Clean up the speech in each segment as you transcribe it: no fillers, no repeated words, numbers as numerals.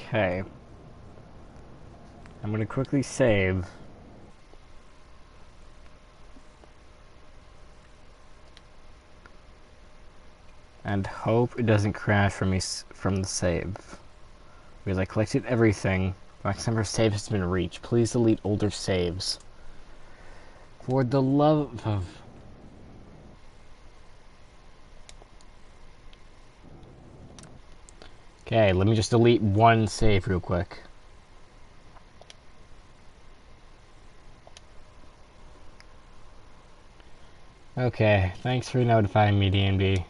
Okay. I'm gonna quickly save. And hope it doesn't crash from me from the save. Because I collected everything. Max number of saves has been reached. Please delete older saves. For the love of... Okay, let me just delete one save real quick. Okay, thanks for notifying me, DMD.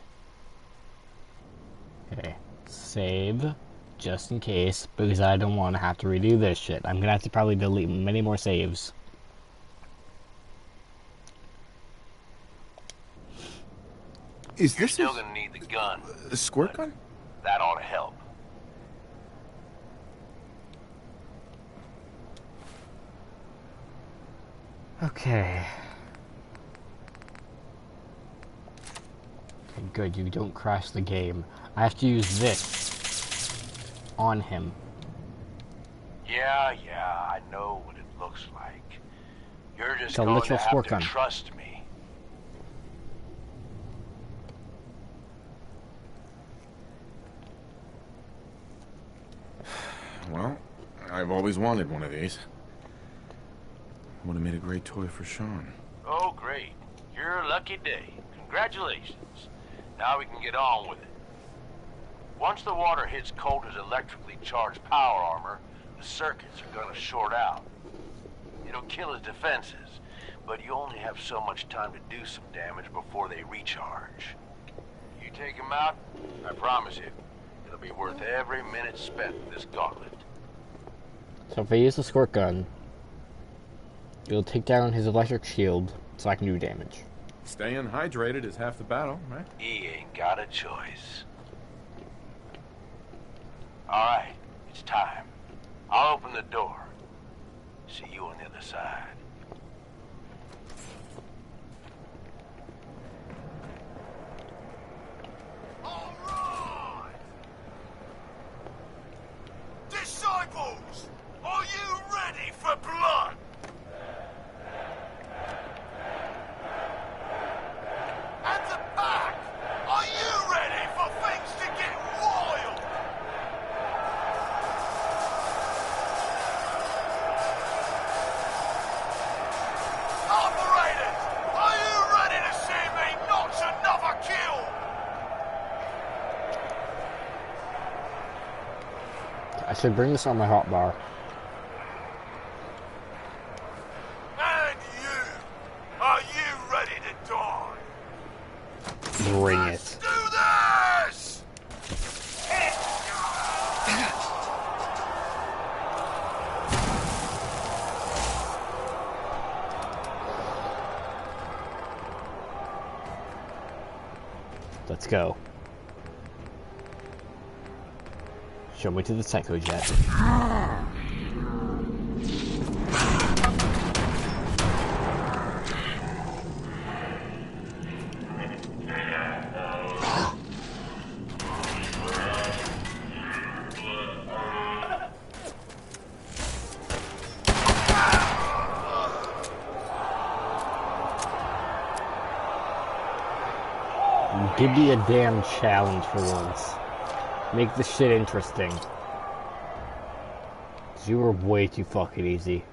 Okay, save, just in case, because I don't want to have to redo this shit. I'm gonna have to probably delete many more saves. Is this still gonna need the gun? A squirt gun? That ought to help. Okay. Okay, good, you don't crash the game. I have to use this on him. Yeah, I know what it looks like. You're just So going to let's have to gun. trust me. Well, I've always wanted one of these. Would have made a great toy for Sean. Oh, great. Your lucky day. Congratulations. Now we can get on with it. Once the water hits Coulter's electrically charged power armor, the circuits are gonna short out. It'll kill his defenses, but you only have so much time to do some damage before they recharge. You take him out, I promise you, it'll be worth every minute spent in this gauntlet. So if I use the squirt gun, it'll take down his electric shield, so I can do damage. Staying hydrated is half the battle, right? He ain't got a choice. Alright, it's time. I'll open the door. See you on the other side. Alright! Disciples! Are you ready for blood? And the pack! Are you ready for things to get wild? Operators! Are you ready to see me notch another kill? I should bring this on my hotbar. And you! Are you ready to die? Bring Let's it. do this! Let's go. Show me to the psycho jet. Give me a damn challenge for once. Make this shit interesting. 'Cause you were way too fucking easy.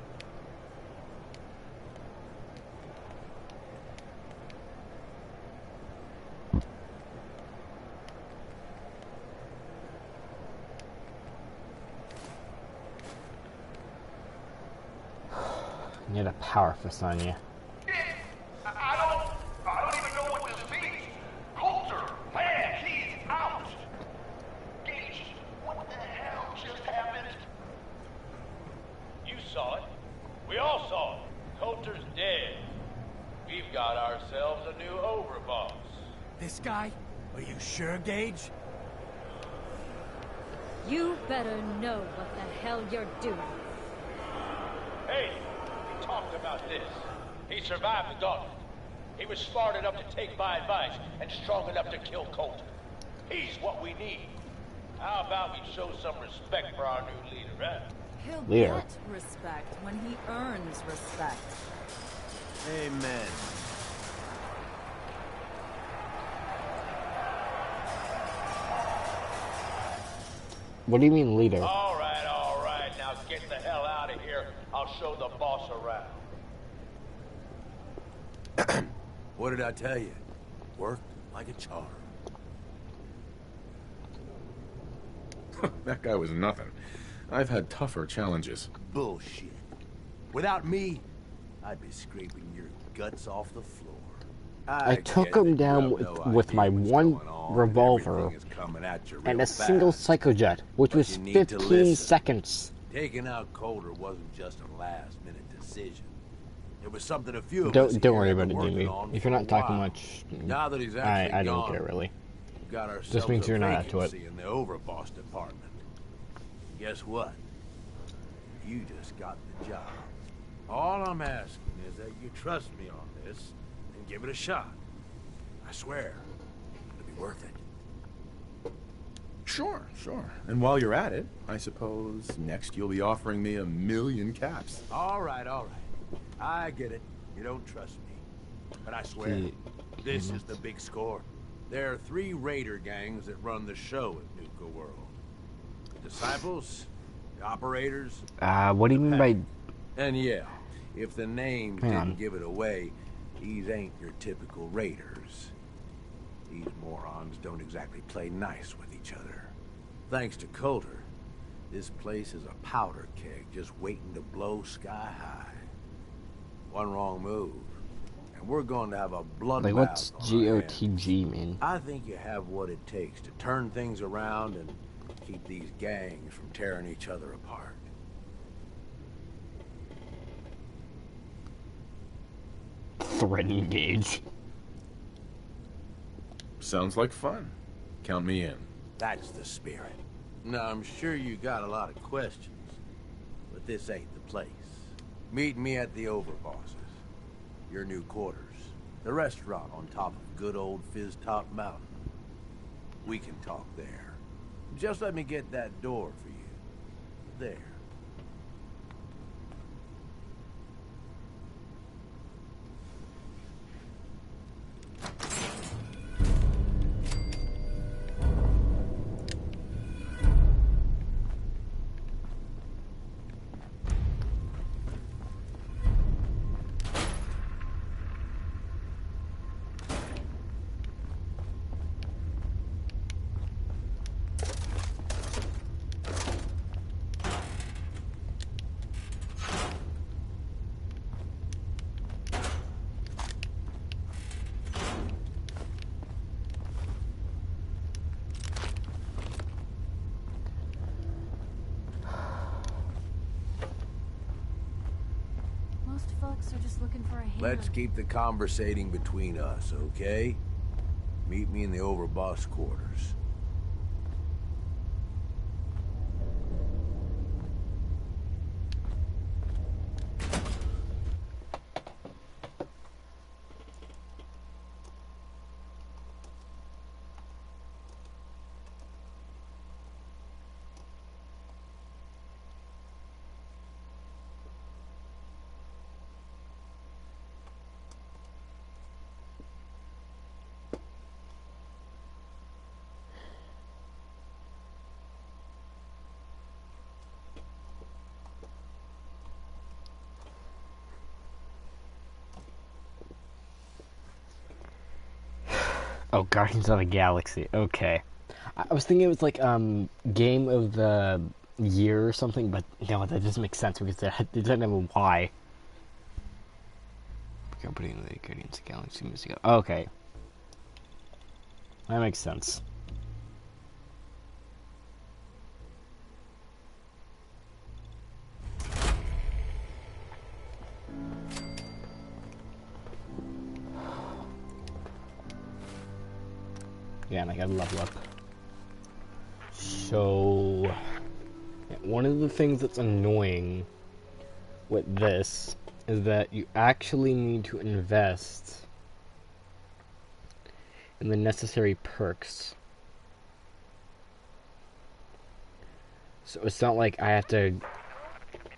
Need a power fist on you. I don't even know what this means. Coulter, man, he's out. Gage, what the hell just happened? You saw it. We all saw it. Coulter's dead. We've got ourselves a new overboss. This guy? Are you sure, Gage? You better know what the hell you're doing. Hey, we talked about this. He survived the gauntlet. He was smart enough to take my advice and strong enough to kill Coulter. He's what we need. How about we show some respect for our new leader, huh? He'll Leader. get respect when he earns respect. Amen. What do you mean, leader? All right. Now get the hell out of here. I'll show the boss around. What did I tell you? Worked like a charm. That guy was nothing. I've had tougher challenges. Bullshit. Without me, I'd be scraping your guts off the floor. I took get him that down you have no with idea my what's one going on, revolver everything is coming at you and real a single fast. psychojet, which But was you need to 15 listen. seconds. Taking out Coulter wasn't just a last-minute decision. It was something a few of us Don't here worry have about been it, working Jimmy. on If for you're a not talking while. much, Now that he's actually I don't gone, care really. we've got ourselves Just means a you're not into it. vacancy in the overboss department. Guess what? You just got the job. All I'm asking is that you trust me on this and give it a shot. I swear, it'll be worth it. Sure. And while you're at it, I suppose next you'll be offering me 1,000,000 caps. All right. I get it. You don't trust me. But I swear, this is the big score. There are 3 raider gangs that run the show at Nuka World. The Disciples, the Operators, What do you mean by... and yeah, if the names Hang didn't on. give it away, these ain't your typical raiders. These morons don't exactly play nice with each other. Thanks to Coulter, this place is a powder keg just waiting to blow sky high. One wrong move, and we're going to have a bloodbath. Like, what's on our hands. GOTG mean? I think you have what it takes to turn things around and keep these gangs from tearing each other apart. Threat engage. Sounds like fun. Count me in. That's the spirit. Now, I'm sure you got a lot of questions, but this ain't the place. Meet me at the Overbosses, your new quarters, the restaurant on top of good old Fizz Top Mountain. We can talk there. Just let me get that door for you. There. Most folks are just looking for a hand. Let's keep the conversating between us, okay? Meet me in the Overboss quarters. Oh, Guardians of the Galaxy. Okay. I was thinking it was like Game of the Year or something, but no, that doesn't make sense because it doesn't have a Y. Company in the Guardians of the Galaxy music. Okay. That makes sense. Yeah, and I gotta level up. So, one of the things that's annoying with this is that you actually need to invest in the necessary perks. So it's not like I have to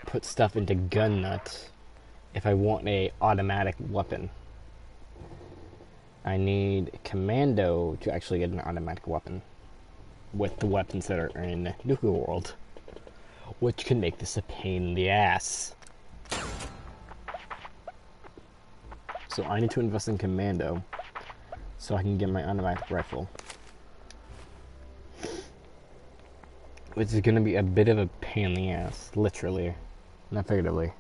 put stuff into gun nuts if I want a automatic weapon. I need commando to actually get an automatic weapon with the weapons that are in Nuka World, which can make this a pain in the ass. So I need to invest in commando so I can get my automatic rifle, which is going to be a bit of a pain in the ass, literally, not figuratively.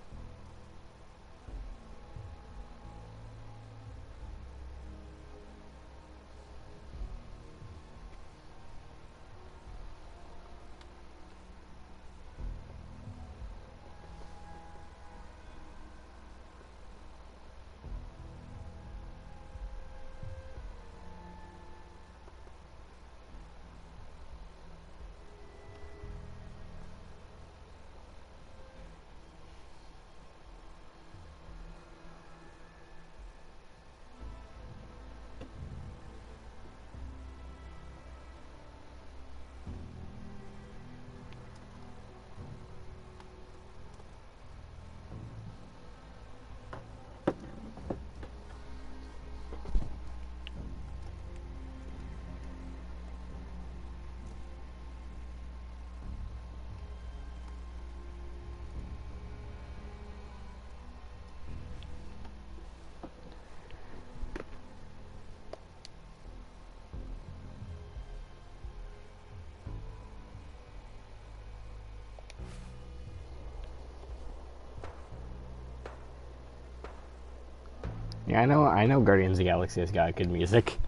Yeah, I know Guardians of the Galaxy has got good music.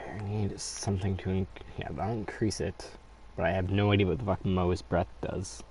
I need something to I'll increase it, but I have no idea what the fuck Mo's breath does.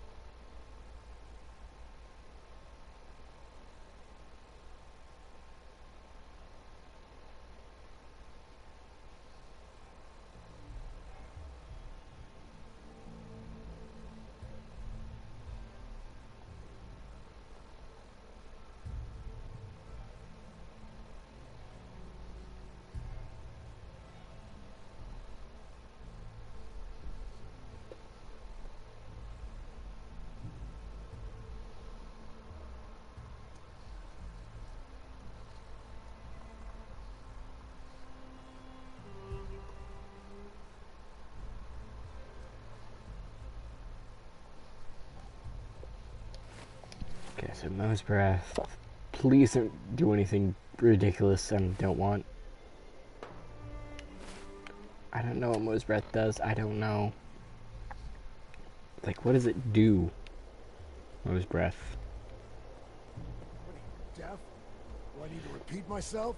Okay, so Mo's breath. Please don't do anything ridiculous and don't want. I don't know what Mo's breath does. I don't know. Like, what does it do? Mo's breath. What are you, deaf? Do I need to repeat myself?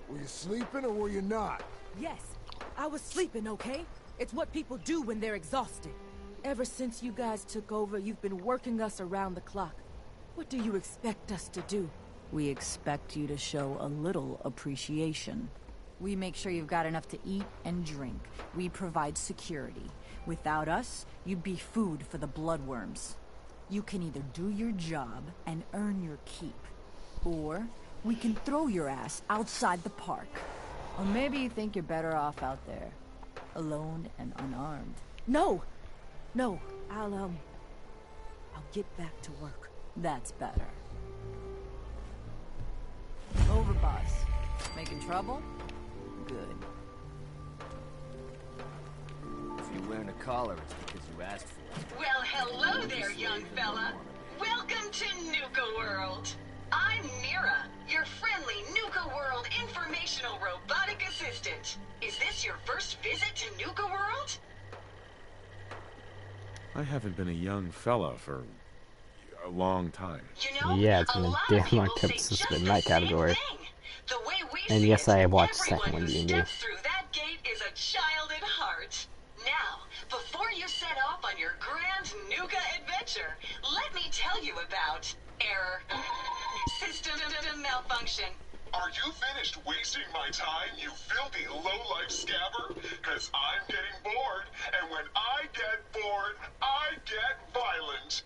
Were you sleeping or were you not? Yes, I was sleeping, okay? It's what people do when they're exhausted. Ever since you guys took over, you've been working us around the clock. What do you expect us to do? We expect you to show a little appreciation. We make sure you've got enough to eat and drink. We provide security. Without us, you'd be food for the bloodworms. You can either do your job and earn your keep, or we can throw your ass outside the park. Or maybe you think you're better off out there, alone and unarmed. No! No, I'll get back to work. That's better. Over, boss. Making trouble? Good. If you're wearing a collar, it's because you asked for it. Well, hello there, young fella. Welcome to Nuka World. I'm Mira, your friendly Nuka World informational robotic assistant. Is this your first visit to Nuka World? I haven't been a young fella for a long time. You know, Yeah, it's a been a lot damn of people long time say since just it's been the that same category. thing. The way we And see yes, it, I have watched the second everyone one, who D&D. steps through that gate is a child at heart. Now, before you set off on your grand Nuka adventure, let me tell you about error, system malfunction. Are you finished wasting my time, you filthy low-life scabber? Cause I'm getting bored, and when I get bored, I get violent.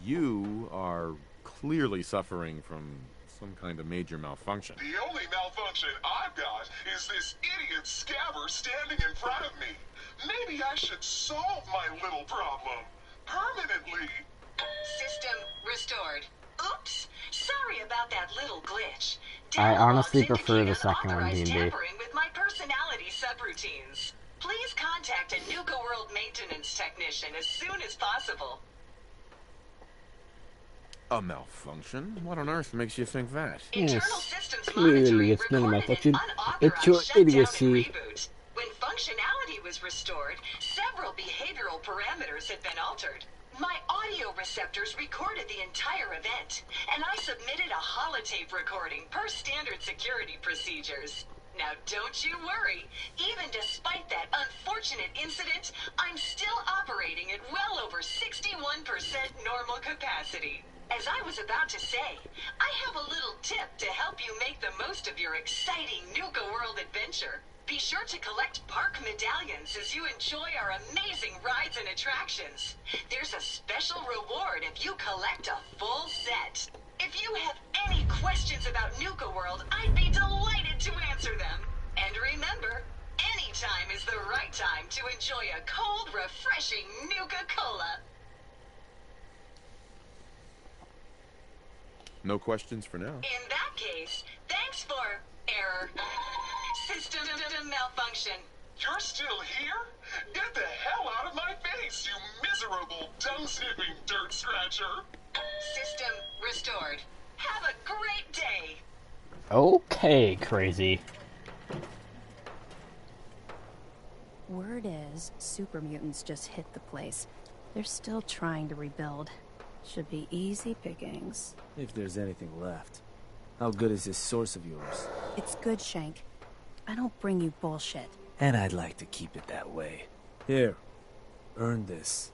You are clearly suffering from some kind of major malfunction. The only malfunction I've got is this idiot scabber standing in front of me. Maybe I should solve my little problem permanently. System restored. Oops. Sorry about that little glitch. I honestly Dialogues prefer the indicate second one, unauthorized D&D. tampering with my personality subroutines. Please contact a Nuka World maintenance technician as soon as possible. A malfunction? What on earth makes you think that? Internal Yes, systems clearly monitoring it's not a recorded malfunction. an It's your unauthorized shutdown and idiocy. reboot. When functionality was restored, several behavioral parameters had been altered. My audio receptors recorded the entire event, and I submitted a holotape recording per standard security procedures. Now don't you worry, even despite that unfortunate incident, I'm still operating at well over 61% normal capacity. As I was about to say, I have a little tip to help you make the most of your exciting Nuka World adventure. Be sure to collect park medallions as you enjoy our amazing rides and attractions. There's a special reward if you collect a full set. If you have any questions about Nuka World, I'd be delighted to answer them. And remember, any time is the right time to enjoy a cold, refreshing Nuka-Cola. No questions for now. In that case, thanks for error. System malfunction. You're still here? Get the hell out of my face, you miserable, dung-sniffing dirt scratcher! System restored. Have a great day. Okay, crazy. Word is, super mutants just hit the place. They're still trying to rebuild. Should be easy pickings. If there's anything left. How good is this source of yours? It's good, Shank. I don't bring you bullshit. And I'd like to keep it that way. Here, earn this.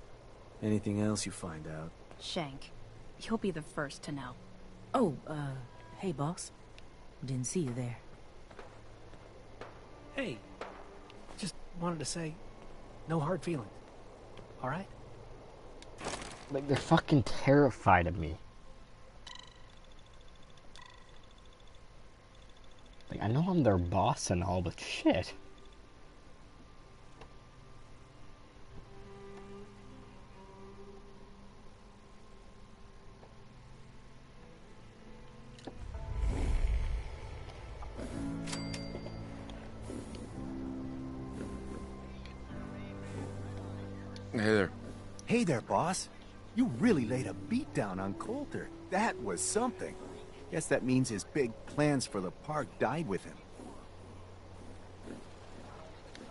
Anything else you find out? Shank, you'll be the first to know. Oh, hey, boss. Didn't see you there. Hey, just wanted to say, no hard feelings. All right? Like, they're fucking terrified of me. Like, I know I'm their boss and all, but shit. Hey there. Hey there, boss. You really laid a beat down on Coulter. That was something. Guess that means his big plans for the park died with him.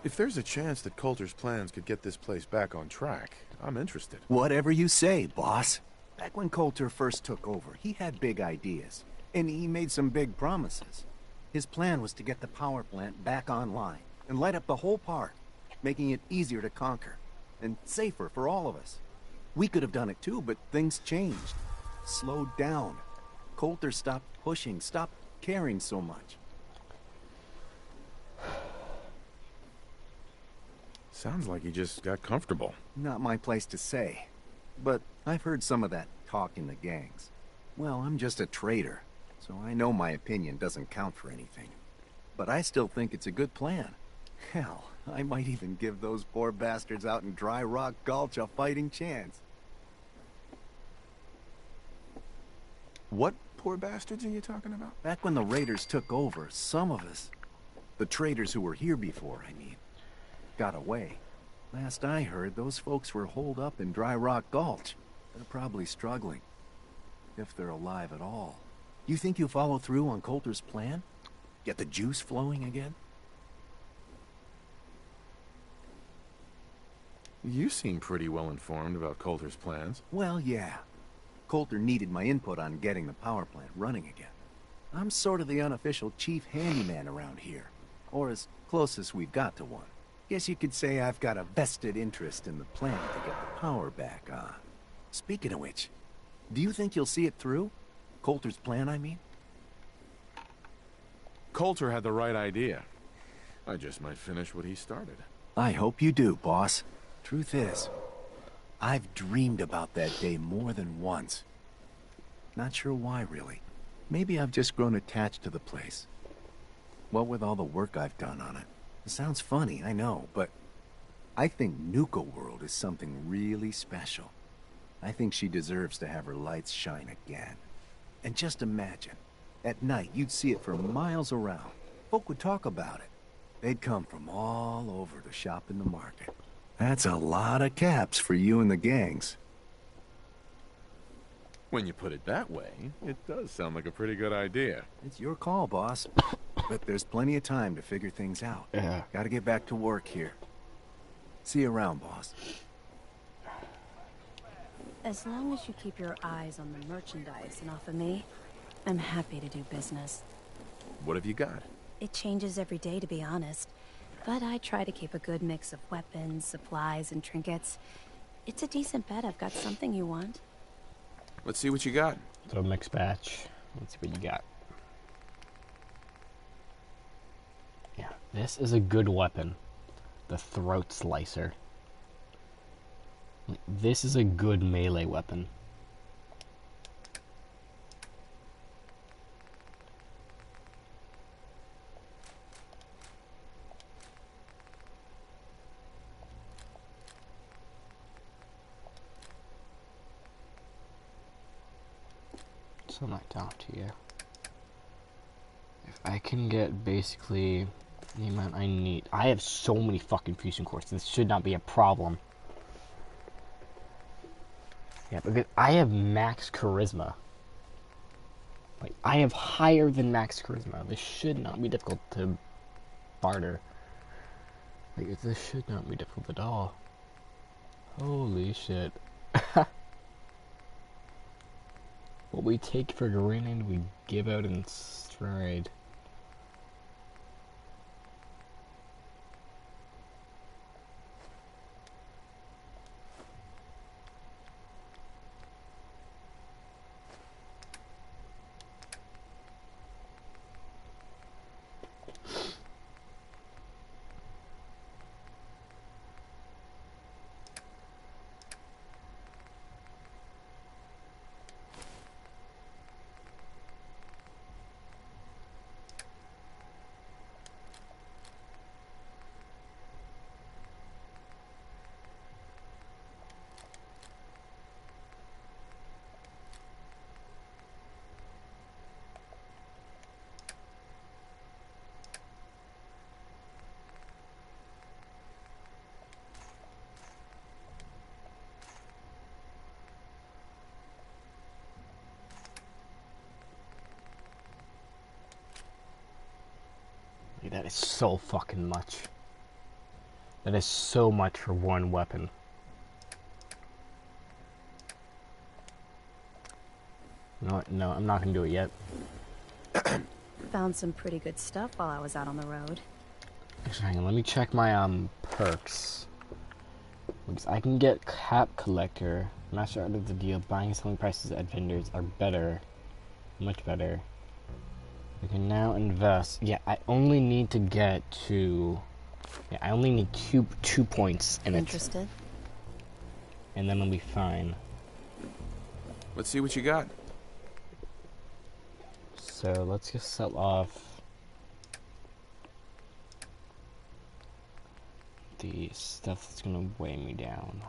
If there's a chance that Coulter's plans could get this place back on track, I'm interested. Whatever you say, boss. Back when Coulter first took over, he had big ideas. And he made some big promises. His plan was to get the power plant back online and light up the whole park, making it easier to conquer and safer for all of us. We could have done it too, but things changed. Slowed down. Coulter stopped pushing, stopped caring so much. Sounds like he just got comfortable. Not my place to say. But I've heard some of that talk in the gangs. Well, I'm just a trader, so I know my opinion doesn't count for anything. But I still think it's a good plan. Hell, I might even give those poor bastards out in Dry Rock Gulch a fighting chance. What poor bastards are you talking about? Back when the raiders took over, some of us, the traders who were here before, I mean, got away. Last I heard, those folks were holed up in Dry Rock Gulch. They're probably struggling. If they're alive at all. You think you'll follow through on Coulter's plan? Get the juice flowing again? You seem pretty well informed about Coulter's plans. Well, yeah. Coulter needed my input on getting the power plant running again. I'm sort of the unofficial chief handyman around here. Or as close as we've got to one. Guess you could say I've got a vested interest in the plan to get the power back on. Speaking of which, do you think you'll see it through? Coulter's plan, I mean? Coulter had the right idea. I just might finish what he started. I hope you do, boss. Truth is, I've dreamed about that day more than once. Not sure why, really. Maybe I've just grown attached to the place. What with all the work I've done on it. It sounds funny, I know, but I think Nuka World is something really special. I think she deserves to have her lights shine again. And just imagine, at night you'd see it for miles around. Folk would talk about it. They'd come from all over to shop in the market. That's a lot of caps for you and the gangs. When you put it that way, it does sound like a pretty good idea. It's your call, boss. But there's plenty of time to figure things out. Yeah. Gotta get back to work here. See you around, boss. As long as you keep your eyes on the merchandise and off of me, I'm happy to do business. What have you got? It changes every day, to be honest. But I try to keep a good mix of weapons, supplies, and trinkets. It's a decent bet I've got something you want. Let's see what you got. So mixed batch. Let's see what you got. Yeah, this is a good weapon. The throat slicer. This is a good melee weapon. So not down to you. If I can get basically the amount I need. I have so many fucking fusion cores. This should not be a problem. Yeah, because I have max charisma. Like, I have higher than max charisma. This should not be difficult to barter. Like, this should not be difficult at all. Holy shit. What we take for granted, we give out in stride. That is so fucking much. That is so much for one weapon. No, I'm not gonna do it yet. Found some pretty good stuff while I was out on the road. Actually, hang on, let me check my perks. Because I can get cap collector, master out of the deal, buying and selling prices at vendors are better. Much better. We can now invest. Yeah, I only need to get to... Yeah, I only need two points in it. Interested? And then I'll be fine. Let's see what you got. So, let's just sell off... the stuff that's gonna weigh me down.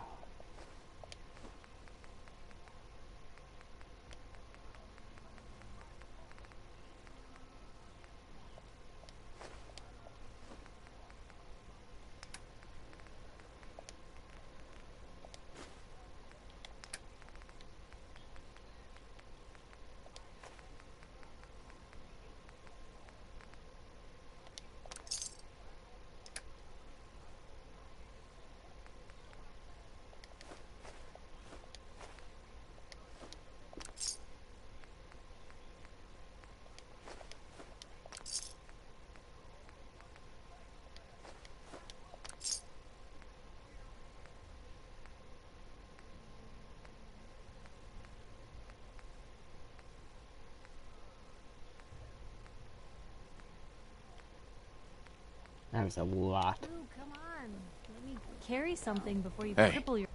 That was a lot. Ooh, come on. Let me carry something before you Hey. cripple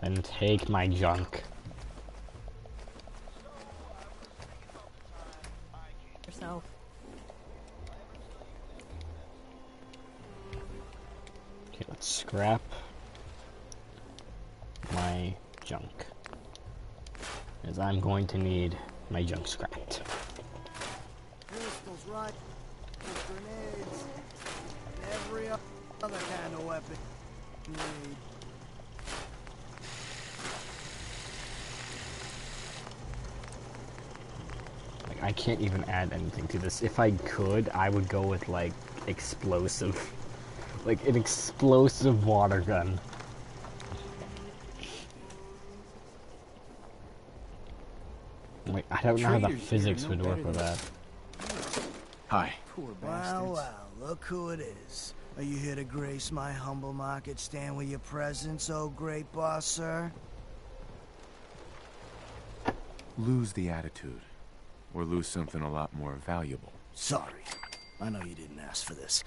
Then take my junk. yourself. Okay, let's scrap my junk. As I'm going to need my junk scrapped. Pistols, right? With grenades. And every other kind of weapon you need. Like, I can't even add anything to this. If I could, I would go with, like, explosive. Like, an explosive water gun. Like, I don't know how the physics would work with that. Hi. Poor bastards. Well, look who it is. Are you here to grace my humble market stand with your presence, oh great boss, sir? Lose the attitude, or lose something a lot more valuable. Sorry. I know you didn't ask for this.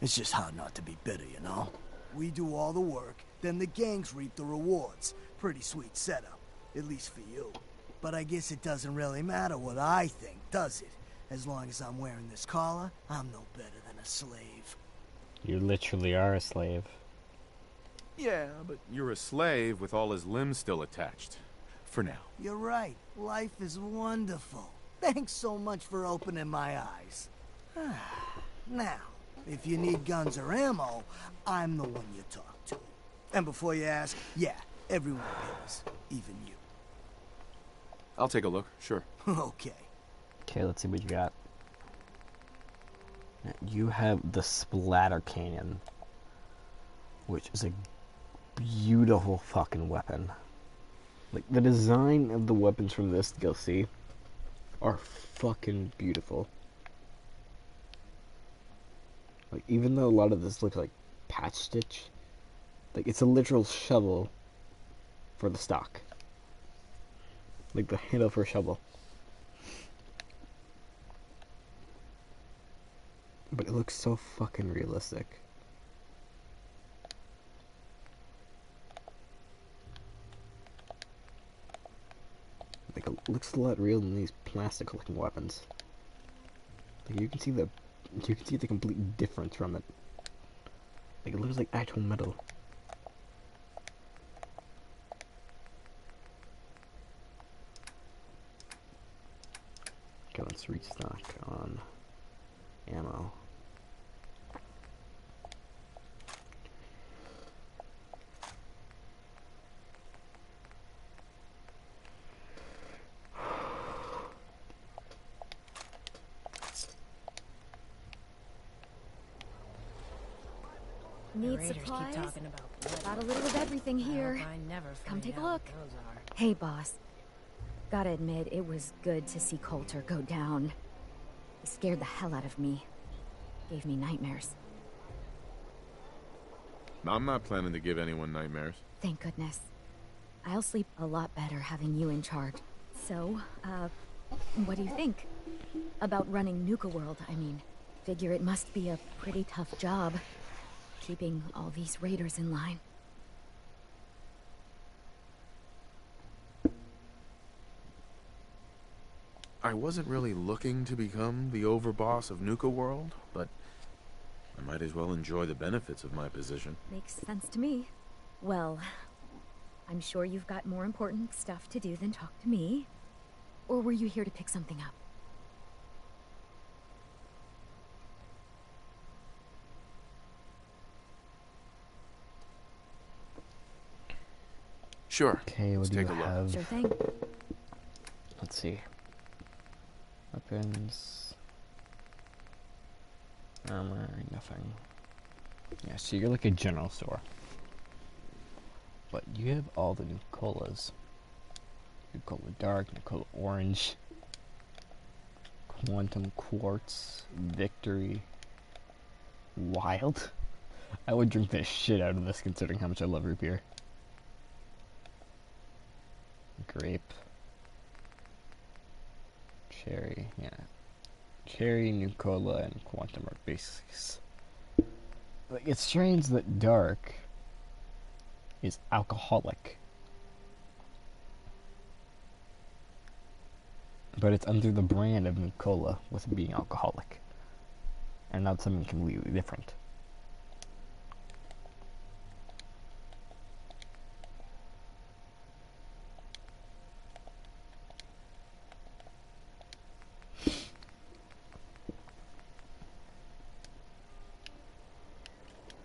It's just hard not to be bitter, you know? We do all the work, then the gangs reap the rewards. Pretty sweet setup, at least for you. But I guess it doesn't really matter what I think, does it? As long as I'm wearing this collar, I'm no better than a slave. You literally are a slave. Yeah, but you're a slave with all his limbs still attached. For now. You're right. Life is wonderful. Thanks so much for opening my eyes. Now, if you need guns or ammo, I'm the one you talk to. And before you ask, yeah, everyone pays, even you. I'll take a look, sure. Okay. Okay, let's see what you got. You have the Splatter Cannon, which is a beautiful fucking weapon. Like, the design of the weapons from this DLC are fucking beautiful. Like, even though a lot of this looks like patch stitch, like, it's a literal shovel for the stock. Like, the handle for a shovel. But it looks so fucking realistic. Like, it looks a lot real than these plastic looking weapons. Like, you can see the complete difference from it. Like, it looks like actual metal. Okay, let's restock on ammo. Need supplies? Keep talking about got a little of everything here. Come take a look. Hey, boss. Gotta admit, it was good to see Coulter go down. He scared the hell out of me. Gave me nightmares. I'm not planning to give anyone nightmares. Thank goodness. I'll sleep a lot better having you in charge. So, what do you think? About running Nuka World, I mean. Figure it must be a pretty tough job. Keeping all these raiders in line. I wasn't really looking to become the overboss of Nuka World, but I might as well enjoy the benefits of my position. Makes sense to me. Well, I'm sure you've got more important stuff to do than talk to me. Or were you here to pick something up? Sure. Okay, what do you have? Sure thing. Let's see. Weapons. Armor, nothing. Yeah, so you're like a general store. But you have all the new colas. Nuka-Cola Dark, Nuka-Cola Orange, Quantum Quartz, Victory, Wild. I would drink the shit out of this considering how much I love root beer. Grape. Cherry, yeah. Cherry, Nuka, and Quantum are basics. Like, it strains that Dark is alcoholic. But it's under the brand of Nuka with being alcoholic. And not something completely different.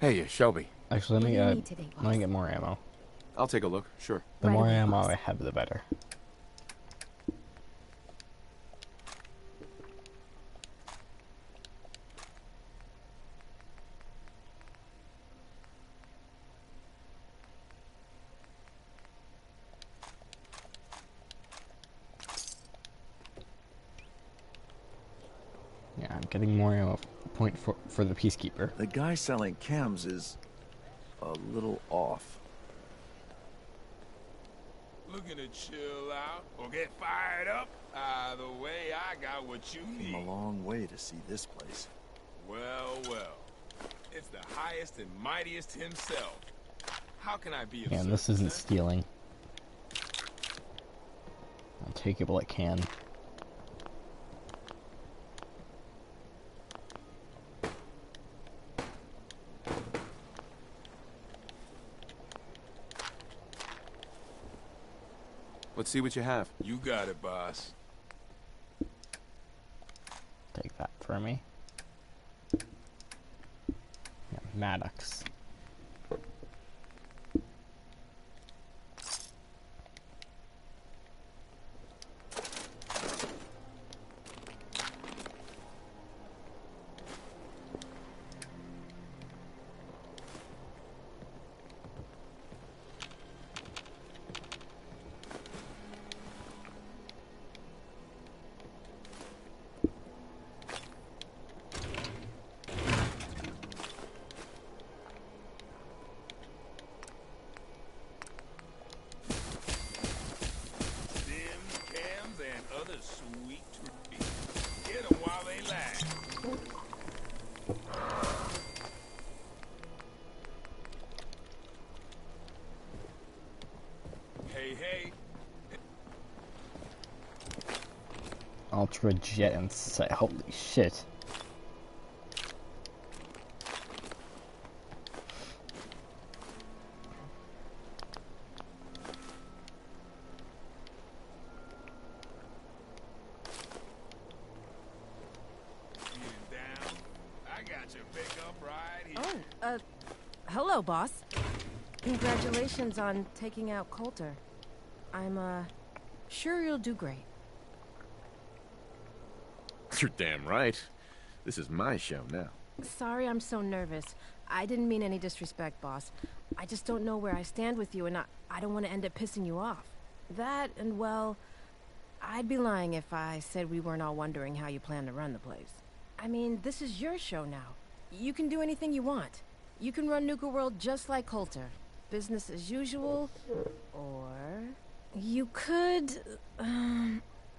Hey, Shelby. Actually, let me get more ammo. I'll take a look, sure. The more ammo I have, the better. Yeah, I'm getting more ammo point for the Peacekeeper. The guy selling chems is a little off. Looking to chill out or get fired up? Either way, I got what you need. Came a long way to see this place. Well, well. It's the highest and mightiest himself. How can I be of Man, this isn't stealing. I'll take it while I can. Let's see what you have. You got it, boss. Take that for me. Yeah, Maddox. Ultra jet and sight. Holy shit. Hello, boss. Congratulations on taking out Coulter. I'm, sure you'll do great. You're damn right. This is my show now. Sorry I'm so nervous. I didn't mean any disrespect, boss. I just don't know where I stand with you, and I don't want to end up pissing you off. That, and well, I'd be lying if I said we weren't all wondering how you plan to run the place. I mean, this is your show now. You can do anything you want. You can run Nuka World just like Coulter. Business as usual, or you could,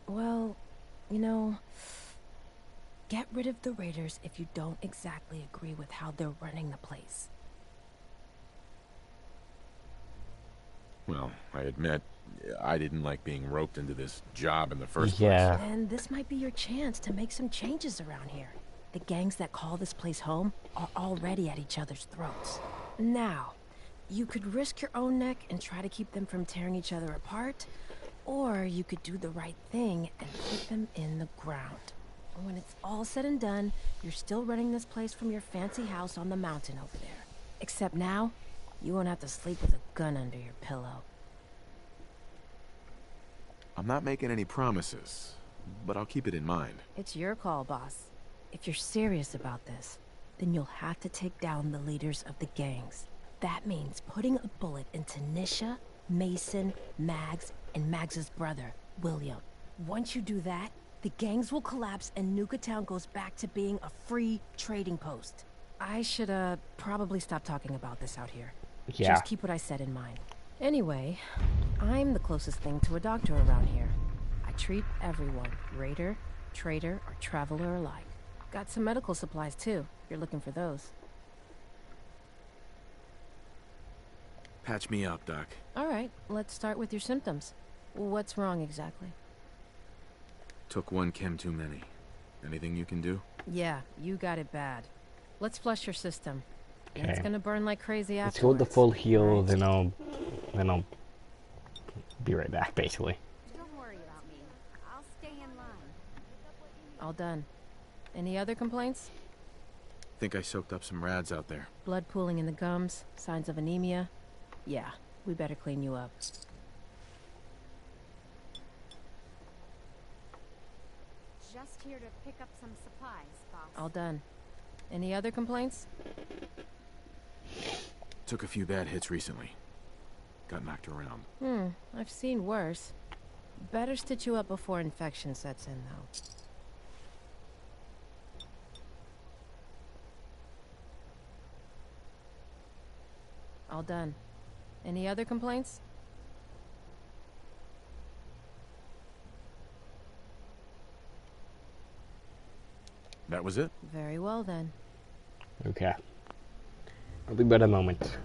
well, you know, get rid of the Raiders if you don't exactly agree with how they're running the place. Well, I admit, I didn't like being roped into this job in the first place. And this might be your chance to make some changes around here. The gangs that call this place home are already at each other's throats. Now, you could risk your own neck and try to keep them from tearing each other apart, or you could do the right thing and keep them in the ground. When it's all said and done, you're still running this place from your fancy house on the mountain over there. Except now, you won't have to sleep with a gun under your pillow. I'm not making any promises, but I'll keep it in mind. It's your call, boss. If you're serious about this, then you'll have to take down the leaders of the gangs. That means putting a bullet into Nisha, Mason, Mags, and Mags's brother, William. Once you do that, the gangs will collapse and Nuka Town goes back to being a free trading post. I should, probably stop talking about this out here. Yeah. Just keep what I said in mind. Anyway, I'm the closest thing to a doctor around here. I treat everyone, Raider, trader or traveler alike. Got some medical supplies too, if you're looking for those. Patch me up, Doc. All right, let's start with your symptoms. What's wrong exactly? Took one chem too many. Anything you can do? Yeah, you got it bad. Let's flush your system. Okay. It's gonna burn like crazy Let's go with afterwards. the full heal, then I'll be right back, basically. Don't worry about me. I'll stay in line. All done. Any other complaints? Think I soaked up some rads out there. Blood pooling in the gums, signs of anemia. Yeah, we better clean you up. Just here to pick up some supplies, boss. All done. Any other complaints? Took a few bad hits recently. Got knocked around. I've seen worse. Better stitch you up before infection sets in, though. All done. Any other complaints? That was it? Very well, then. Okay. I'll be back in a moment.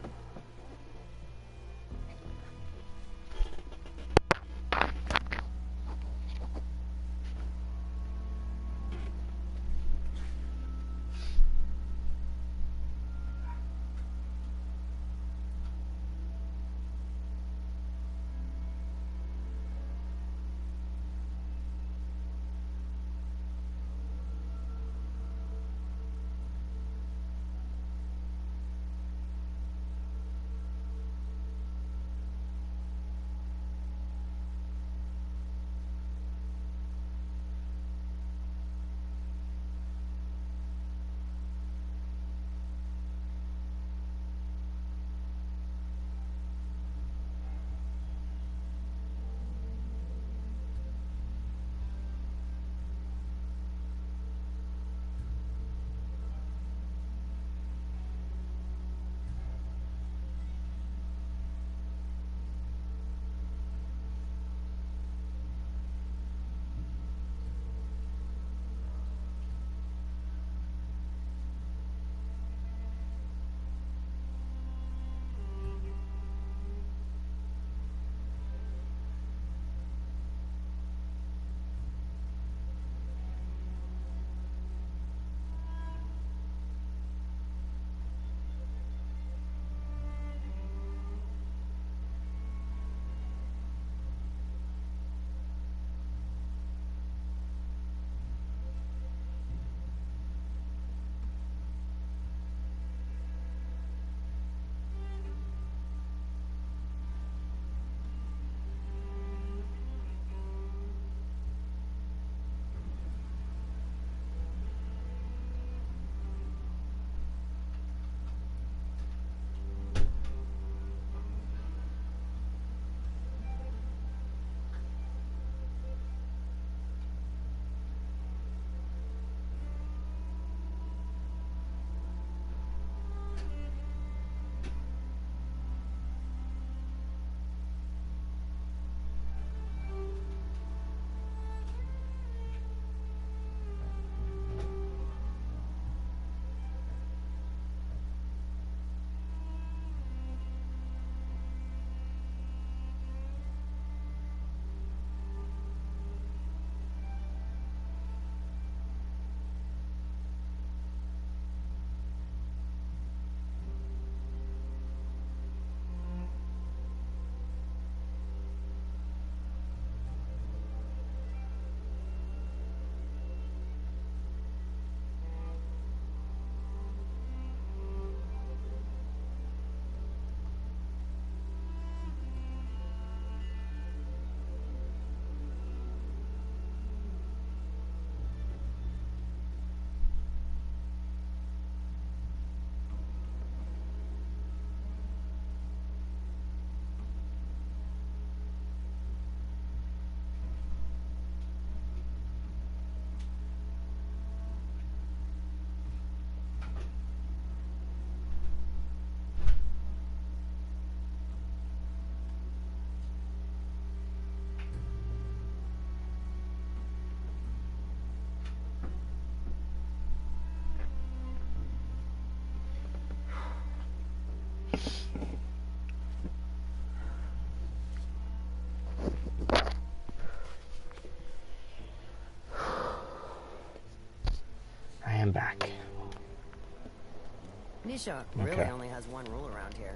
Nisha really Okay. only has one rule around here.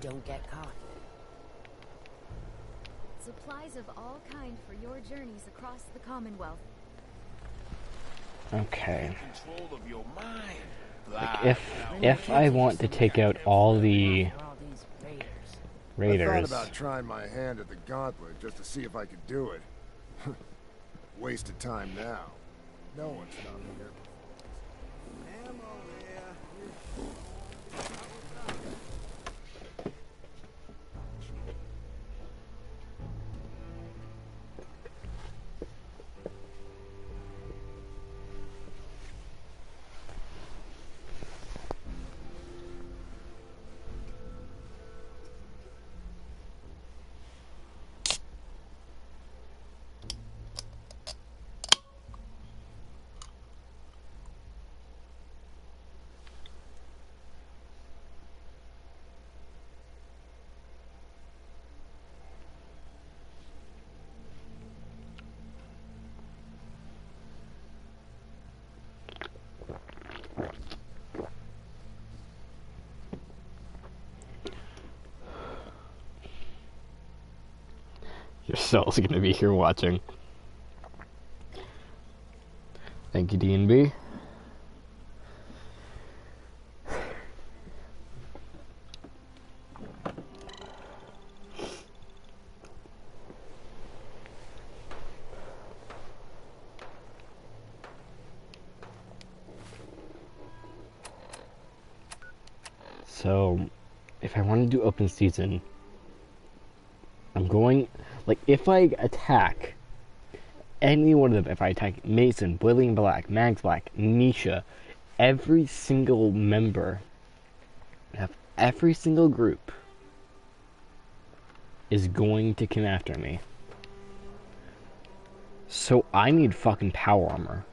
Don't get caught. Supplies of all kind for your journeys across the Commonwealth. Okay. Control of your mind. Like if I want to take out all the I raiders, thought about trying my hand at the gauntlet just to see if I could do it. Wasted time now. No one's stopping here. your cell's gonna be here watching. Thank you, D&B. So, if I want to do open season, I'm going, like, if I attack any one of them, if I attack Mason, William Black, Mags Black, Nisha, every single member of every single group is going to come after me. So I need fucking power armor.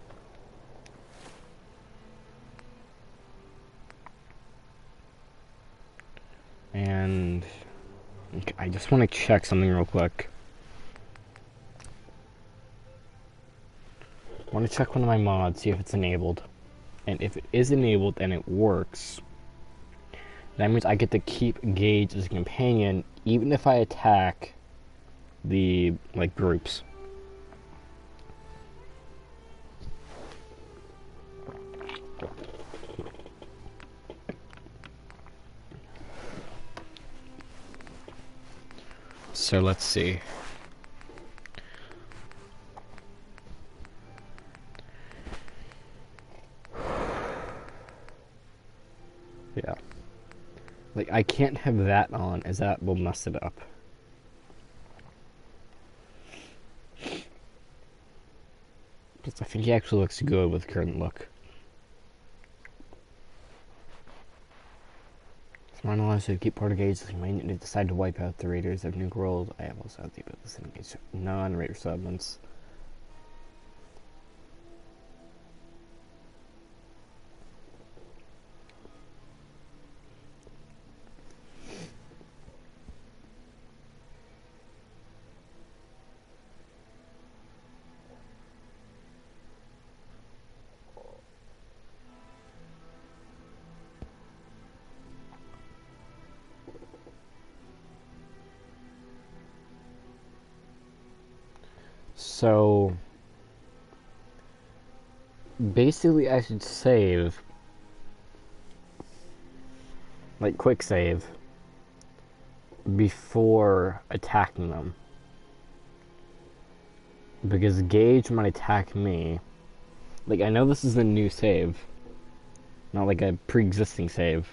And I just want to check something real quick. I want to check one of my mods, see if it's enabled. And if it is enabled and it works, that means I get to keep Gage as a companion even if I attack the, like, groups. So let's see. Yeah. Like, I can't have that on, as that will mess it up. Plus, I think he actually looks good with current look. Smart allows you to keep part of Gage, so you might need to decide to wipe out the raiders of Nuka World. I have also had the ability to engage non-raider settlements. So basically I should save, like, quick save before attacking them, because Gage might attack me. Like, I know this is a new save, not like a pre-existing save.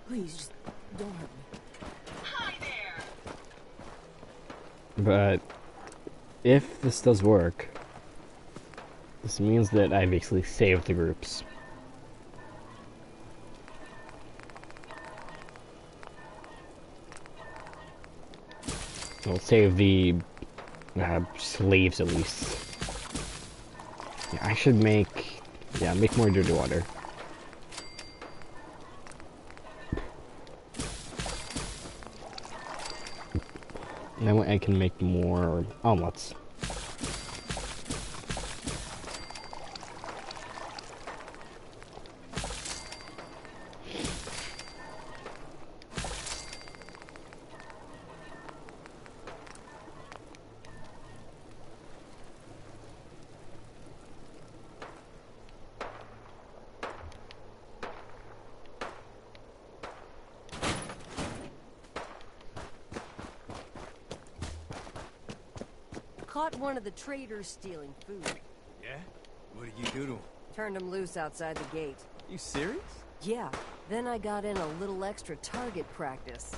Please, just don't hurt me. Hi there. But if this does work, this means that I basically saved the groups. I'll save the slaves at least. Yeah, I should make more dirty water. And then I can make more omelets. caught one of the traders stealing food. Yeah? What did you do to him? Turned him loose outside the gate. You serious? Yeah, then I got in a little extra target practice.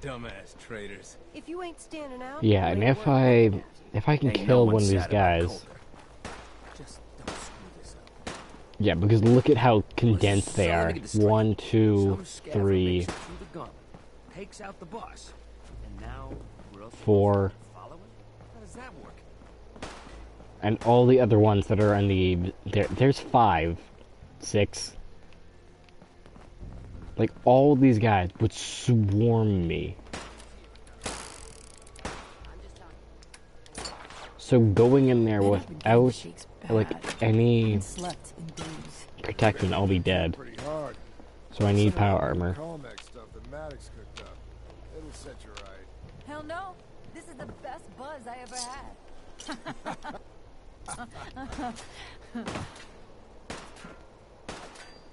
Dumbass traders. If you ain't standing out... Yeah, and if I can kill one of these guys... Just don't screw this up. Yeah, because look at how condensed they are. 1, 2, 3, Takes out the boss. And now we're all 4, following? How does that work? and all the other ones that are in the... There's 5, 6... Like, all these guys would swarm me. So going in there without, like, any protection, I'll be dead. So I need power armor. Hell no. This is the best buzz I ever had.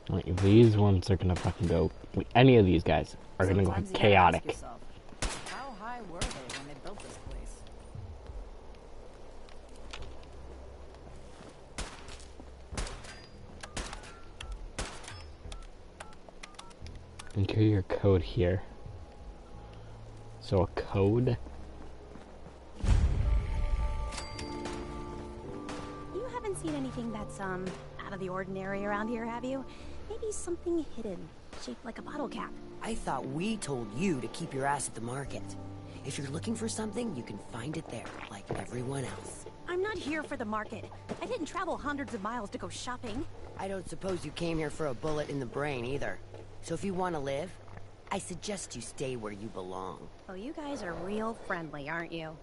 Like, these ones are gonna fucking go... Like, any of these guys are gonna go chaotic. How high were they when they built this place? Enter your code here. So a code? You haven't seen anything that's, out of the ordinary around here, have you? Maybe something hidden, shaped like a bottle cap. I thought we told you to keep your ass at the market. If you're looking for something, you can find it there, like everyone else. I'm not here for the market. I didn't travel hundreds of miles to go shopping. I don't suppose you came here for a bullet in the brain either. So if you want to live, I suggest you stay where you belong. Well, you guys are real friendly, aren't you?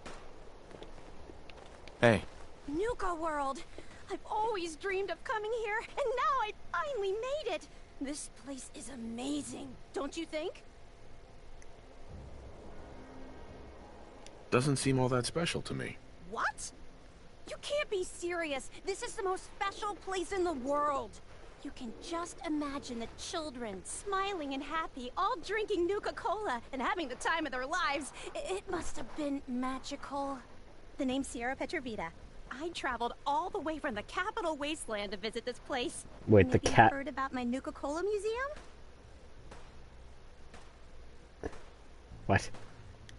Hey. Nuka World! I've always dreamed of coming here, and now I finally made it! This place is amazing, don't you think? Doesn't seem all that special to me. What? You can't be serious! This is the most special place in the world! You can just imagine the children, smiling and happy, all drinking Nuka-Cola and having the time of their lives. It must have been magical. The name's Sierra Petrovita. I traveled all the way from the capital wasteland to visit this place. Wait, Maybe the cat... you heard about my Nuka-Cola museum? What?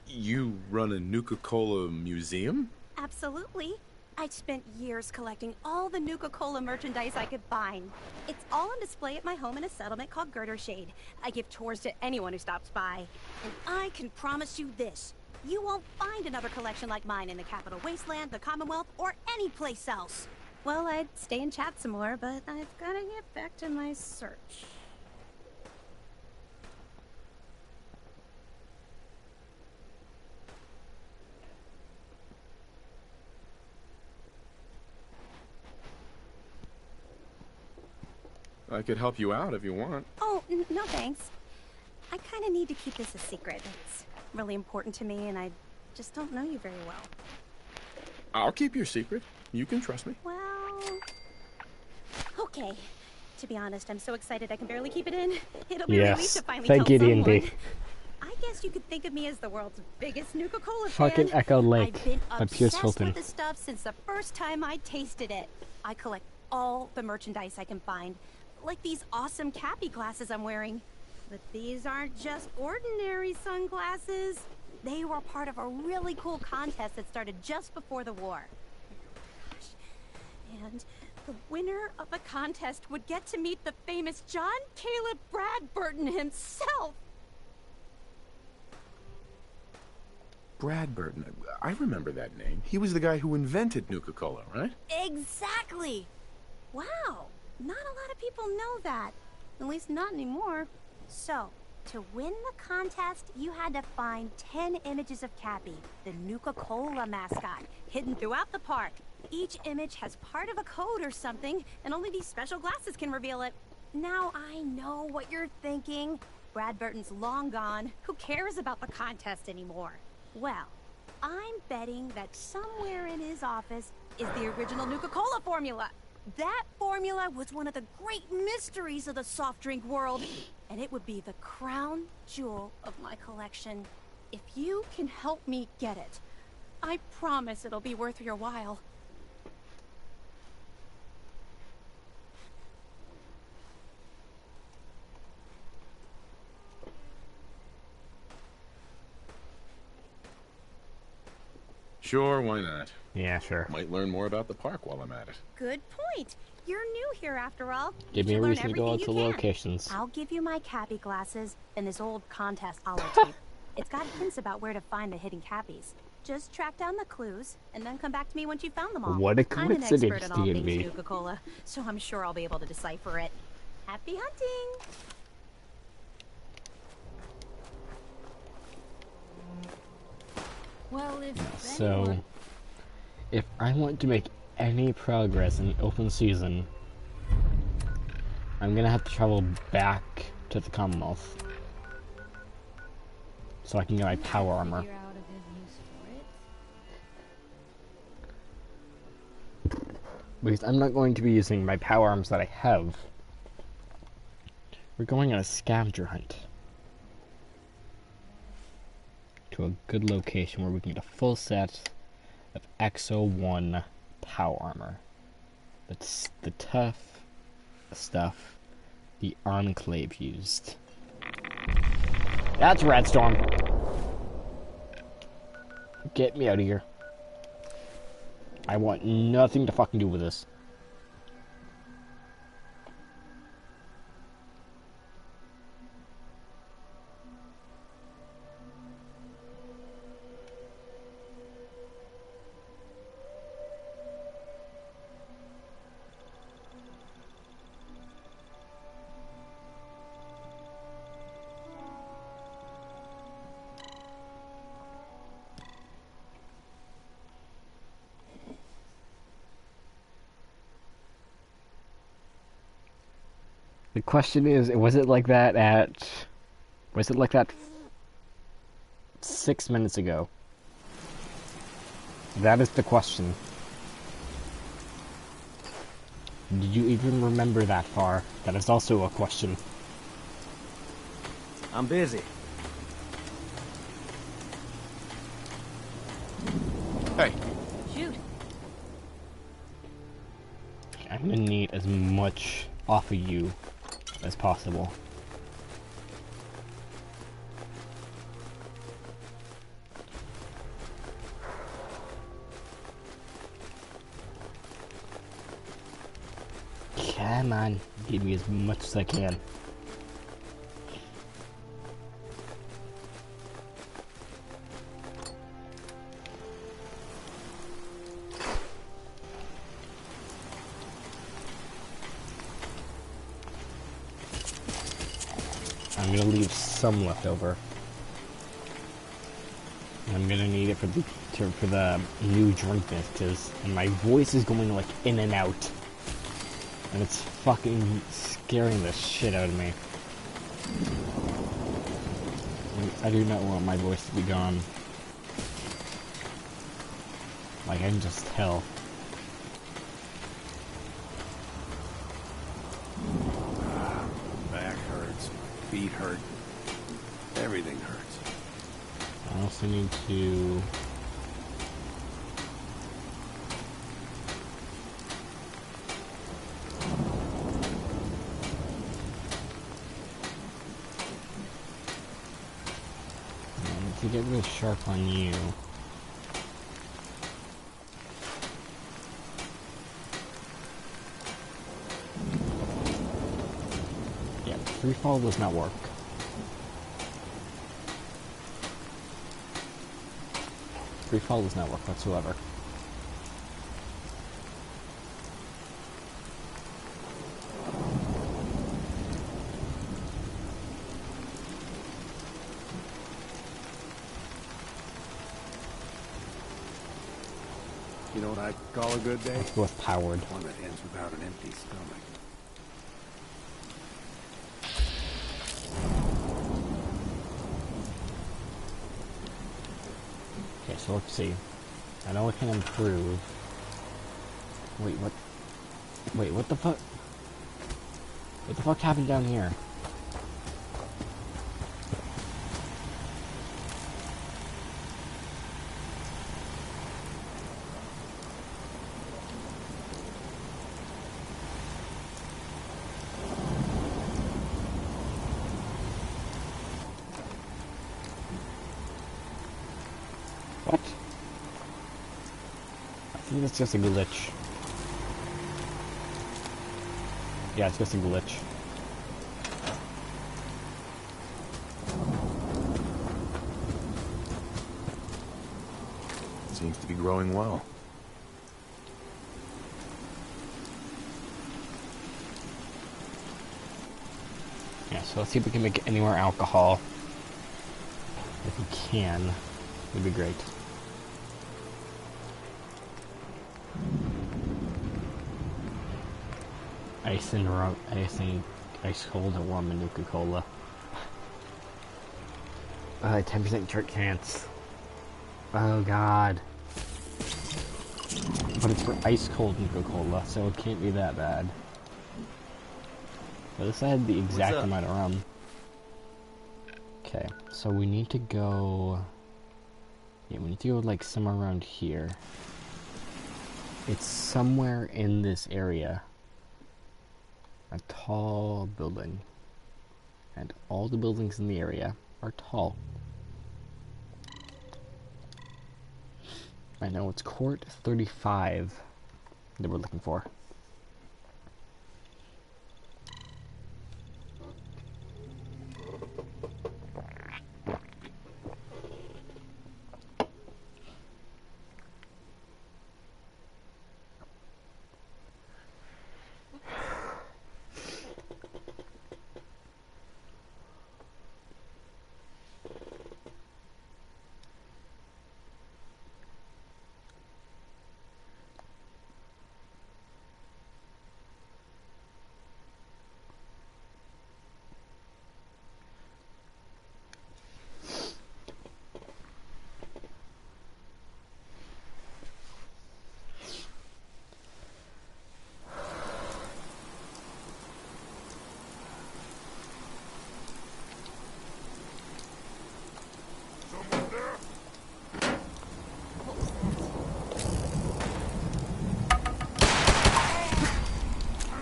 You run a Nuka-Cola museum? Absolutely. I spent years collecting all the Nuka-Cola merchandise I could find. It's all on display at my home in a settlement called Girdershade. I give tours to anyone who stops by. And I can promise you this. You won't find another collection like mine in the Capital Wasteland, the Commonwealth, or any place else. Well, I'd stay and chat some more, but I've got to get back to my search. I could help you out if you want. Oh, no thanks. I kind of need to keep this a secret. It's really important to me, and I just don't know you very well. I'll keep your secret. You can trust me. Well... Okay. To be honest, I'm so excited I can barely keep it in. It'll be a relief to finally tell someone. D&D. I guess you could think of me as the world's biggest Nuka-Cola Fucking fan. Echo Lake. I've been by Pierce obsessed Fulton. with this stuff since the first time I tasted it. I collect all the merchandise I can find. Like these awesome Cappy glasses I'm wearing. But these aren't just ordinary sunglasses. They were part of a really cool contest that started just before the war. And the winner of the contest would get to meet the famous John Caleb Bradburton himself. Bradburton. I remember that name. He was the guy who invented Nuka-Cola, right? Exactly. Wow. Not a lot of people know that. At least not anymore. So, to win the contest, you had to find 10 images of Cappy, the Nuka-Cola mascot, hidden throughout the park. Each image has part of a code or something, and only these special glasses can reveal it. Now I know what you're thinking. Bradburton's long gone. Who cares about the contest anymore? Well, I'm betting that somewhere in his office is the original Nuka-Cola formula. That formula was one of the great mysteries of the soft drink world, and it would be the crown jewel of my collection. If you can help me get it, I promise it'll be worth your while. Sure, why not? Yeah, sure. Might learn more about the park while I'm at it. Good point. You're new here after all. Give me a reason to go out to locations. I'll give you my Cappy glasses and this old contest holotape. It's got hints about where to find the hidden Cappies. Just track down the clues and then come back to me once you've found them all. What a I'm an coincidence, expert in all things D&B. Nuka-Cola, so I'm sure I'll be able to decipher it. Happy hunting! Well, So, if I want to make any progress in open season, I'm gonna have to travel back to the Commonwealth so I can get my power armor. Because I'm not going to be using my power arms that I have. We're going on a scavenger hunt to a good location where we can get a full set of XO1 power armor. That's the tough stuff the Enclave used. That's Redstorm! Get me out of here. I want nothing to fucking do with this. The question is, was it like that 6 minutes ago? That is the question. Did you even remember that far? That is also a question. I'm busy. Hey. Shoot. I'm gonna need as much off of you as possible. Come on, give me as much as I can. I'm gonna leave some left over. I'm gonna need it for the new drink mix, because my voice is going like in and out, and it's fucking scaring the shit out of me. I do not want my voice to be gone. Like, I can just tell. Back hurts, feet hurt, everything hurts. I also need to... to get rid of sharp on you. Yeah, free fall does not work. Free fall does not work whatsoever. You know what I call a good day? Let's go with powered. One that ends without an empty stomach. Okay, so let's see. I know I can improve. Wait, what? Wait, what the fuck? What the fuck happened down here? What? I think that's just a glitch. Yeah, it's just a glitch. Seems to be growing well. Yeah, so let's see if we can make any more alcohol. If we can, it'd be great. Ice and rum, ice cold and rum and Nuka Cola. 10% chart chance. Oh god. But it's for ice cold Nuka Cola, so it can't be that bad. But this had the exact amount of rum. Okay, so we need to go... Yeah, we need to go like somewhere around here. It's somewhere in this area. A tall building. And all the buildings in the area are tall. I know it's Court 35 that we're looking for.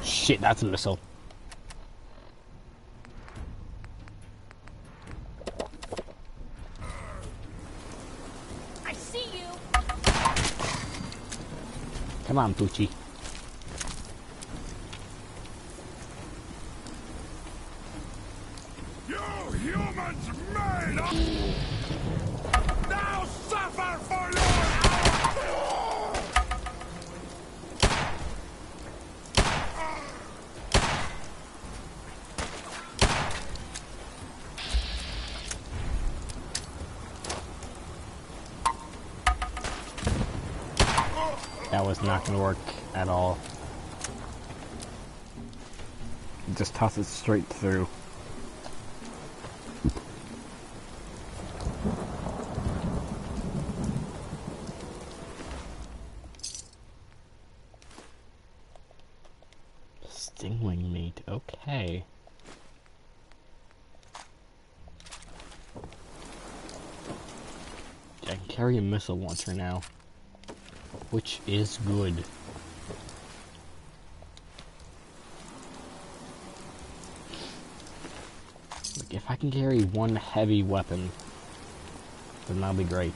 Shit, that's a missile. I see you. Come on, Poochie. You humans made up! Now suffer for your... That was not going to work at all. Just toss it straight through. Stingwing meat, okay. I can carry a missile launcher now, which is good. Like, if I can carry one heavy weapon, then that'll be great.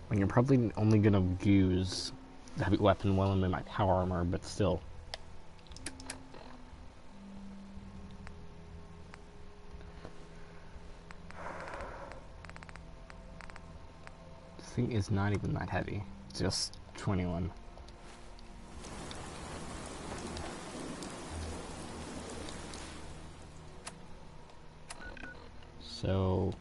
Like, I'm probably only gonna use the heavy weapon while I'm in my power armor, but still. This thing is not even that heavy. It's just 21. So...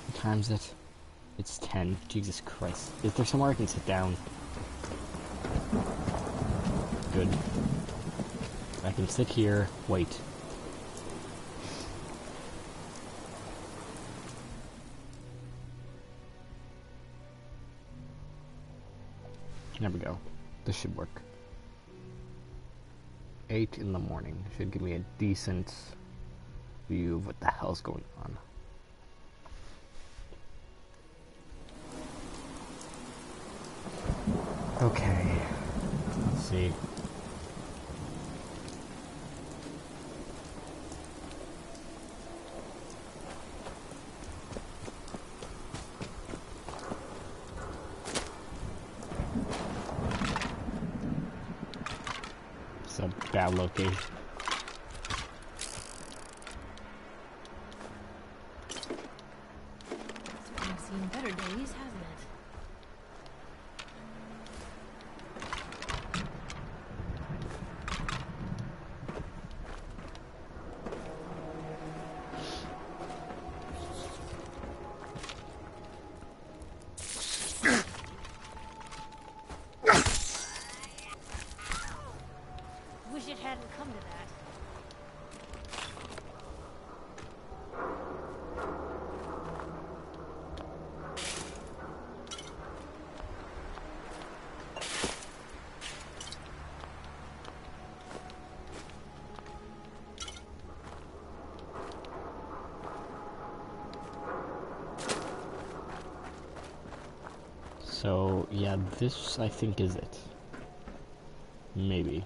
what time is it? It's 10. Jesus Christ. Is there somewhere I can sit down? Good. I can sit here, wait. There we go. This should work. 8 in the morning. Should give me a decent view of what the hell's going on. Okay. Let's see. It's a bad location. I've seen better days, hasn't it? Wish it hadn't come to that. So, yeah, this I think is it. Maybe.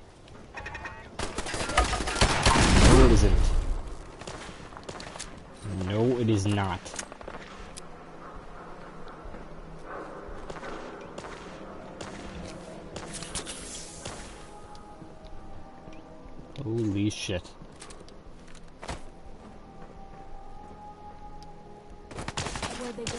No, it isn't. No, it is not. Holy shit. Where'd they go?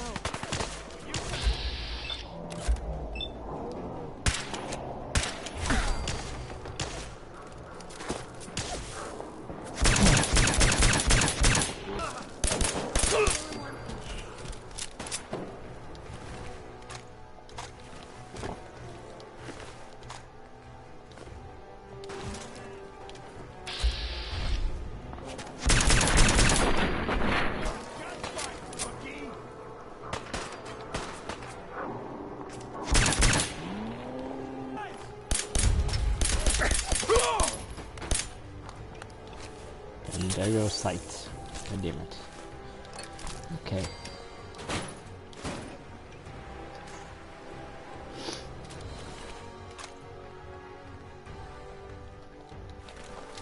And there goes sight. God damn it. Okay.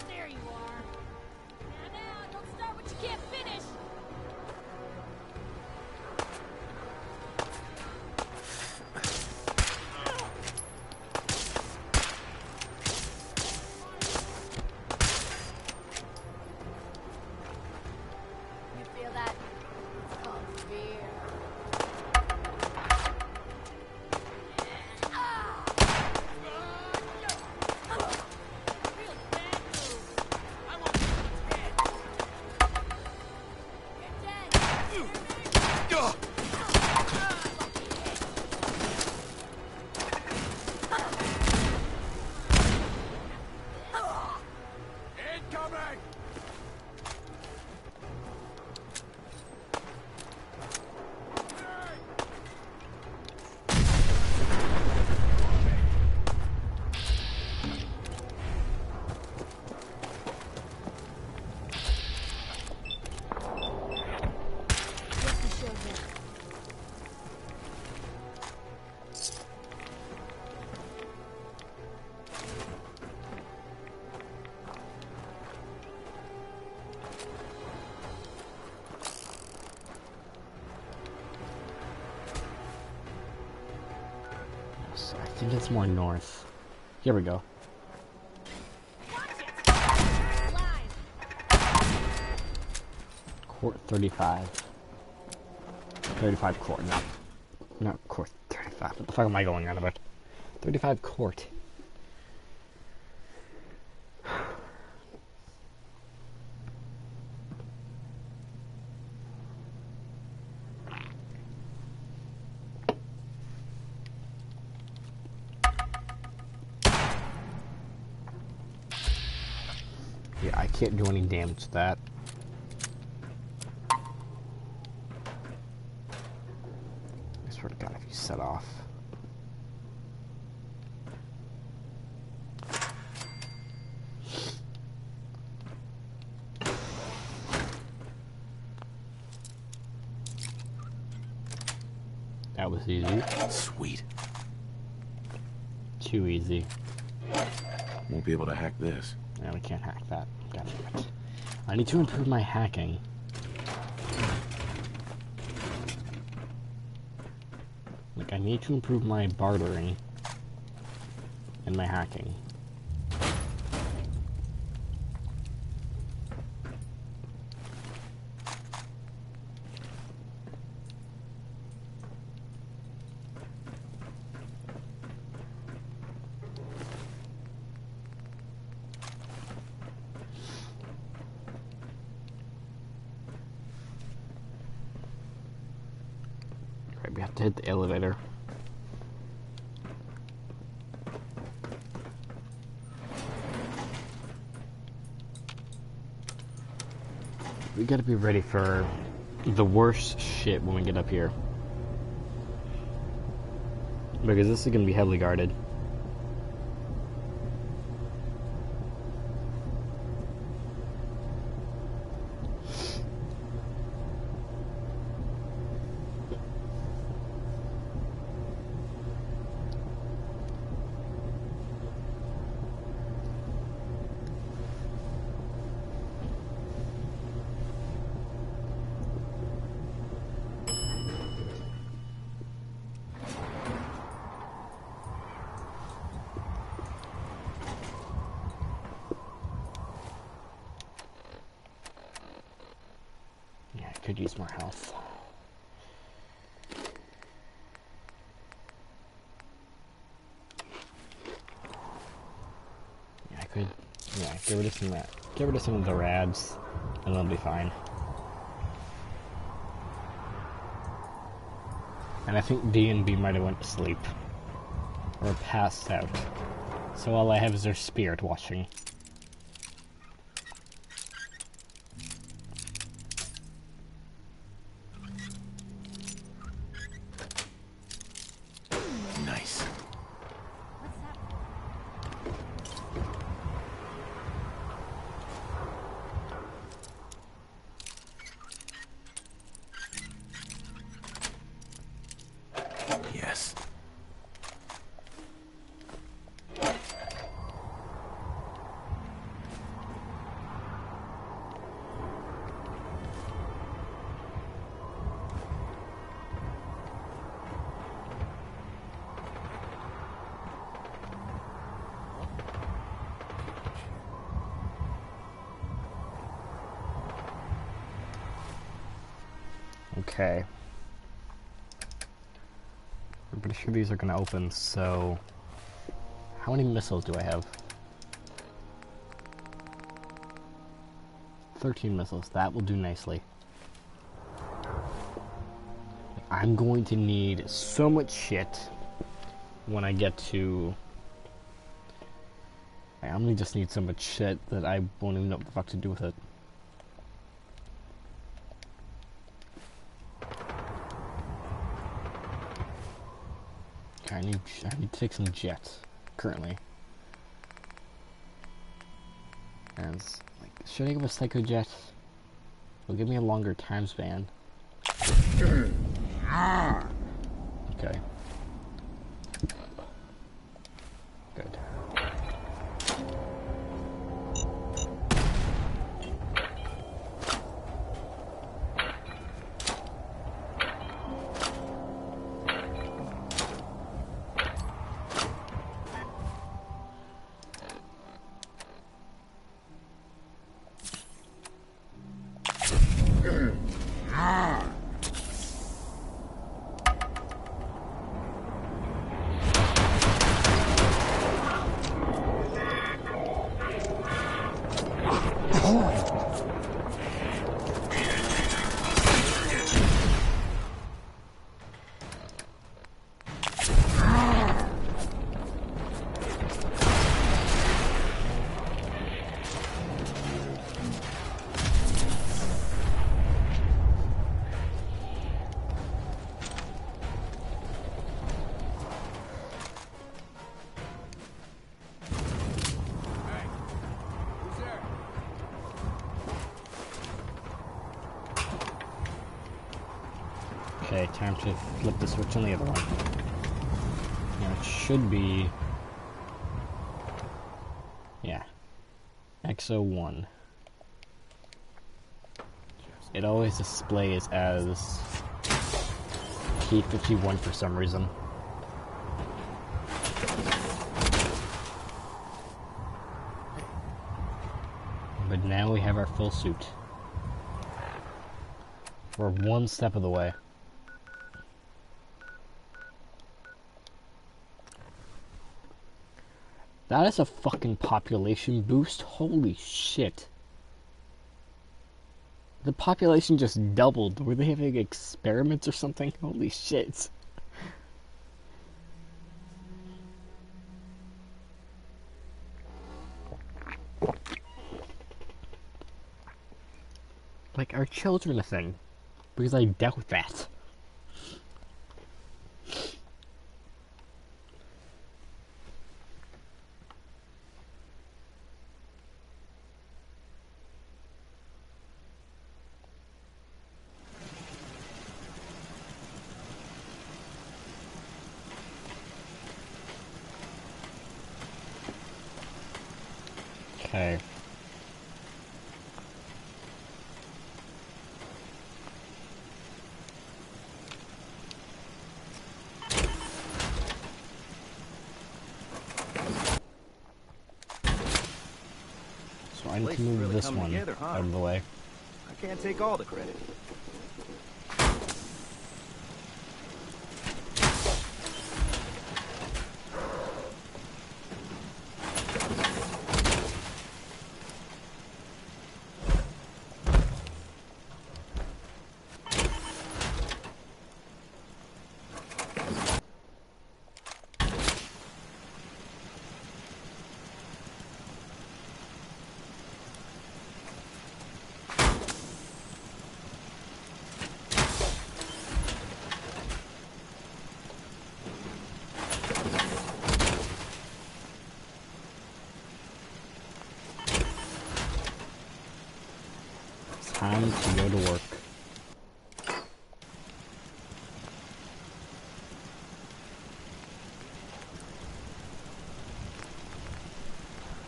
There you are. Now, don't start what you can't finish. You feel that? It's called fear. Incoming! So I think it's more north. Here we go. Court 35. 35 court, not court 35. What the fuck am I going on about? 35 court. Yeah, I can't do any damage to that. I swear to God, if you set off. That was easy. Sweet. too easy. Won't be able to hack this. Yeah, we can't hack that. God damn it. I need to improve my hacking. Like, I need to improve my bartering and my hacking. Right, we have to hit the elevator. We gotta be ready for the worst shit when we get up here. Because this is gonna be heavily guarded. Could use more health. Yeah, I could. Yeah, get rid of some of that. Get rid of some of the rads, and it'll be fine. And I think D and B might have went to sleep or passed out. So all I have is their spirit watching. Nice. Yes. Okay. I'm pretty sure these are gonna open, so... How many missiles do I have? 13 missiles. That will do nicely. I'm going to need so much shit when I get to... I only just need so much shit that I won't even know what the fuck to do with it. I need to take some jets currently. And like, should I give a psycho jet? It'll give me a longer time span. Okay. Good. Okay, time to flip the switch on the other one. Now it should be 601. It always displays as Pt5.2 for some reason. But now we have our full suit. We're one step of the way. That is a fucking population boost. Holy shit. The population just doubled. Were they having experiments or something? Holy shit. Like, are children a thing? Because I doubt that. Okay. So I need to move this one out of the way. I can't take all the credit. Time to go to work.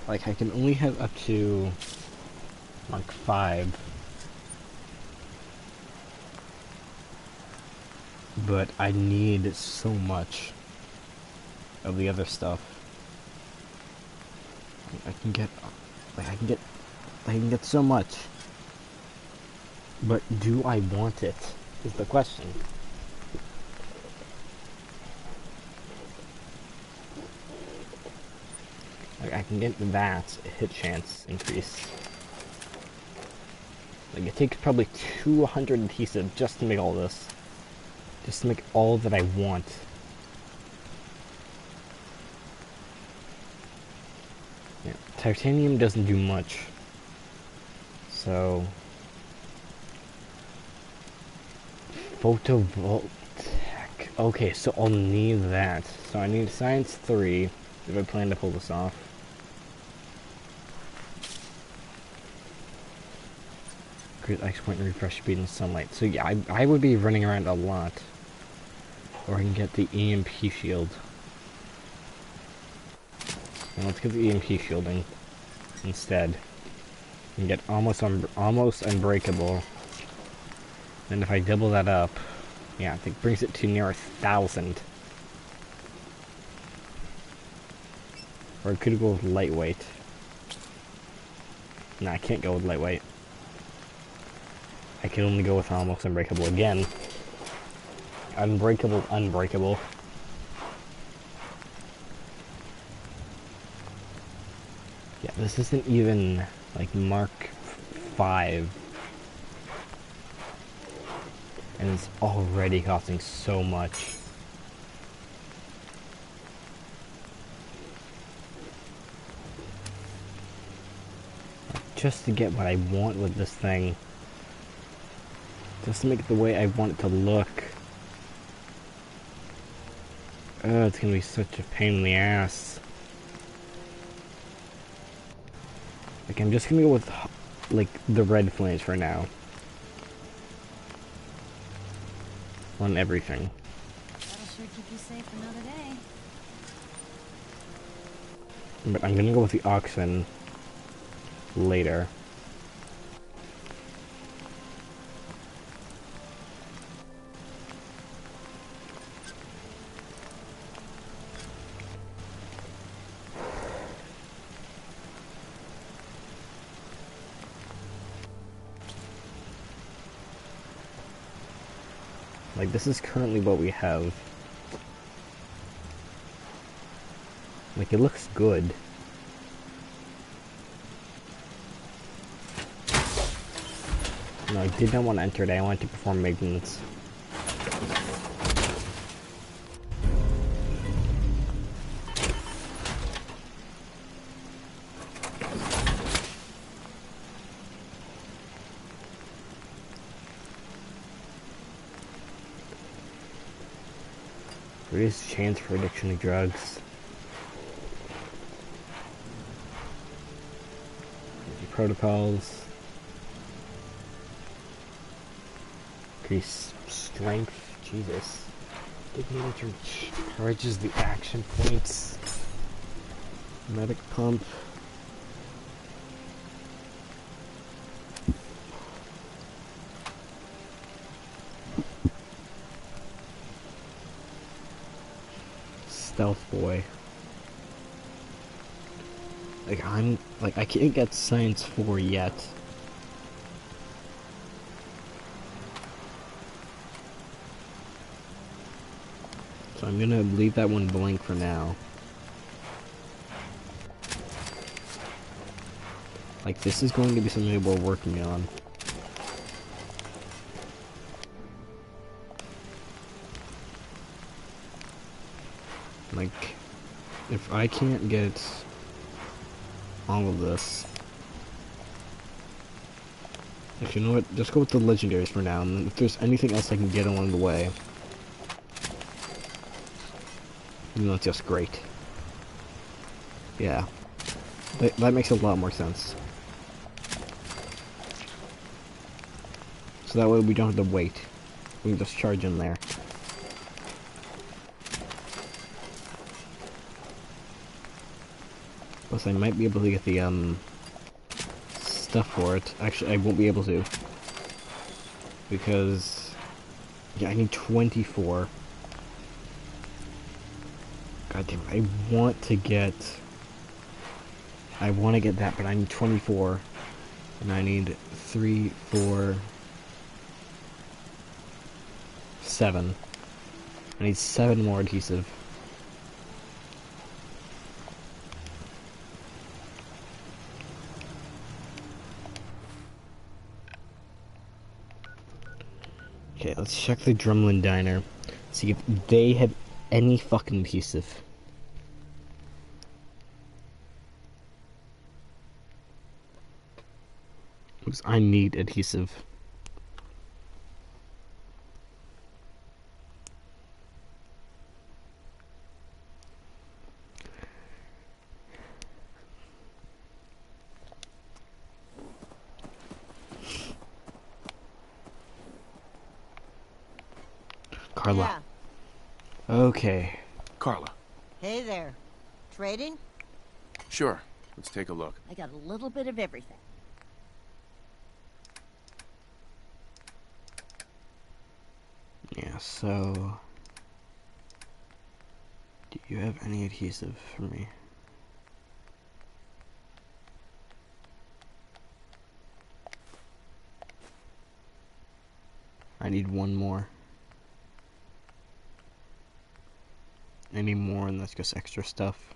Like, I can only have up to Mark 5. But I need so much of the other stuff. I can get so much. But do I want it, is the question. Like, I can get that hit chance increase. Like, it takes probably 200 adhesive just to make all this. Just to make all that I want. Yeah, titanium doesn't do much. So... Photovoltaic. Okay, so I'll need that. So I need science 3 if I plan to pull this off. Great X point and refresh speed in sunlight. So yeah, I would be running around a lot. Or I can get the EMP shield. And let's get the EMP shielding instead. And get almost unbreakable. And if I double that up, yeah, I think brings it to near 1,000. Or I could go with lightweight. No, I can't go with lightweight. I can only go with almost unbreakable again. Unbreakable. Yeah, this isn't even, like, Mark 5. And it's already costing so much. Just to get what I want with this thing. Just to make it the way I want it to look. Oh, it's gonna be such a pain in the ass. Like, I'm just gonna go with, like, the red flames for now. On everything. That'll sure keep you safe another day. But I'm gonna go with the oxen. later. Like, this is currently what we have. Like, it looks good. No, I did not want to enter today. I wanted to perform maintenance. Reduce chance for addiction to drugs. Protocols. Increase strength. Jesus. Dignator encourages the action points. Medic pump. Stealth boy. I can't get science 4 yet. So I'm gonna leave that one blank for now. Like, this is going to be something that we're working on. Like, if I can't get all of this. Actually, you know what? Just go with the legendaries for now, and then if there's anything else I can get along the way, you know, it's just great. Yeah. That makes a lot more sense. So that way we don't have to wait. We can just charge in there. Plus, I might be able to get the, stuff for it. Actually, I won't be able to. Because, yeah, I need 24. God damn it, I want to get that, but I need 24. And I need 3, 4, 7. I need 7 more adhesive. Okay, let's check the Drumlin Diner. See if they have any fucking adhesive. Because I need adhesive. Carla. Yeah. Okay. Carla. Hey there. Trading? Sure. Let's take a look. I got a little bit of everything. Yeah, so... do you have any adhesive for me? I need 1 more. Any more, and that's just extra stuff.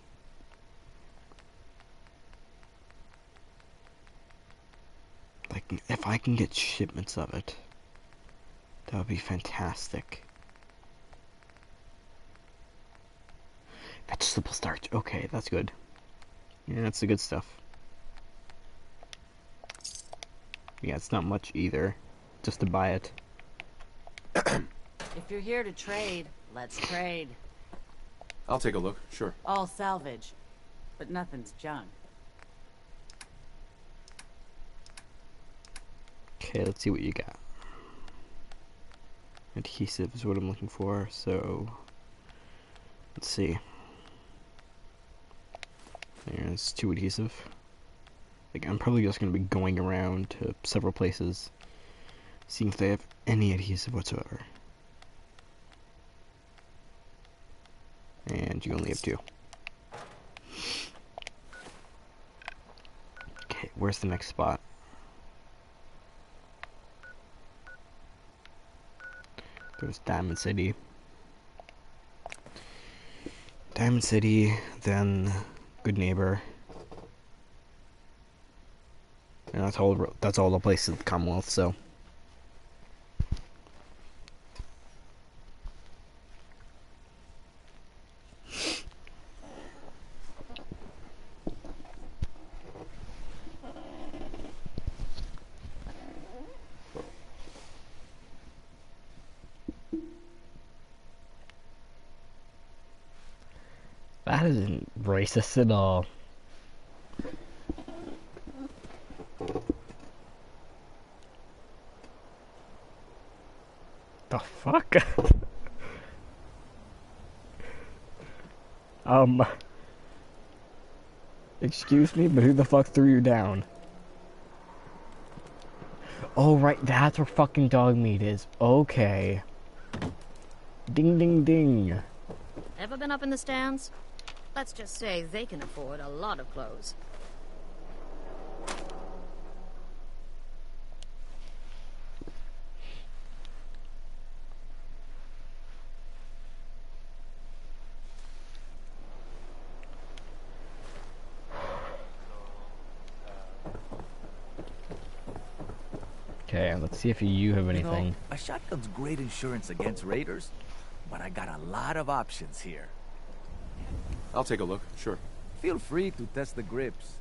Like, if I can get shipments of it, that would be fantastic. Vegetable starch. Okay, that's good. Yeah, that's the good stuff. Yeah, it's not much either, just to buy it. If you're here to trade, let's trade. I'll take a look, sure. All salvage, but nothing's junk. Okay, let's see what you got. Adhesive is what I'm looking for, so... let's see. There's 2 adhesive. Like, I'm probably just going to be going around to several places, seeing if they have any adhesive whatsoever. And you only have 2. Okay, where's the next spot? There's Diamond City. Diamond City, then Good Neighbor. And that's all the places in the Commonwealth, so. That isn't racist at all. The fuck? Excuse me, but who the fuck threw you down? Oh, right, that's where fucking dog meat is. Okay. Ding, ding, ding. Ever been up in the stands? Let's just say they can afford a lot of clothes. Okay, let's see if you have anything. You know, a shotgun's great insurance against raiders, but I got a lot of options here. I'll take a look, sure. Feel free to test the grips.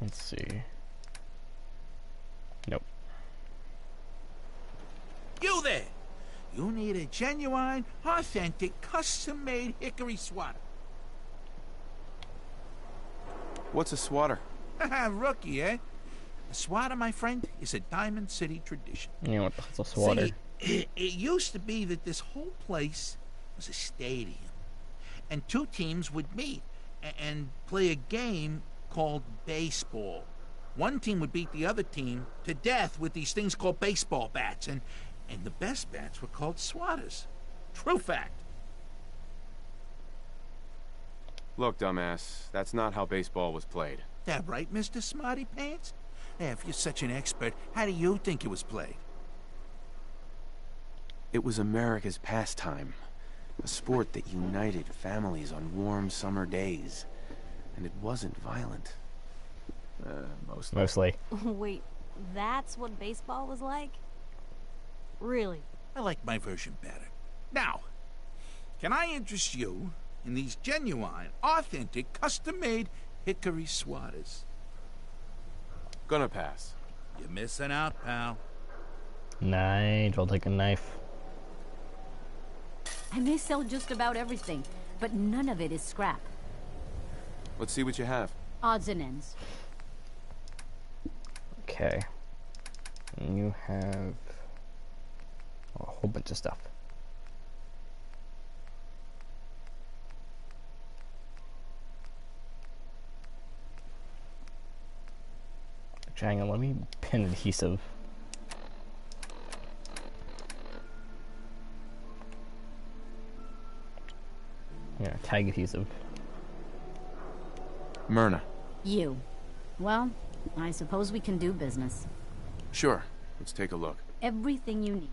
Let's see. Nope. You there! You need a genuine, authentic, custom-made hickory swatter. What's a swatter? Rookie, eh? A swatter, my friend, is a Diamond City tradition. You know what the hell's a swatter? See, it used to be that this whole place was a stadium. And 2 teams would meet and play a game called baseball. One team would beat the other team to death with these things called baseball bats. And the best bats were called swatters. True fact. Look, dumbass, that's not how baseball was played. That right, Mr. Smarty Pants? Yeah, if you're such an expert, how do you think it was played? It was America's pastime. A sport that united families on warm summer days. And it wasn't violent. Mostly. Wait, that's what baseball was like? Really? I like my version better. Now, can I interest you in these genuine, authentic, custom-made hickory swatters? Gonna pass. You're missing out, pal. I'll take a knife. I may sell just about everything, but none of it is scrap. Let's see what you have. Odds and ends. Okay. And you have a whole bunch of stuff. Actually, hang on, let me pin adhesive. Yeah, tag adhesive. Myrna. You. Well, I suppose we can do business. Sure. Let's take a look. Everything you need.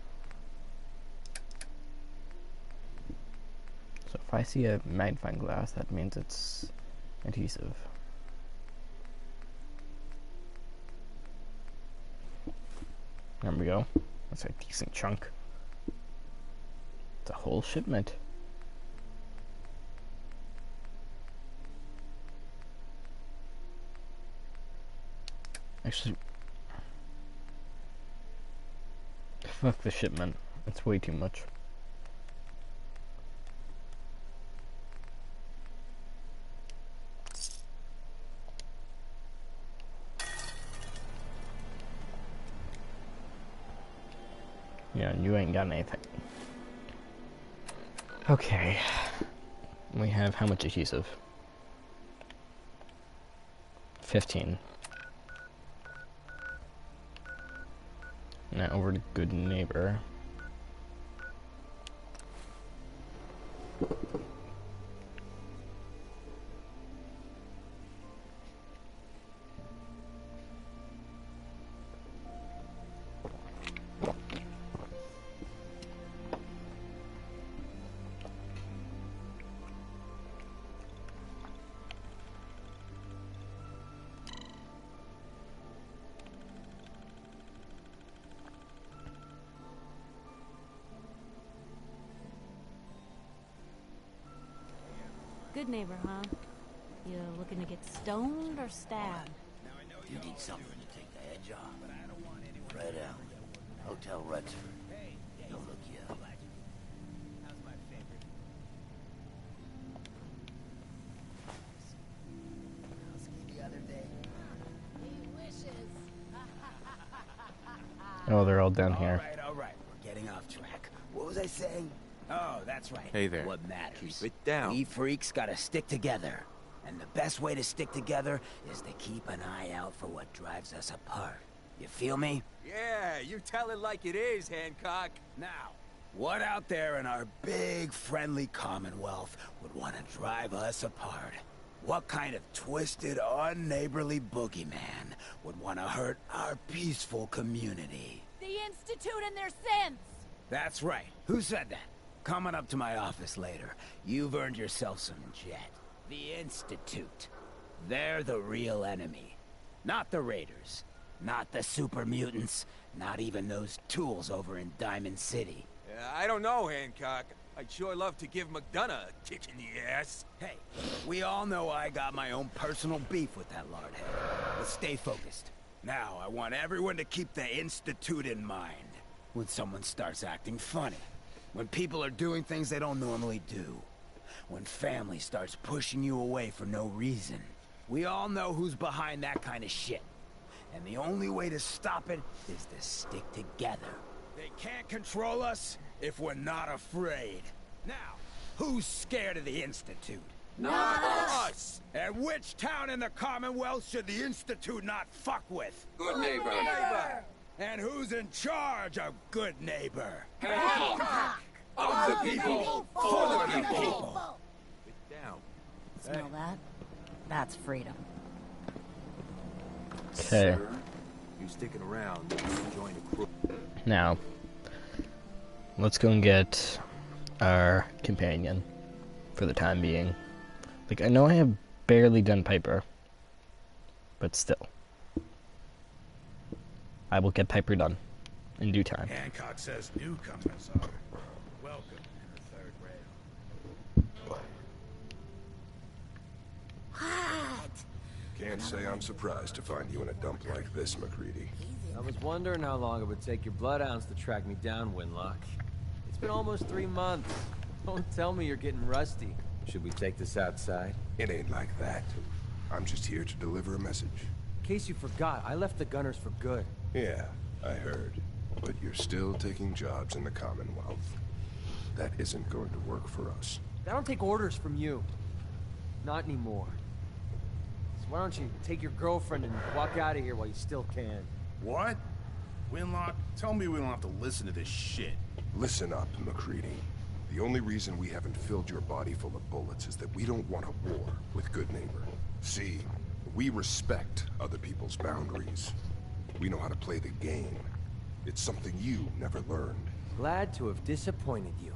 So if I see a magnifying glass, that means it's adhesive. There we go. That's a decent chunk. It's a whole shipment. Actually, fuck the shipment. It's way too much. Yeah, you ain't got anything. Okay. We have how much adhesive? 15. Now over to Good Neighbor. Good neighbor, huh? You looking to get stoned or stabbed? You need something to take the edge off. Fred Allen, Hotel Rexford. He'll look you up. Oh, they're all down here. All right, we're getting off track. What was I saying? Oh, that's right. Hey there. What matters? Keep it down. We freaks gotta stick together. And the best way to stick together is to keep an eye out for what drives us apart. You feel me? Yeah, you tell it like it is, Hancock. Now, what out there in our big, friendly Commonwealth would want to drive us apart? What kind of twisted, unneighborly boogeyman would want to hurt our peaceful community? The Institute and their sins! That's right. Who said that? Coming up to my office later. You've earned yourself some jet. The Institute. They're the real enemy. Not the Raiders. Not the super mutants. Not even those tools over in Diamond City. I don't know, Hancock. I'd sure love to give McDonough a kick in the ass. Hey, we all know I got my own personal beef with that lardhead. Let's stay focused. Now, I want everyone to keep the Institute in mind. When someone starts acting funny. When people are doing things they don't normally do. When family starts pushing you away for no reason. We all know who's behind that kind of shit. And the only way to stop it is to stick together. They can't control us if we're not afraid. Now, who's scared of the Institute? Not us! And which town in the Commonwealth should the Institute not fuck with? Good neighbor. And who's in charge of Good Neighbor? Hancock! Of the people, for the people! Get down. Smell that? That's freedom. Okay. You sticking around, you join the crew. Now, let's go and get our companion for the time being. Like, I know I have barely done Piper, but still. I will get Piper done in due time. Hancock says newcomers are welcome in the third rail. What? Can't say I'm surprised to find you in a dump like this, McCready. I was wondering how long it would take your bloodhounds to track me down, Winlock. It's been almost 3 months. Don't tell me you're getting rusty. Should we take this outside? It ain't like that. I'm just here to deliver a message. In case you forgot, I left the Gunners for good. Yeah, I heard. But you're still taking jobs in the Commonwealth. That isn't going to work for us. I don't take orders from you. Not anymore. So why don't you take your girlfriend and walk out of here while you still can? What? Winlock, tell me we don't have to listen to this shit. Listen up, McCready. The only reason we haven't filled your body full of bullets is that we don't want a war with Good Neighbor. See, we respect other people's boundaries. We know how to play the game. It's something you never learned. Glad to have disappointed you.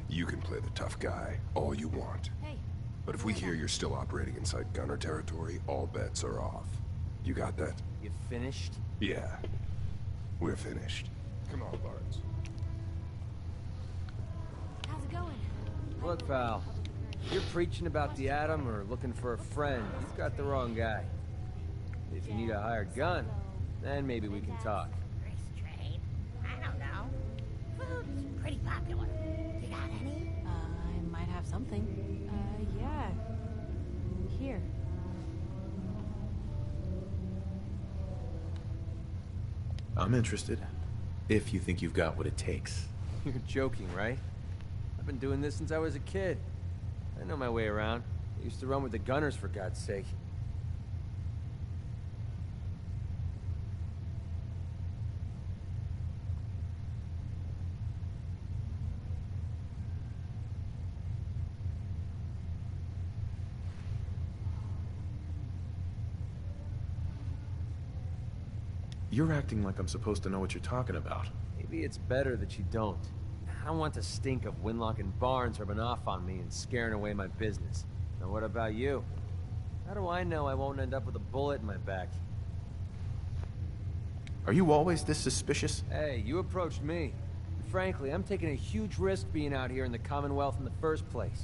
You can play the tough guy all you want. Hey. But if we hear you're still operating inside Gunner territory, all bets are off. You got that? You finished? Yeah. We're finished. Come on, Barnes. How's it going? Look, pal. If you're preaching about the atom or looking for a friend, you've got the wrong guy. If you need a hired gun, then maybe we can talk. I don't know. Food's pretty popular. You got any? I might have something. Yeah. Here. I'm interested. If you think you've got what it takes. You're joking, right? I've been doing this since I was a kid. I know my way around. I used to run with the gunners, for God's sake. You're acting like I'm supposed to know what you're talking about. Maybe it's better that you don't. I don't want the stink of Winlock and Barnes rubbing off on me and scaring away my business. Now what about you? How do I know I won't end up with a bullet in my back? Are you always this suspicious? Hey, you approached me. And frankly, I'm taking a huge risk being out here in the Commonwealth in the first place.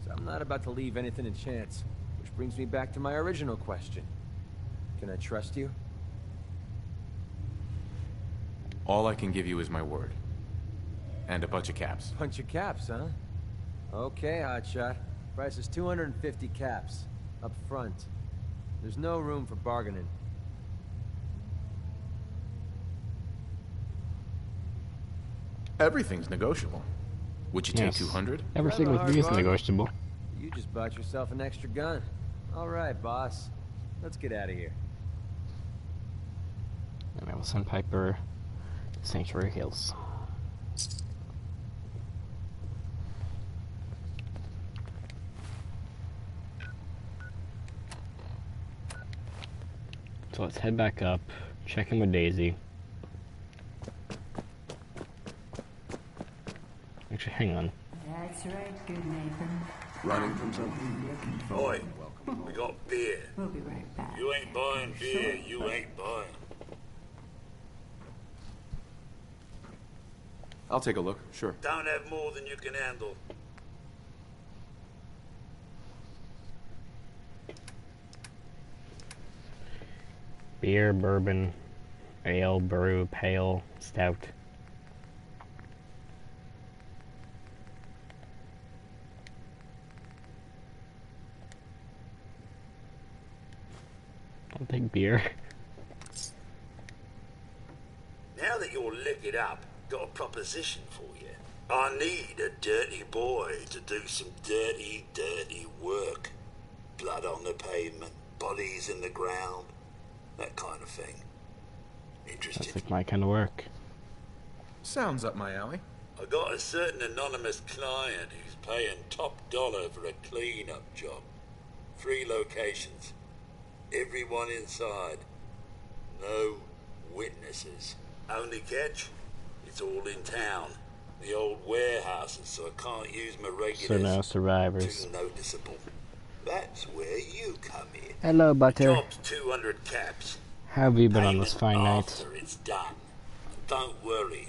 So I'm not about to leave anything to chance. Which brings me back to my original question. Can I trust you? All I can give you is my word. And a bunch of caps. Bunch of caps, huh? Okay, hotshot. Price is 250 caps. Up front. There's no room for bargaining. Everything's negotiable. Would you take Yes. 200? Everything with me is negotiable. You just bought yourself an extra gun. All right, boss. Let's get out of here. And I will send Piper to Sanctuary Hills. So let's head back up, check in with Daisy. Actually, hang on. That's right, good neighbor. Running from something? Boy, we got beer. We'll be right back. You ain't buying beer, you ain't buying. I'll take a look, sure. Don't have more than you can handle. Beer, bourbon, ale, brew, pale, stout. I'll take beer. Now that you're liquored up, got a proposition for you. I need a dirty boy to do some dirty, dirty work. Blood on the pavement, bodies in the ground, that kind of thing. Interested? That's like my kind of work. Sounds up my alley. I got a certain anonymous client who's paying top dollar for a clean-up job. 3 locations. Everyone inside. No witnesses. Only catch? It's all in town. The old warehouses, so I can't use my So regulars. no survivors. Too noticeable. That's where you come in. Hello, Butter. Job's 200 caps. How have you been on this fine night? After it's done. And don't worry.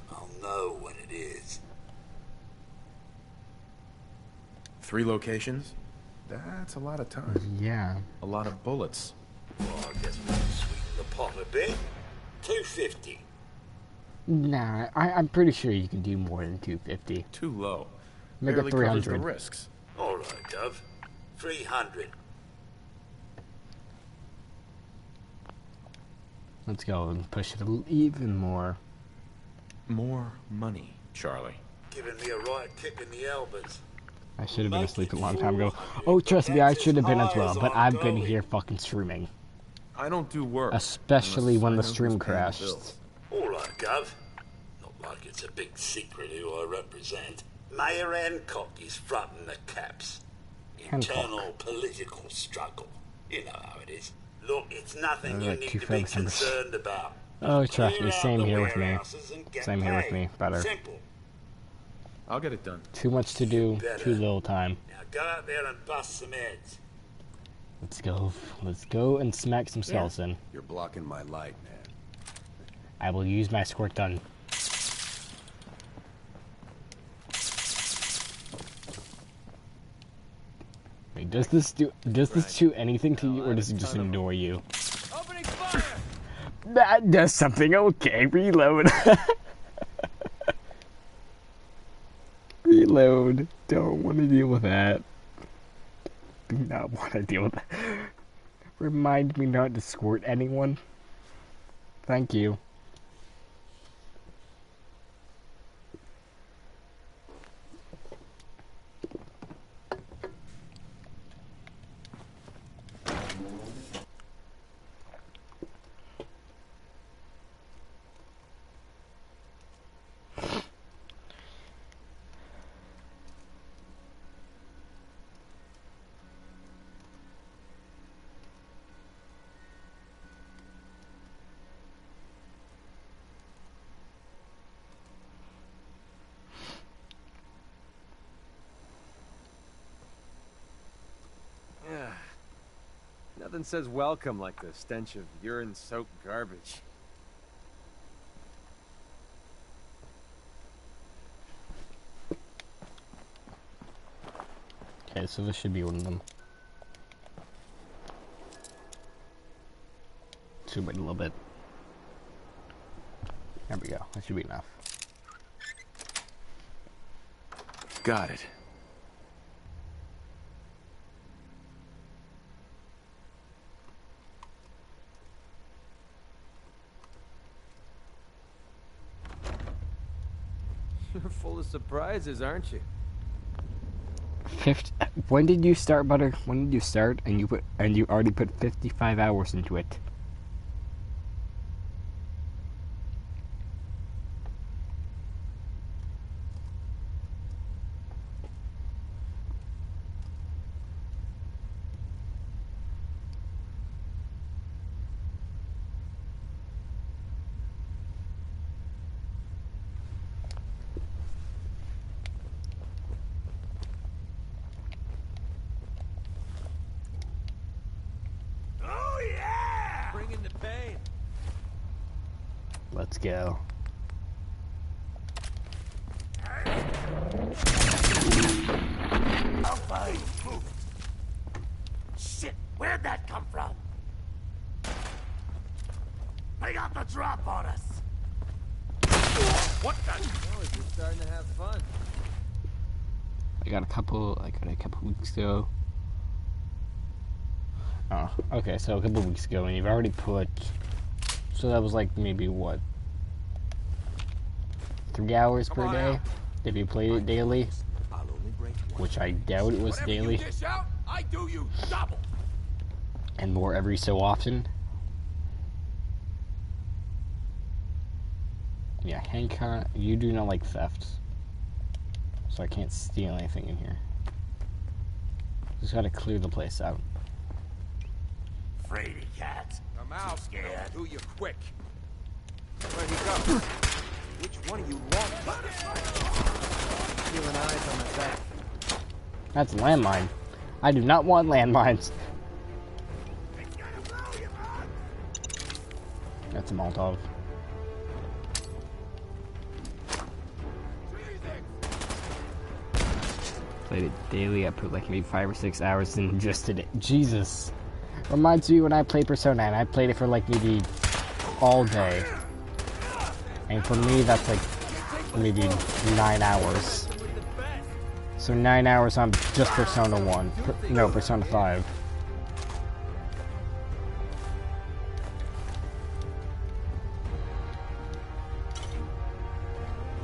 I'll know when it is. 3 locations? That's a lot of time. Yeah. A lot of bullets. Well, I guess we can sweeten the pot a bit. 250. Nah, I'm pretty sure you can do more than 250. Too low. Make Barely it covers 300. the risks. All right, Gov. 300. Let's go and push it even more. More money, Charlie. Giving me a right kick in the elbows. I should have been asleep a long time ago. Oh, trust me, I should have been as well, but I've been here fucking streaming. I don't do work. Especially when the unless I know stream who's paying the crashed. bills. All right, Gov. Not like it's a big secret who I represent. Mayor Hancock is fronting the caps. Internal political struggle. You know how it is. Look, it's nothing you need to be concerned about. Oh, trust me, same here with me. warehouses and get Same here with paid. me, better. Simple. I'll get it done. Too much to do, too little time. Now go out there and bust some heads. Let's go. Let's go and smack some skulls in. You're blocking my light, man. I will use my squirt gun. Wait, does this do anything to you, or does it just annoy you? Opening fire! That does something. Okay, reload. Reload. Don't want to deal with that. Do not want to deal with that. Remind me not to squirt anyone. Thank you. Nothing says welcome like the stench of urine-soaked garbage. Okay, so this should be one of them. Should wait a little bit. There we go. That should be enough. Got it. You're full of surprises, aren't you? When did you start, Butter? When did you start? And you already put 55 hours into it. Let's go. I'll find food. Shit, where'd that come from? They got the drop on us. What the? Oh, you're starting to have fun. I got a couple weeks ago. Oh, okay, so a couple weeks ago, and you've already put, so that was like maybe what, 3 hours per day? If you played it daily, which I doubt it was daily, I do you double. and more every so often. Yeah, Hancock, you do not like theft, so I can't steal anything in here. Just gotta clear the place out. Fraidy cats. I'm out. Scared. Do you quick. Where'd he go? Which one of you lost? Keeping eyes on the back. That's a landmine. I do not want landmines. That's a Molotov. Played it daily. I put like maybe 5 or 6 hours in just today. Jesus. Reminds me when I played Persona, and I played it for like maybe all day. And for me, that's like maybe 9 hours. So 9 hours on just Persona 1. No, Persona 5.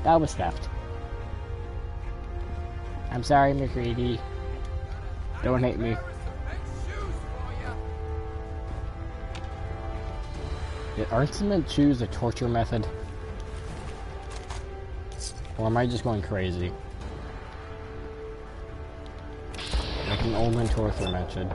That was theft. I'm sorry, McCready. Don't hate me. Aren't cement shoes a torture method? Or am I just going crazy? Like an old man torture method.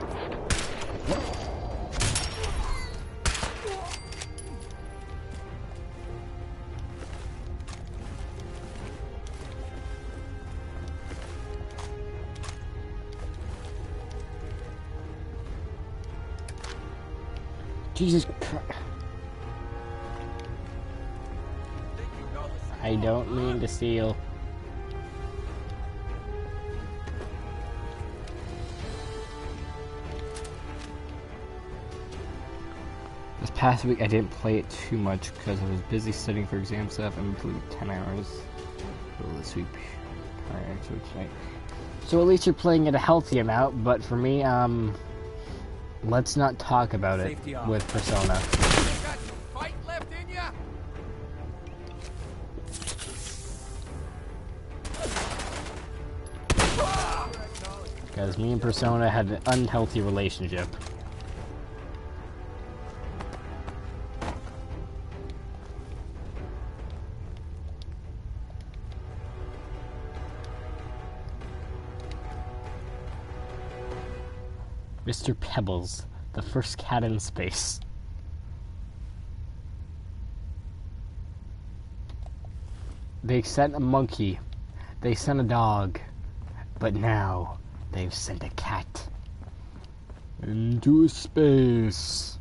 Jesus Christ. I don't mean to steal. This past week I didn't play it too much because I was busy studying for exam stuff. I'm including 10 hours. So this week, actually tonight. So at least you're playing at a healthy amount, but for me, let's not talk about it with Persona. Because me and Persona had an unhealthy relationship. Mr. Pebbles, the first cat in space. They sent a monkey. They sent a dog. But now, they've sent a cat. Into space.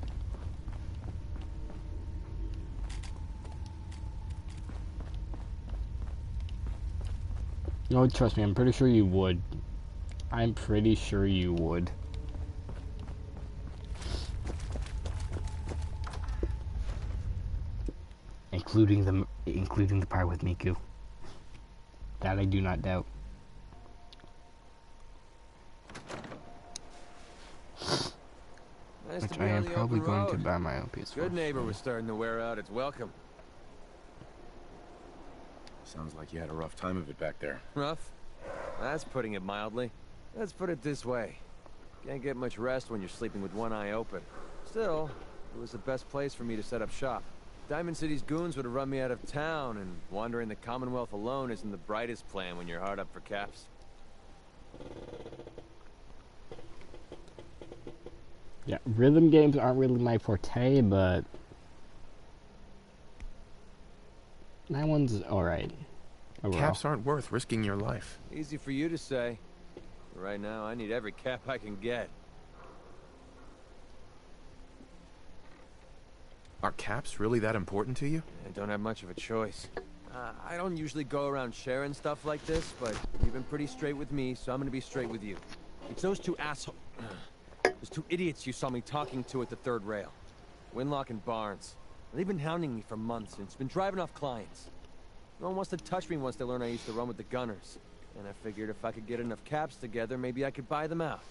No, trust me, I'm pretty sure you would. I'm pretty sure you would. Including the part with Miku. That I do not doubt. Nice Which to be I on am the probably open going road. to buy my own PS4. Good neighbor was starting to wear out its welcome. Sounds like you had a rough time of it back there. Rough? That's putting it mildly. Let's put it this way. Can't get much rest when you're sleeping with one eye open. Still, it was the best place for me to set up shop. Diamond City's goons would have run me out of town, and wandering the Commonwealth alone isn't the brightest plan when you're hard up for caps. Yeah, rhythm games aren't really my forte, but that one's alright. Caps aren't worth risking your life. Easy for you to say. Right now, I need every cap I can get. Are caps really that important to you? I don't have much of a choice. I don't usually go around sharing stuff like this, but you've been pretty straight with me, so I'm gonna be straight with you. It's those two those two idiots you saw me talking to at the third rail. Winlock and Barnes. They've been hounding me for months, and it's been driving off clients. No one wants to touch me once they learn I used to run with the Gunners. And I figured if I could get enough caps together, maybe I could buy them out.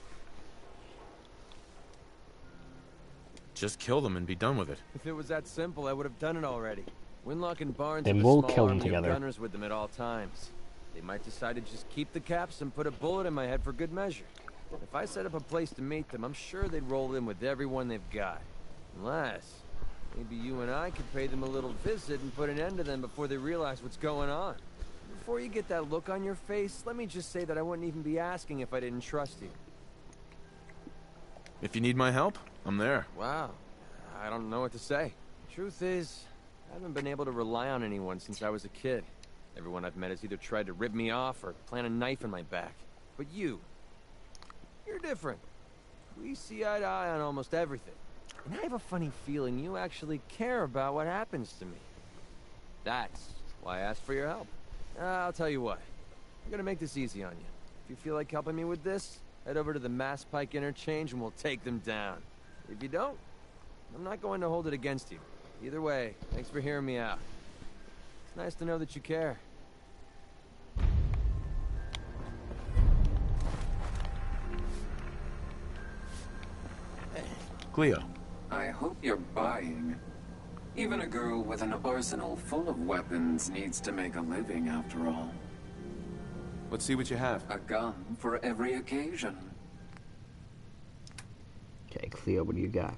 Just kill them and be done with it. If it was that simple, I would have done it already. Winlock and Barnes Then have a we'll small kill them army together. of Gunners with them at all times. They might decide to just keep the caps and put a bullet in my head for good measure. If I set up a place to meet them, I'm sure they'd roll in with everyone they've got. Unless, maybe you and I could pay them a little visit and put an end to them before they realize what's going on. Before you get that look on your face, let me just say that I wouldn't even be asking if I didn't trust you. If you need my help, I'm there. Wow. I don't know what to say. Truth is, I haven't been able to rely on anyone since I was a kid. Everyone I've met has either tried to rip me off or plant a knife in my back. But you're different. We see eye to eye on almost everything. And I have a funny feeling you actually care about what happens to me. That's why I asked for your help. I'll tell you what. I'm gonna make this easy on you. If you feel like helping me with this, head over to the Mass Pike interchange and we'll take them down. If you don't, I'm not going to hold it against you. Either way, thanks for hearing me out. It's nice to know that you care. Cleo. I hope you're buying. Even a girl with an arsenal full of weapons needs to make a living after all. Let's see what you have. A gun for every occasion. Okay, Cleo, what do you got?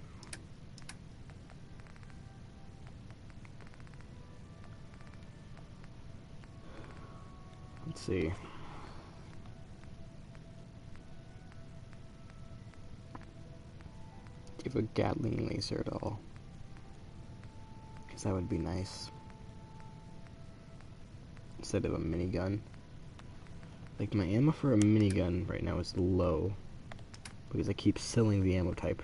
Let's see. Do you have a Gatling laser at all? Because that would be nice. Instead of a minigun. Like, my ammo for a minigun right now is low. Because I keep selling the ammo type.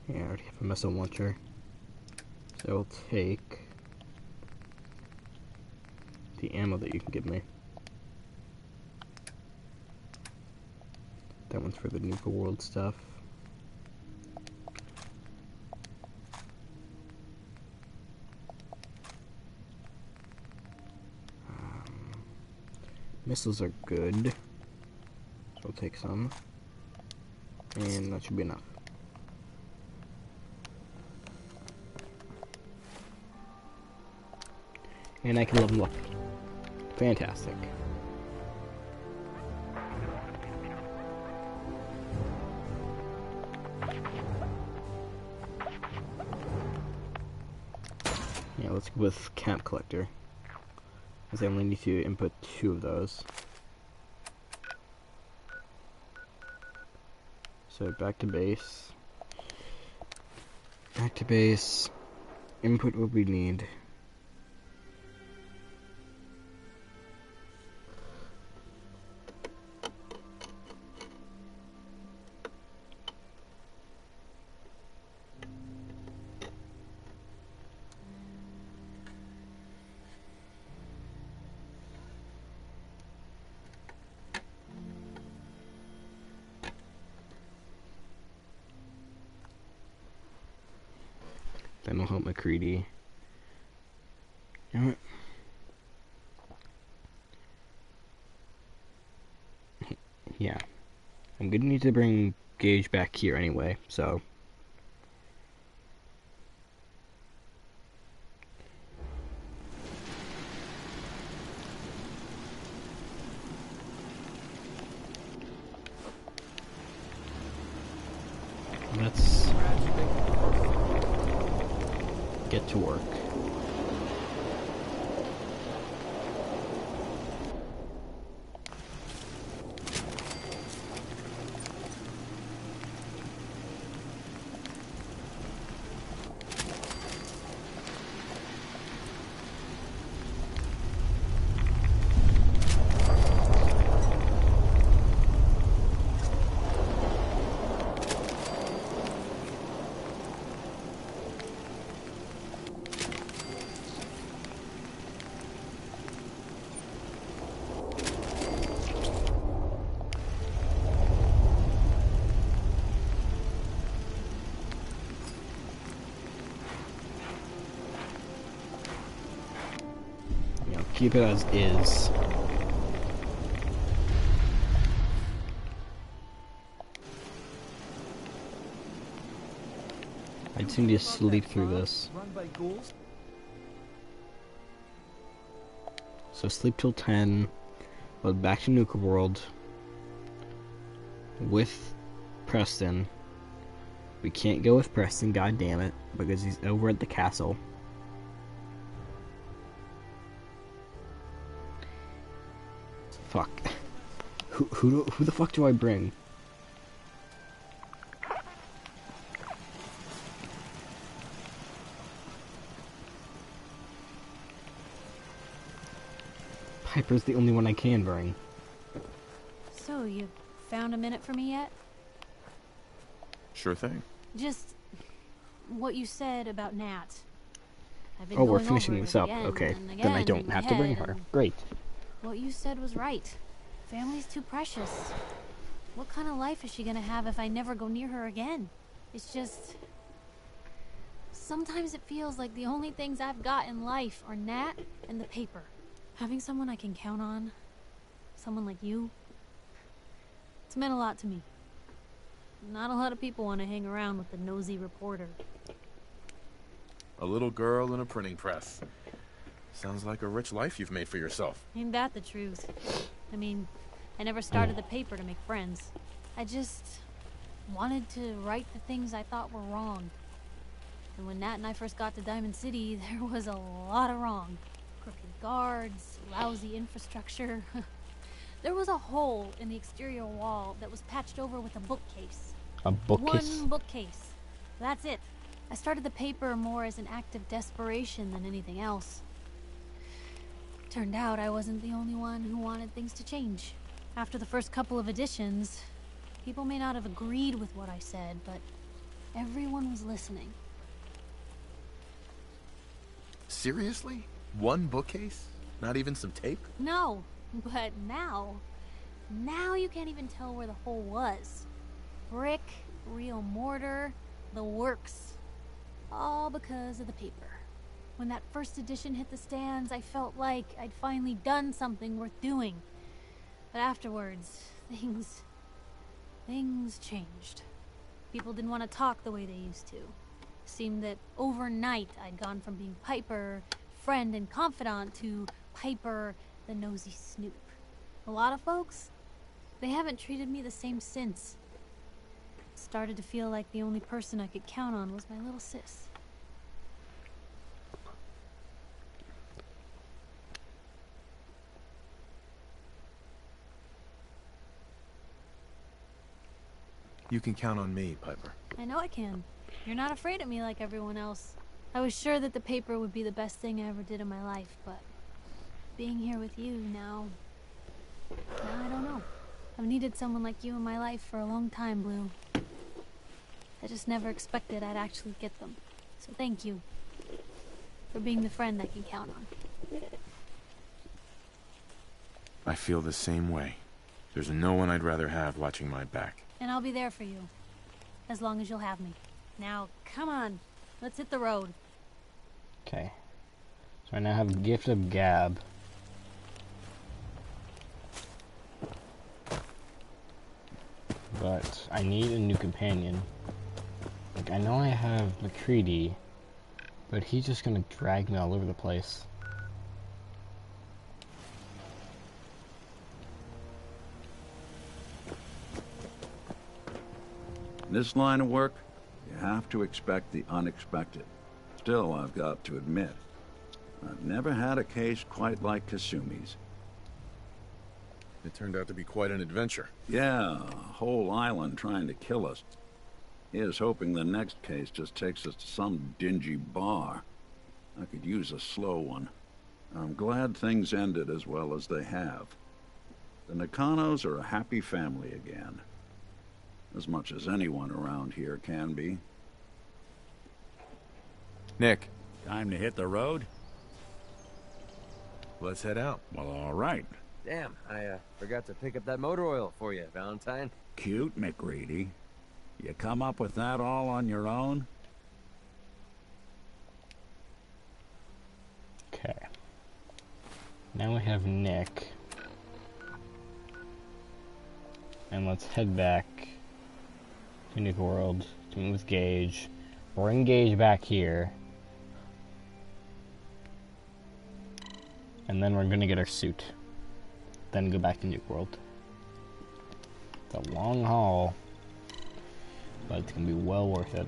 Yeah, I already have a missile launcher. So I'll take the ammo that you can give me. That one's for the Nuka World stuff. Missiles are good. So I'll take some. And that should be enough. And I can level them up. Fantastic. Yeah, let's go with camp collector, because I only need to input 2 of those. So back to base. Back to base. Input what we need. That'll help McCready. You know what? Yeah. I'm gonna need to bring Gage back here anyway, so. Let's get to work. Keep it as is. I just need to sleep through this. So sleep till 10. But back to Nuka World with Preston. We can't go with Preston, god damn it, because he's over at the castle. Fuck. Who the fuck do I bring? Piper's the only one I can bring. So, you found a minute for me yet? Sure thing. Just what you said about Nat. I've been Oh, we're going finishing over it this up. again Okay. and Then I again don't in my have to bring head, her. and Great. What you said was right. Family's too precious. What kind of life is she gonna have if I never go near her again? It's just... Sometimes it feels like the only things I've got in life are Nat and the paper. Having someone I can count on, someone like you, it's meant a lot to me. Not a lot of people want to hang around with the nosy reporter. A little girl in a printing press. Sounds like a rich life you've made for yourself. Ain't that the truth? I mean, I never started the paper to make friends. I just wanted to write the things I thought were wrong. And when Nat and I first got to Diamond City, there was a lot of wrong. Crooked guards, lousy infrastructure. There was a hole in the exterior wall that was patched over with a bookcase. A bookcase? One bookcase. That's it. I started the paper more as an act of desperation than anything else. Turned out I wasn't the only one who wanted things to change. After the first couple of editions, people may not have agreed with what I said, but everyone was listening. Seriously? One bookcase? Not even some tape? No, but now you can't even tell where the hole was. Brick, real mortar, the works. All because of the paper. When that first edition hit the stands, I felt like I'd finally done something worth doing. But afterwards, things changed. People didn't want to talk the way they used to. Seemed that overnight I'd gone from being Piper, friend and confidant, to Piper, the nosy snoop. A lot of folks, they haven't treated me the same since. Started to feel like the only person I could count on was my little sis. You can count on me, Piper. I know I can. You're not afraid of me like everyone else. I was sure that the paper would be the best thing I ever did in my life, but being here with you now I don't know. I've needed someone like you in my life for a long time, Blue. I just never expected I'd actually get them. So thank you for being the friend I can count on. I feel the same way. There's no one I'd rather have watching my back. And I'll be there for you, as long as you'll have me. Now, come on, let's hit the road. Okay. So I now have Gift of Gab. But I need a new companion. Like, I know I have McCready, but he's just gonna drag me all over the place. In this line of work, you have to expect the unexpected. Still, I've got to admit, I've never had a case quite like Kasumi's. It turned out to be quite an adventure. Yeah, a whole island trying to kill us. Here's hoping the next case just takes us to some dingy bar. I could use a slow one. I'm glad things ended as well as they have. The Nakanos are a happy family again. As much as anyone around here can be. Nick. Time to hit the road? Let's head out. Well, all right. Damn, I forgot to pick up that motor oil for you, Valentine. Cute, McReady. You come up with that all on your own? Okay. Now we have Nick. And let's head back to Nuka World to meet with Gage. Bring Gage back here. And then we're gonna get our suit. Then go back to Nuka World. It's a long haul, but it's gonna be well worth it.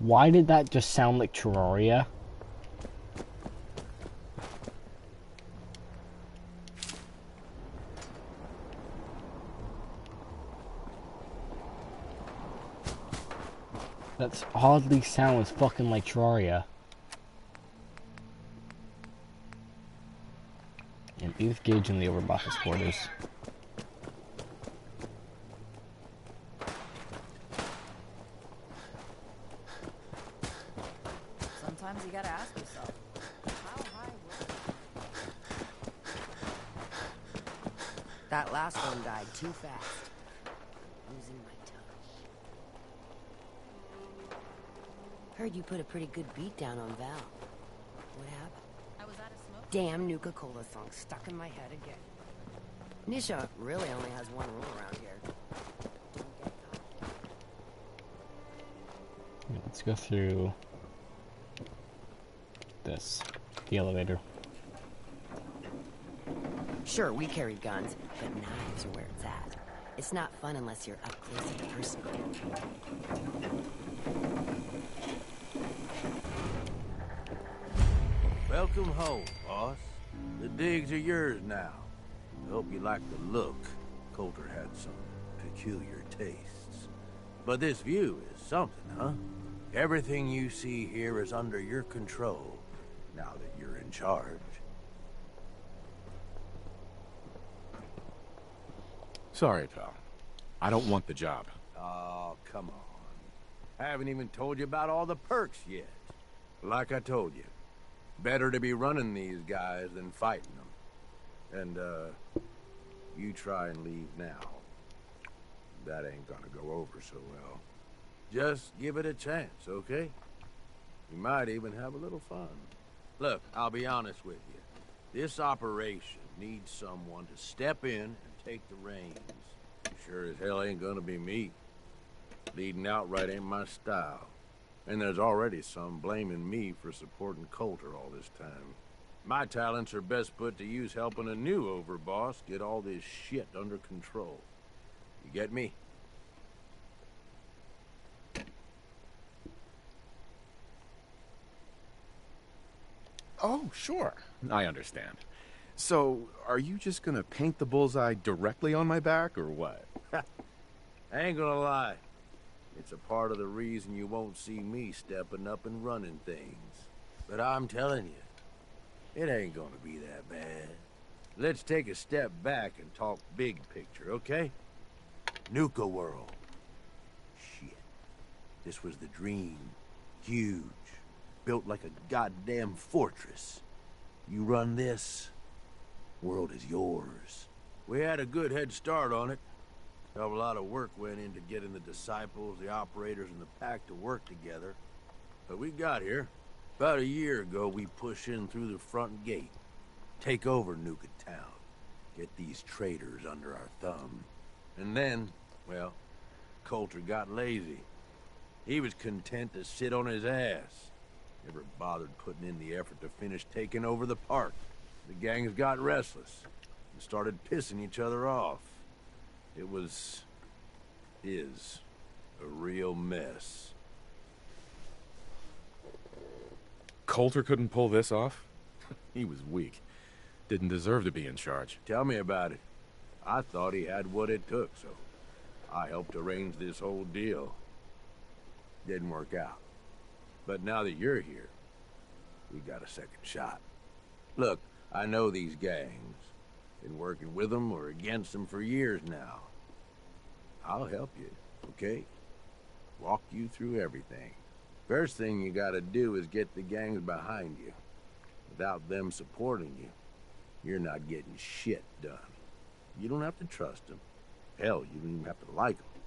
Why did that just sound like Terraria? That's oddly sounds fucking like Terraria. And be with Gage in the overboss's quarters. Sometimes you gotta ask yourself, how high will That last one died too fast. Losing my tongue. Heard you put a pretty good beat down on Val. What happened? I was out of smoke. Damn Nuka Cola song stuck in my head again. Nisha really only has one rule around here. Let's go through this. The elevator. Sure, we carry guns, but knives are where it's at. It's not fun unless you're up close and personal. Welcome home, boss. The digs are yours now. I hope you like the look. Coulter had some peculiar tastes. But this view is something, huh? Everything you see here is under your control, now that you're in charge. Sorry, pal. I don't want the job. Oh, come on. I haven't even told you about all the perks yet. Like I told you, Better to be running these guys than fighting them. And, you try and leave now. That ain't gonna go over so well. Just give it a chance, okay? You might even have a little fun. Look, I'll be honest with you. This operation needs someone to step in and take the reins. Sure as hell ain't gonna be me. Leading outright ain't my style. And there's already some blaming me for supporting Coulter all this time. My talents are best put to use helping a new overboss get all this shit under control. You get me? Oh, sure. I understand. So, are you just gonna paint the bullseye directly on my back, or what? I ain't gonna lie. It's a part of the reason you won't see me stepping up and running things. But I'm telling you, it ain't gonna be that bad. Let's take a step back and talk big picture, okay? Nuka world. Shit. This was the dream. Huge. Built like a goddamn fortress. You run this, world is yours. We had a good head start on it. A lot of work went into getting the disciples, the operators, and the pack to work together. But we got here. About a year ago, we push in through the front gate. Take over Nuka Town. Get these traitors under our thumb. And then, well, Coulter got lazy. He was content to sit on his ass. Never bothered putting in the effort to finish taking over the park. The gangs got restless and started pissing each other off. It is a real mess. Coulter couldn't pull this off? He was weak. Didn't deserve to be in charge. Tell me about it. I thought he had what it took, so I helped arrange this whole deal. Didn't work out. But now that you're here, we got a second shot. Look, I know these gangs. Been working with them or against them for years now. I'll help you, okay? Walk you through everything. First thing you gotta do is get the gangs behind you. Without them supporting you, you're not getting shit done. You don't have to trust them. Hell, you don't even have to like them.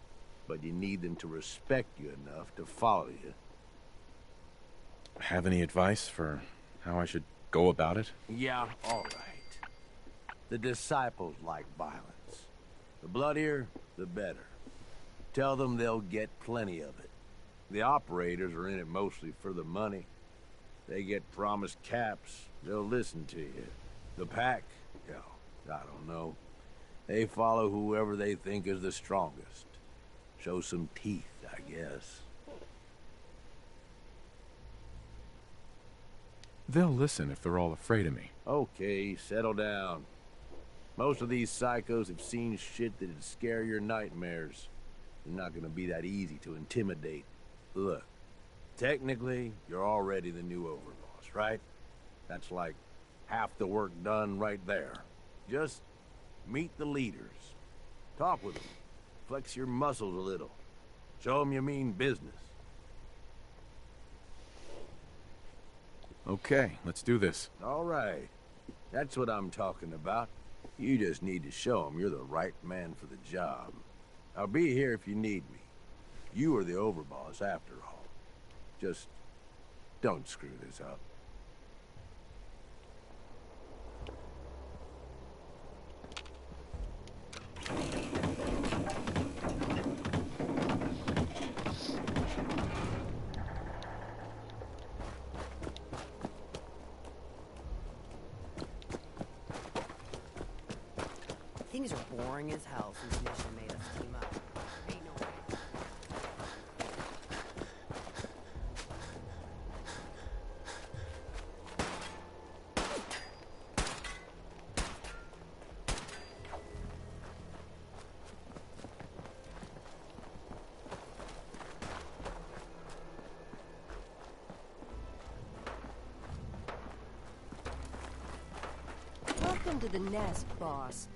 But you need them to respect you enough to follow you. Have any advice for how I should go about it? Yeah, all right. The disciples like violence. The bloodier, the better. Tell them they'll get plenty of it. The operators are in it mostly for the money. They get promised caps, they'll listen to you. The pack, hell, I don't know. They follow whoever they think is the strongest. Show some teeth, I guess. They'll listen if they're all afraid of me. Okay, settle down. Most of these psychos have seen shit that'd scare your nightmares. They're not gonna be that easy to intimidate. Look, technically, you're already the new overboss, right? That's like half the work done right there. Just meet the leaders. Talk with them. Flex your muscles a little. Show them you mean business. Okay, let's do this. All right. That's what I'm talking about. You just need to show them you're the right man for the job. I'll be here if you need me. You are the overboss after all. Just don't screw this up. Things are boring as hell since Mission made us team up. Ain't no way. Welcome to the nest, boss.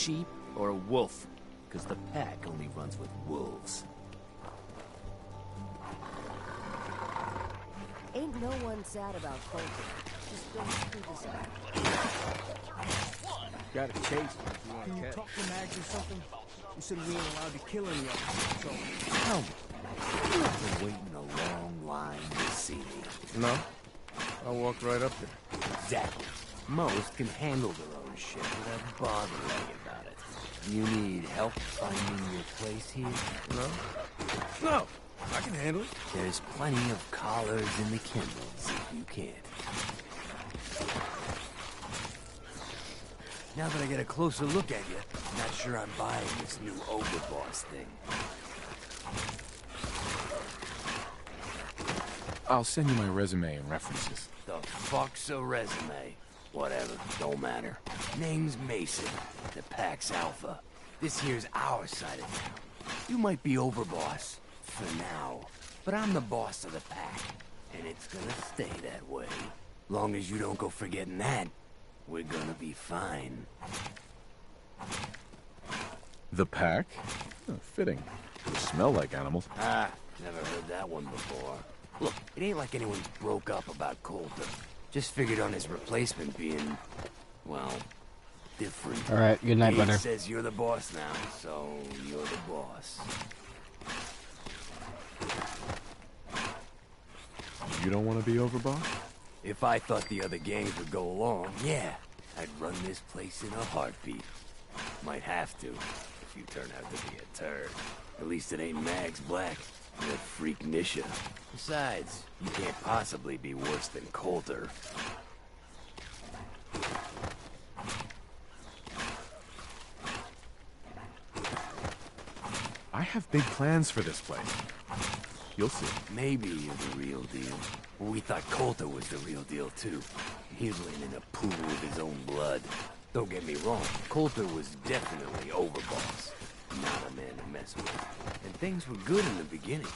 sheep or a wolf? Because the pack only runs with wolves. Ain't no one sad about Colton. Just don't screw this up. Gotta chase him if you want Can to you catch. talk to Mags or something? You said we ain't allowed to kill any of them, so... Tell me, you've been waiting a long line to see me. No? I'll walk right up there. Exactly. Most can handle their own shit without bothering me about it. You need help finding your place here? No, I can handle it. There's plenty of collars in the kennels if you can't. Now that I get a closer look at you, I'm not sure I'm buying this new overboss thing. I'll send you my resume and references. The fuck's a resume? Whatever, don't matter. Name's Mason, the Pack's Alpha. This here's our side of town. You might be overboss, for now, but I'm the boss of the Pack, and it's gonna stay that way. Long as you don't go forgetting that, we're gonna be fine. The pack? Oh, fitting. They smell like animals. Ah, never heard that one before. Look, it ain't like anyone broke up about Coulter. Just figured on his replacement being, well, different. All right, good night, Gage brother. says you're the boss now, so you're the boss. You don't want to be overboss? If I thought the other gangs would go along, yeah, I'd run this place in a heartbeat. Might have to, if you turn out to be a turd. At least it ain't Mags Black, or that freak Nisha. Besides, you can't possibly be worse than Coulter. I have big plans for this place. You'll see. Maybe you're the real deal. Well, we thought Coulter was the real deal, too. He's laying in a pool of his own blood. Don't get me wrong, Coulter was definitely overboss. Not a man to mess with. And things were good in the beginning.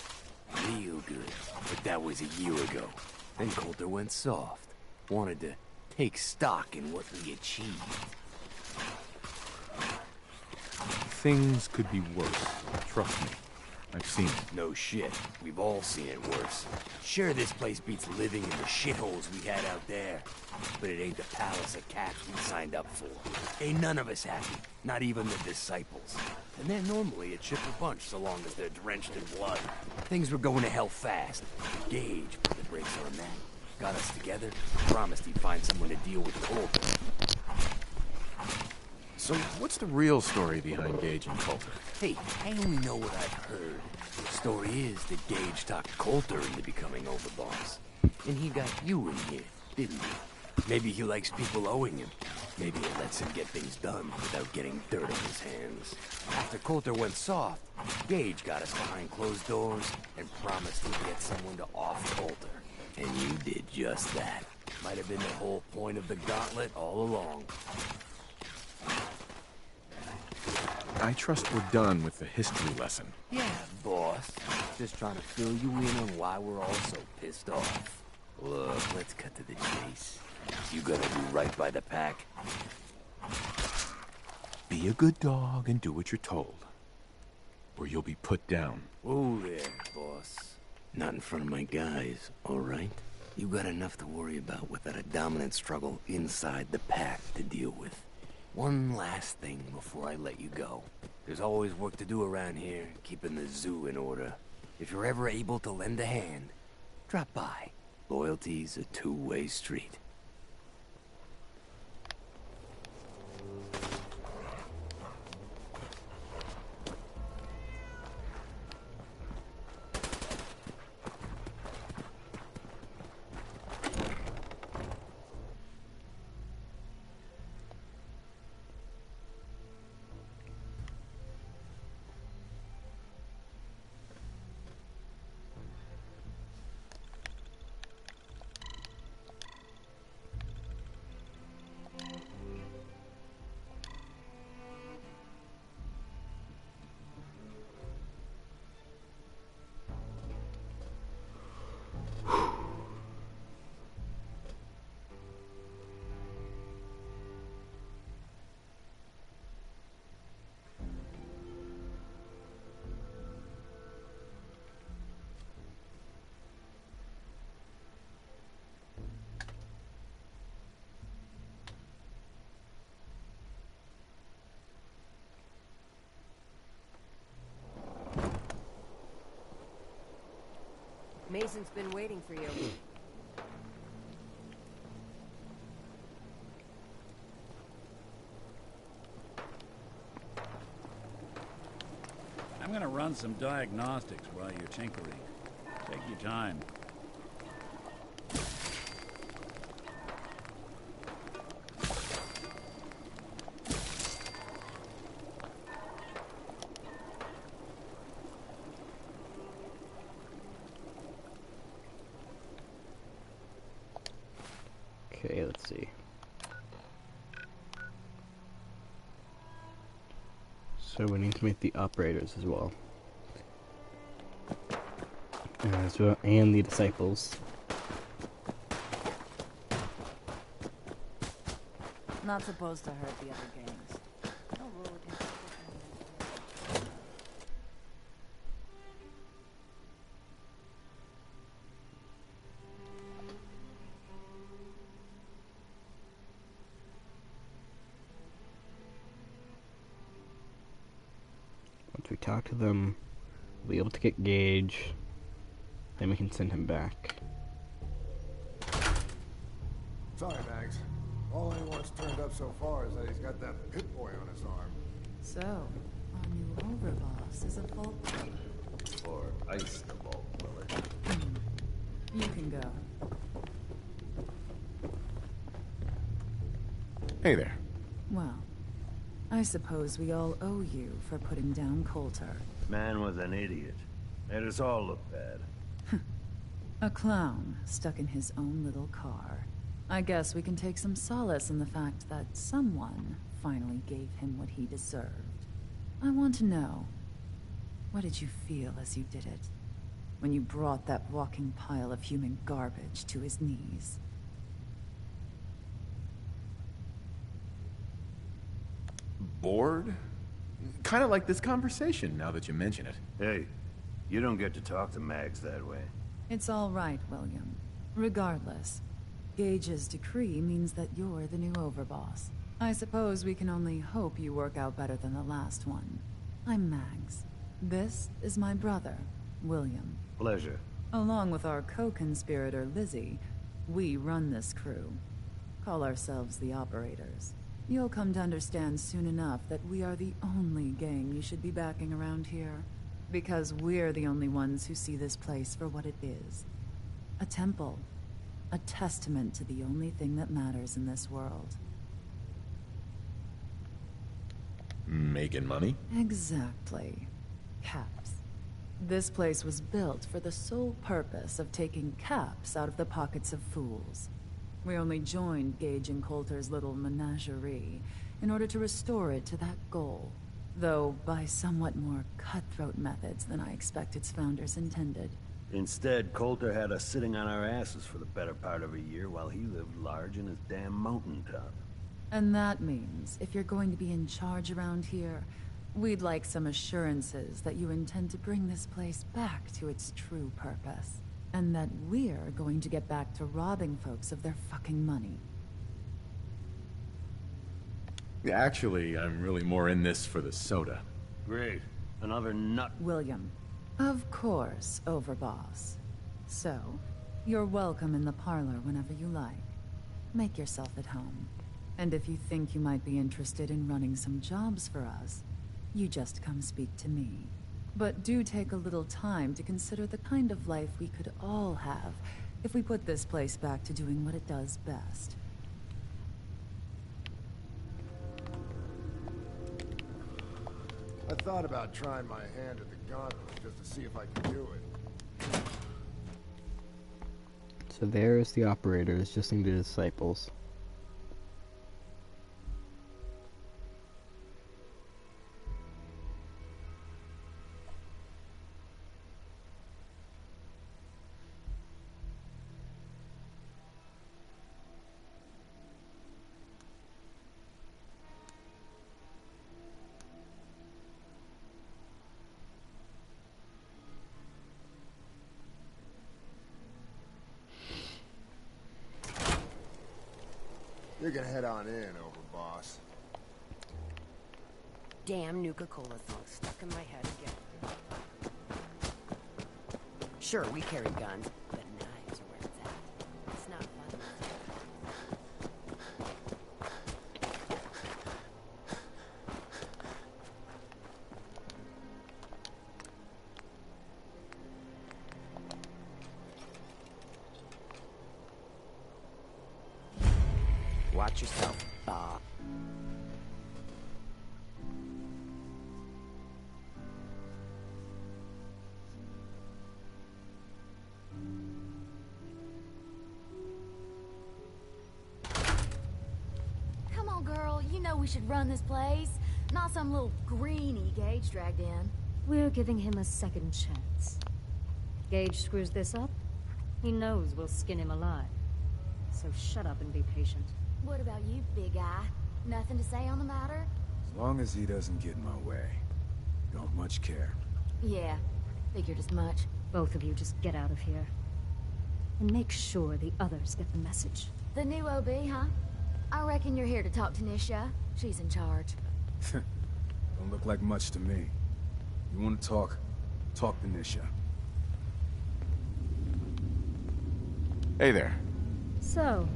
Real good. But that was a year ago. Then Coulter went soft. Wanted to take stock in what we achieved. Things could be worse. Trust me. I've seen it. No shit. We've all seen it worse. Sure, this place beats living in the shitholes we had out there. But it ain't the palace of cats we signed up for. Ain't none of us happy. Not even the disciples. And they're normally a chipper bunch so long as they're drenched in blood. Things were going to hell fast. Gage put the brakes on that. Got us together. Promised he'd find someone to deal with Coulter. So what's the real story behind Gage and Coulter? Hey, I only know what I've heard. The story is that Gage talked Coulter into becoming overboss. And he got you in here, didn't he? Maybe he likes people owing him. Maybe it lets him get things done without getting dirt on his hands. After Coulter went soft, Gage got us behind closed doors and promised he'd get someone to off Coulter. And you did just that. Might have been the whole point of the gauntlet all along. I trust we're done with the history lesson. Yeah, boss. Just trying to fill you in on why we're all so pissed off. Look, let's cut to the chase. You gotta do right by the pack. Be a good dog and do what you're told. Or you'll be put down. Whoa there, boss. Not in front of my guys, all right? You got enough to worry about without a dominant struggle inside the pack to deal with. One last thing before I let you go. There's always work to do around here, keeping the zoo in order. If you're ever able to lend a hand, drop by. Loyalty's a two-way street. Mason's been waiting for you. I'm gonna run some diagnostics while you're tinkering. Take your time. Okay, let's see. So we need to meet the operators as well. And the disciples. Not supposed to hurt the other gangs. No rule against it. Once we talk to them, we'll be able to get Gage. Then we can send him back. Sorry, Mags. All anyone's turned up so far is that he's got that pit boy on his arm. So, our new overboss is a Volk. Or ice the Volk, will it? You can go. Hey there. Well, I suppose we all owe you for putting down Coulter. Man was an idiot. Made us all look bad. A clown stuck in his own little car. I guess we can take some solace in the fact that someone finally gave him what he deserved. I want to know, what did you feel as you did it? When you brought that walking pile of human garbage to his knees? Bored? Kind of like this conversation, now that you mention it. Hey, you don't get to talk to Mags that way. It's all right, William. Regardless, Gage's decree means that you're the new overboss. I suppose we can only hope you work out better than the last one. I'm Mags. This is my brother, William. Pleasure. Along with our co-conspirator, Lizzie, we run this crew. Call ourselves the Operators. You'll come to understand soon enough that we are the only gang you should be backing around here. Because we're the only ones who see this place for what it is. A temple. A testament to the only thing that matters in this world. Making money? Exactly. Caps. This place was built for the sole purpose of taking caps out of the pockets of fools. We only joined Gage and Coulter's little menagerie in order to restore it to that goal. Though by somewhat more cutthroat methods than I expect its founders intended. Instead, Coulter had us sitting on our asses for the better part of a year while he lived large in his damn mountaintop. And that means, if you're going to be in charge around here, we'd like some assurances that you intend to bring this place back to its true purpose. And that we're going to get back to robbing folks of their fucking money. Actually, I'm really more in this for the soda. Great. Another nut. William. Of course, Overboss. So, you're welcome in the parlor whenever you like. Make yourself at home. And if you think you might be interested in running some jobs for us, you just come speak to me. But do take a little time to consider the kind of life we could all have if we put this place back to doing what it does best. I thought about trying my hand at the gauntlet just to see if I could do it. So there's the Operators, just like the disciples. You can head on in, Overboss. Damn Nuka Cola song stuck in my head again. Sure, we carry guns, but knives are where it's at. It's not fun. Watch yourself, Bob. Come on, girl. You know we should run this place. Not some little greenie Gage dragged in. We're giving him a second chance. Gage screws this up, he knows we'll skin him alive. So shut up and be patient. What about you, big guy? Nothing to say on the matter? As long as he doesn't get in my way. Don't much care. Yeah, figured as much. Both of you just get out of here. And make sure the others get the message. The new OB, huh? I reckon you're here to talk to Nisha. She's in charge. Don't look like much to me. You want to talk? Talk to Nisha. Hey there. So,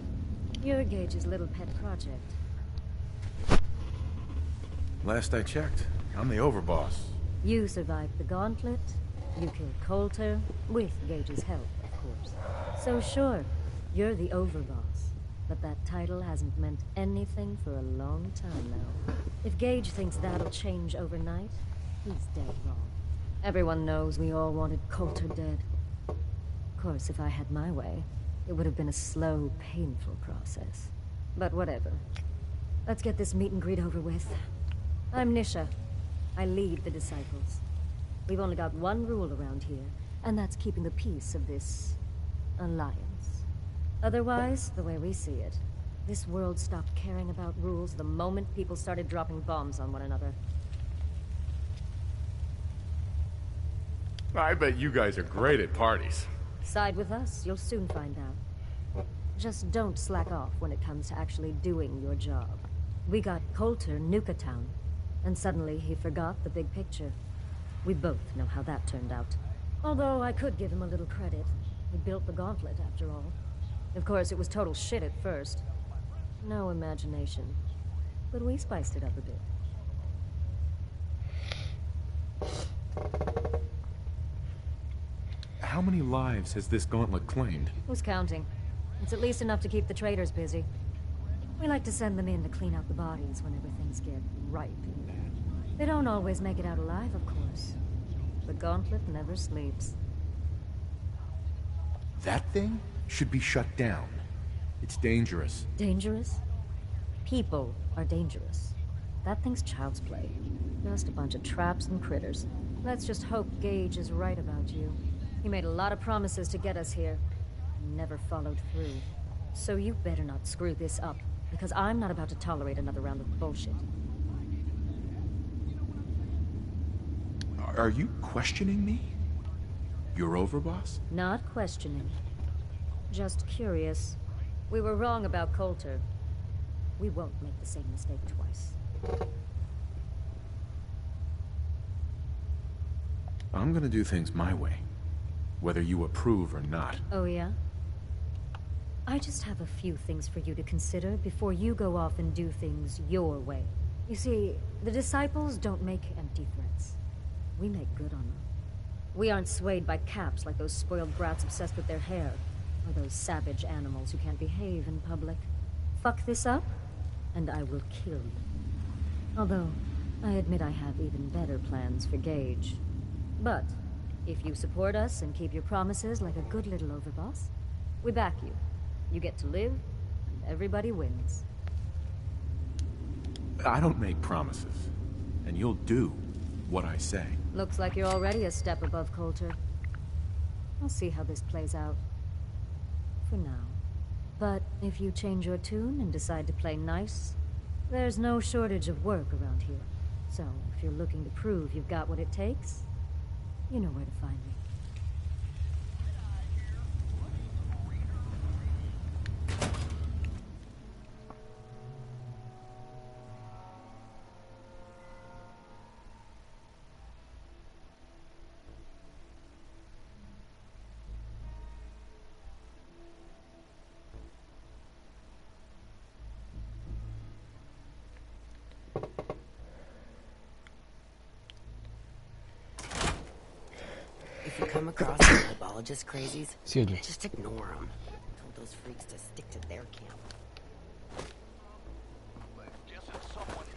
you're Gage's little pet project. Last I checked, I'm the overboss. You survived the gauntlet, you killed Coulter, with Gage's help, of course. So sure, you're the overboss, but that title hasn't meant anything for a long time now. If Gage thinks that'll change overnight, he's dead wrong. Everyone knows we all wanted Coulter dead. Of course, if I had my way, it would have been a slow, painful process. But whatever. Let's get this meet and greet over with. I'm Nisha. I lead the Disciples. We've only got one rule around here, and that's keeping the peace of this alliance. Otherwise, the way we see it, this world stopped caring about rules the moment people started dropping bombs on one another. I bet you guys are great at parties. Side with us, you'll soon find out. Just don't slack off when it comes to actually doing your job. We got Coulter Nuka Town, and suddenly he forgot the big picture. We both know how that turned out. Although I could give him a little credit. He built the gauntlet, after all. Of course, it was total shit at first. No imagination. But we spiced it up a bit. How many lives has this gauntlet claimed? Who's counting? It's at least enough to keep the traders busy. We like to send them in to clean out the bodies whenever things get ripe. They don't always make it out alive, of course. The gauntlet never sleeps. That thing should be shut down. It's dangerous. Dangerous? People are dangerous. That thing's child's play. Just a bunch of traps and critters. Let's just hope Gage is right about you. He made a lot of promises to get us here, and never followed through. So you better not screw this up, because I'm not about to tolerate another round of bullshit. Are you questioning me? You're overboss? Not questioning. Just curious. We were wrong about Coulter. We won't make the same mistake twice. I'm gonna do things my way, whether you approve or not. Oh, yeah? I just have a few things for you to consider before you go off and do things your way. You see, the Disciples don't make empty threats. We make good on them. We aren't swayed by caps like those spoiled brats obsessed with their hair, or those savage animals who can't behave in public. Fuck this up, and I will kill you. Although, I admit I have even better plans for Gage. But, if you support us and keep your promises like a good little overboss, we back you. You get to live, and everybody wins. I don't make promises, and you'll do what I say. Looks like you're already a step above Coulter. I'll see how this plays out. For now. But if you change your tune and decide to play nice, there's no shortage of work around here. So, if you're looking to prove you've got what it takes, you know where to find me. If you come across any herbologist crazies, Excuse me. just ignore them. Told those freaks to stick to their camp.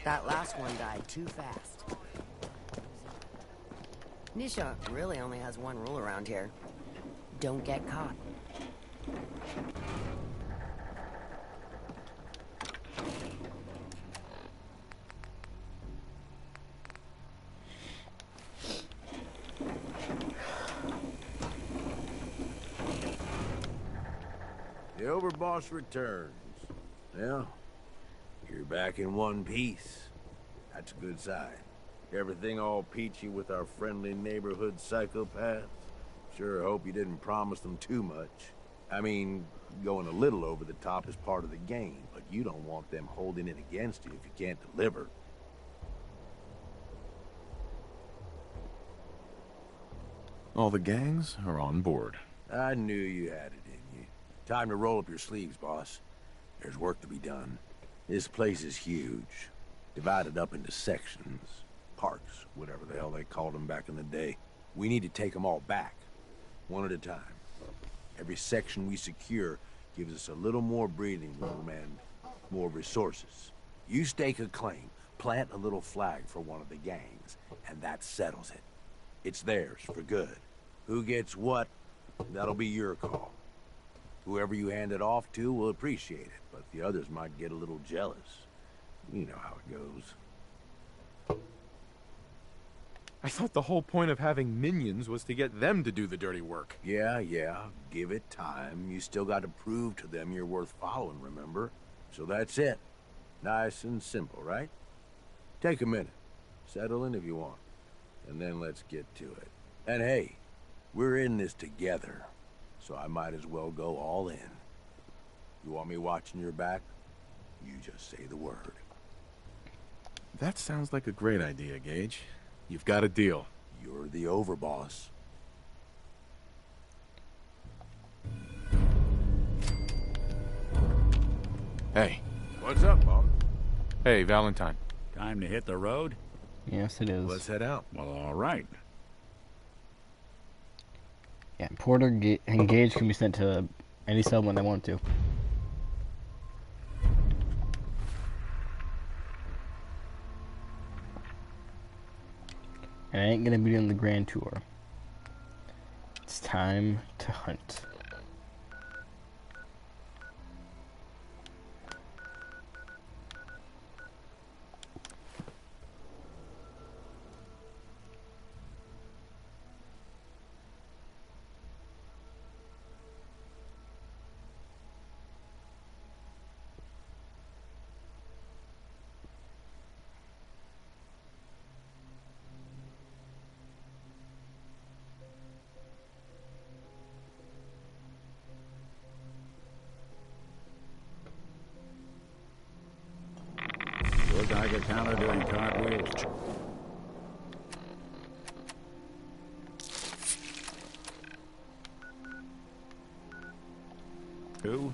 That last one died too fast. Nisha really only has one rule around here. Don't get caught. The overboss returns. Well, you're back in one piece. That's a good sign. Everything all peachy with our friendly neighborhood psychopaths? Sure hope you didn't promise them too much. I mean, going a little over the top is part of the game, but you don't want them holding it against you if you can't deliver. All the gangs are on board. I knew you had it in you. Time to roll up your sleeves, boss. There's work to be done. This place is huge. Divided up into sections. Parks, whatever the hell they called them back in the day. We need to take them all back. One at a time. Every section we secure gives us a little more breathing room and more resources. You stake a claim, plant a little flag for one of the gangs, and that settles it. It's theirs for good. Who gets what, that'll be your call. Whoever you hand it off to will appreciate it, but the others might get a little jealous. You know how it goes. I thought the whole point of having minions was to get them to do the dirty work. Yeah, give it time. You still got to prove to them you're worth following, remember? So that's it. Nice and simple, right? Take a minute. Settle in if you want. And then let's get to it. And hey, we're in this together, so I might as well go all in. You want me watching your back? You just say the word. That sounds like a great idea, Gage. You've got a deal. You're the overboss. Hey. What's up, boss? Hey, Valentine. Time to hit the road? Yes, it is. Let's head out. Well, all right. Yeah, Porter and Gage can be sent to any cell when they want to. And I ain't gonna be on the grand tour. It's time to hunt. Your Geiger counter doing cartwheels. Two.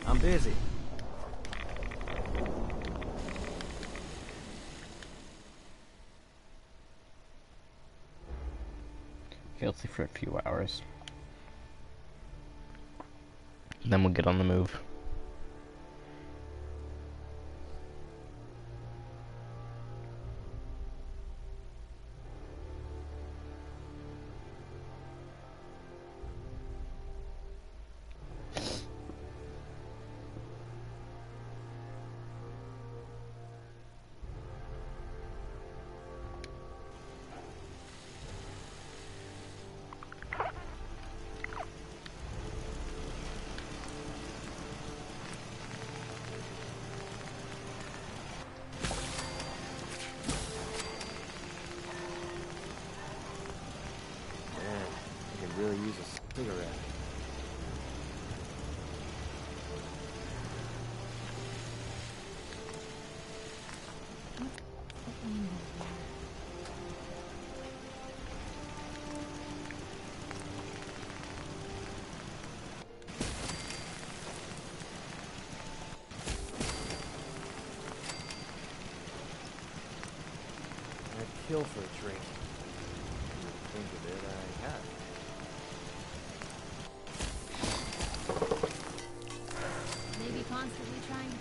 I'm busy. Okay, let's leave for a few hours. Then we'll get on the move. Cigarette. I'd kill for a drink. Think of it, I have. Maybe constantly trying to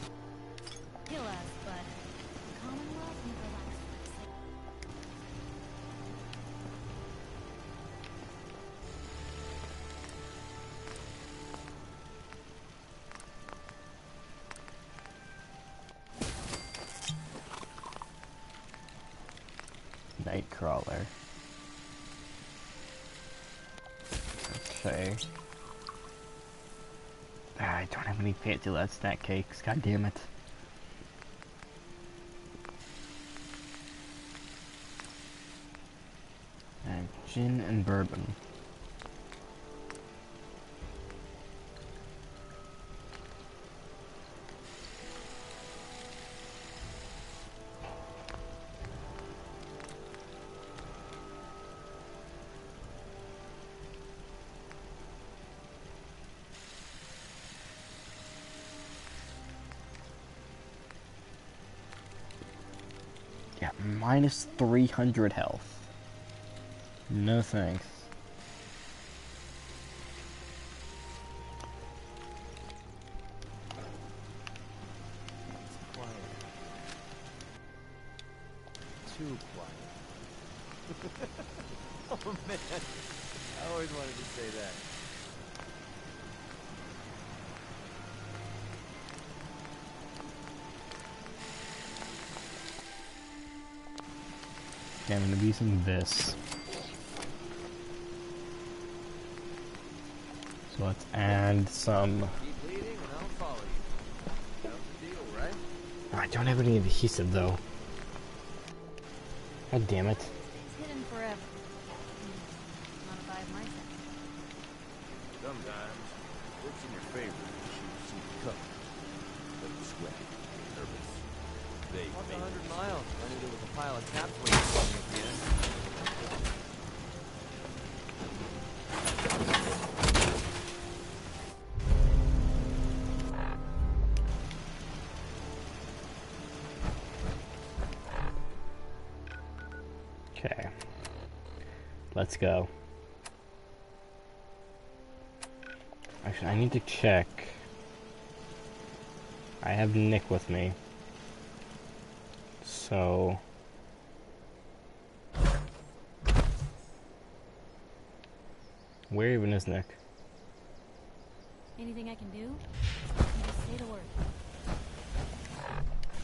kill us, but the Commonwealth never lasts for a second. Nightcrawler. Okay. I don't have any fancy lad snack cakes. God damn it. And gin and bourbon. Yeah, minus 300 health. No thanks. It's quiet. Too quiet. Oh man, I always wanted to say that. Okay, I'm gonna be using this. So let's add some. Keep bleeding and I'll follow you. That was the deal, right? I don't have any adhesive though. God damn it. It's hidden forever. Not if I have my sense. Sometimes, it works in your favor to see the cover. Let you sweat. Nervous. They Walked make 100 miles. I knew there was a pile of caps waiting for me at the end. Okay. Let's go. Actually, I need to check. I have Nick with me. So... where even is Nick? Anything I can do? You just say the word.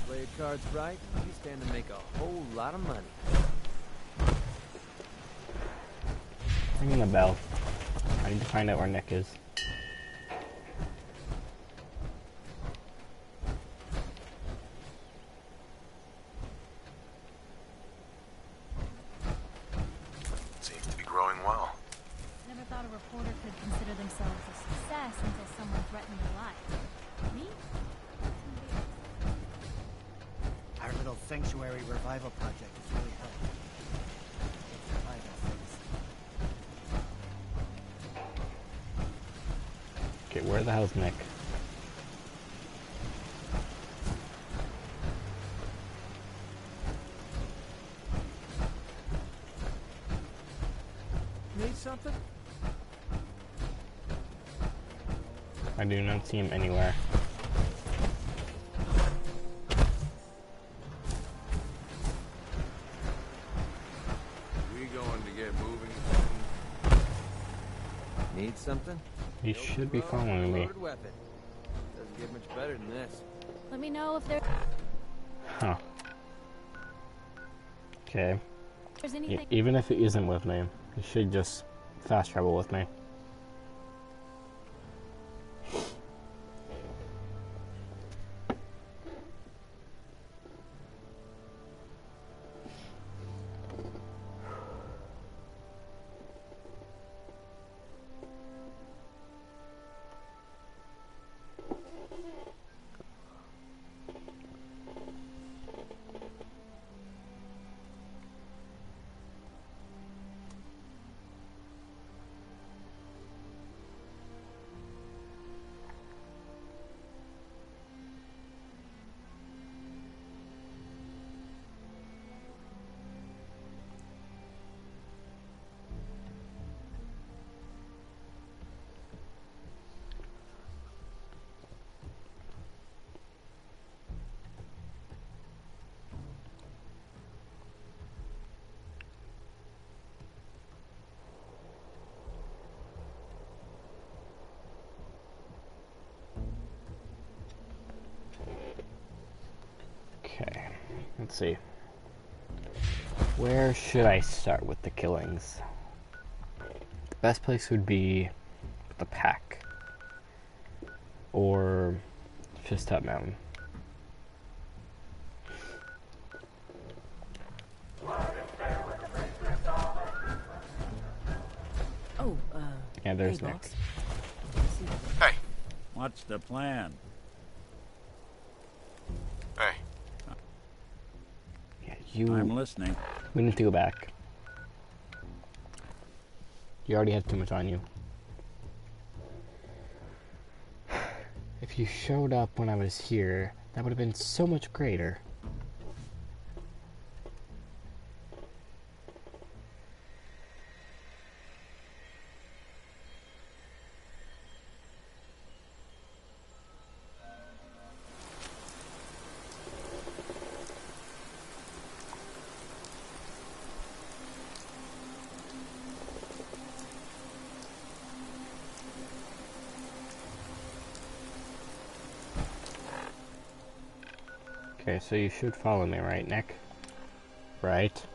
Play your cards right, you stand to make a whole lot of money. Ringing the bell. I need to find out where Nick is. Seems to be growing well. Never thought a reporter could consider themselves a success until someone threatened their life. Me? Our little sanctuary revival project is really helping. It's surviving things. Okay, where the hell's Nick? Need something? I do not see him anywhere. We going to get moving. Need something? He should be following me. Loaded weapon. Doesn't get much better than this. Let me know if Huh. Okay. there's anything. Even if he isn't with me, he should just fast travel with me. Let's see. Where should I start with the killings? The best place would be the pack. Or Fist Up Mountain. Oh, yeah, there's hey, Nick. boss. Hey. What's the plan? Hey. Yeah, I'm listening. We need to go back. You already have too much on you. If you showed up when I was here, that would have been so much greater. Okay, so you should follow me, right, Nick? Right?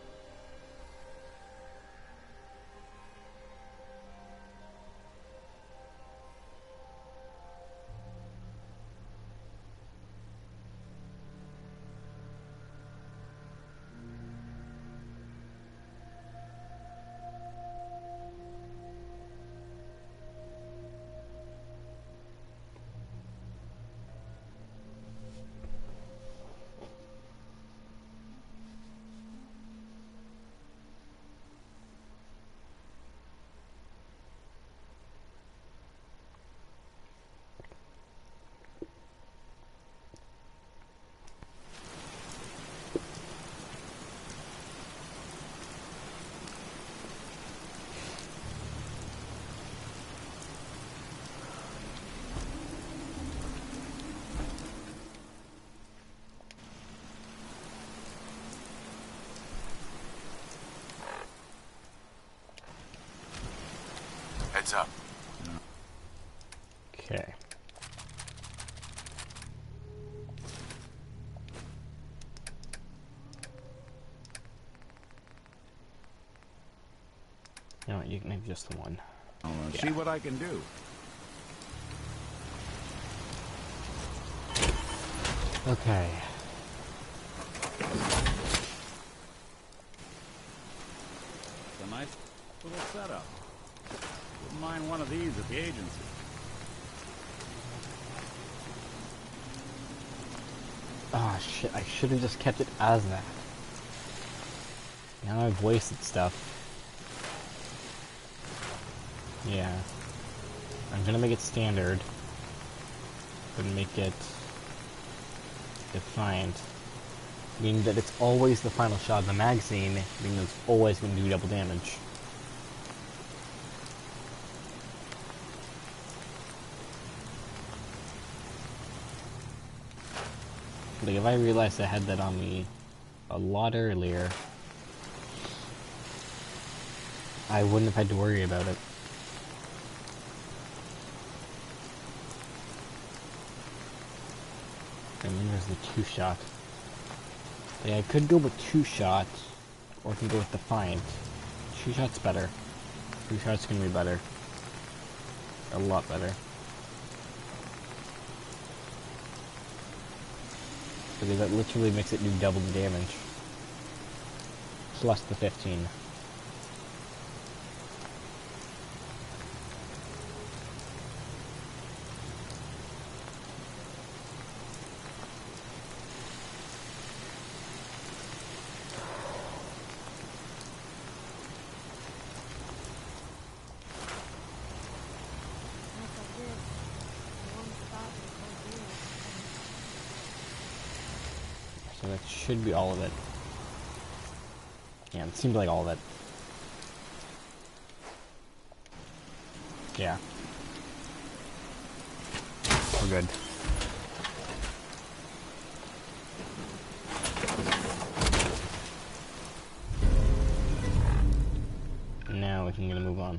Heads up. Okay. You know what, you can have just the one. I'll see what I can do. Okay. It's a nice little setup. Wouldn't mind one of these at the agency. Oh shit, I should have just kept it as that. Now I've wasted stuff. Yeah. I'm gonna make it standard. Gonna make it defiant. Meaning that it's always the final shot of the magazine, meaning it's always gonna do double damage. Like, if I realized I had that on me a lot earlier, I wouldn't have had to worry about it. And then there's the two-shot. Like, I could go with two-shot, or I can go with Defiant. Two-shot's better. Two-shot's gonna be better. A lot better. Because that literally makes it do double the damage. Plus the 15. So that should be all of it. Yeah, it seems like all of it. Yeah. We're good. Now we can gonna move on.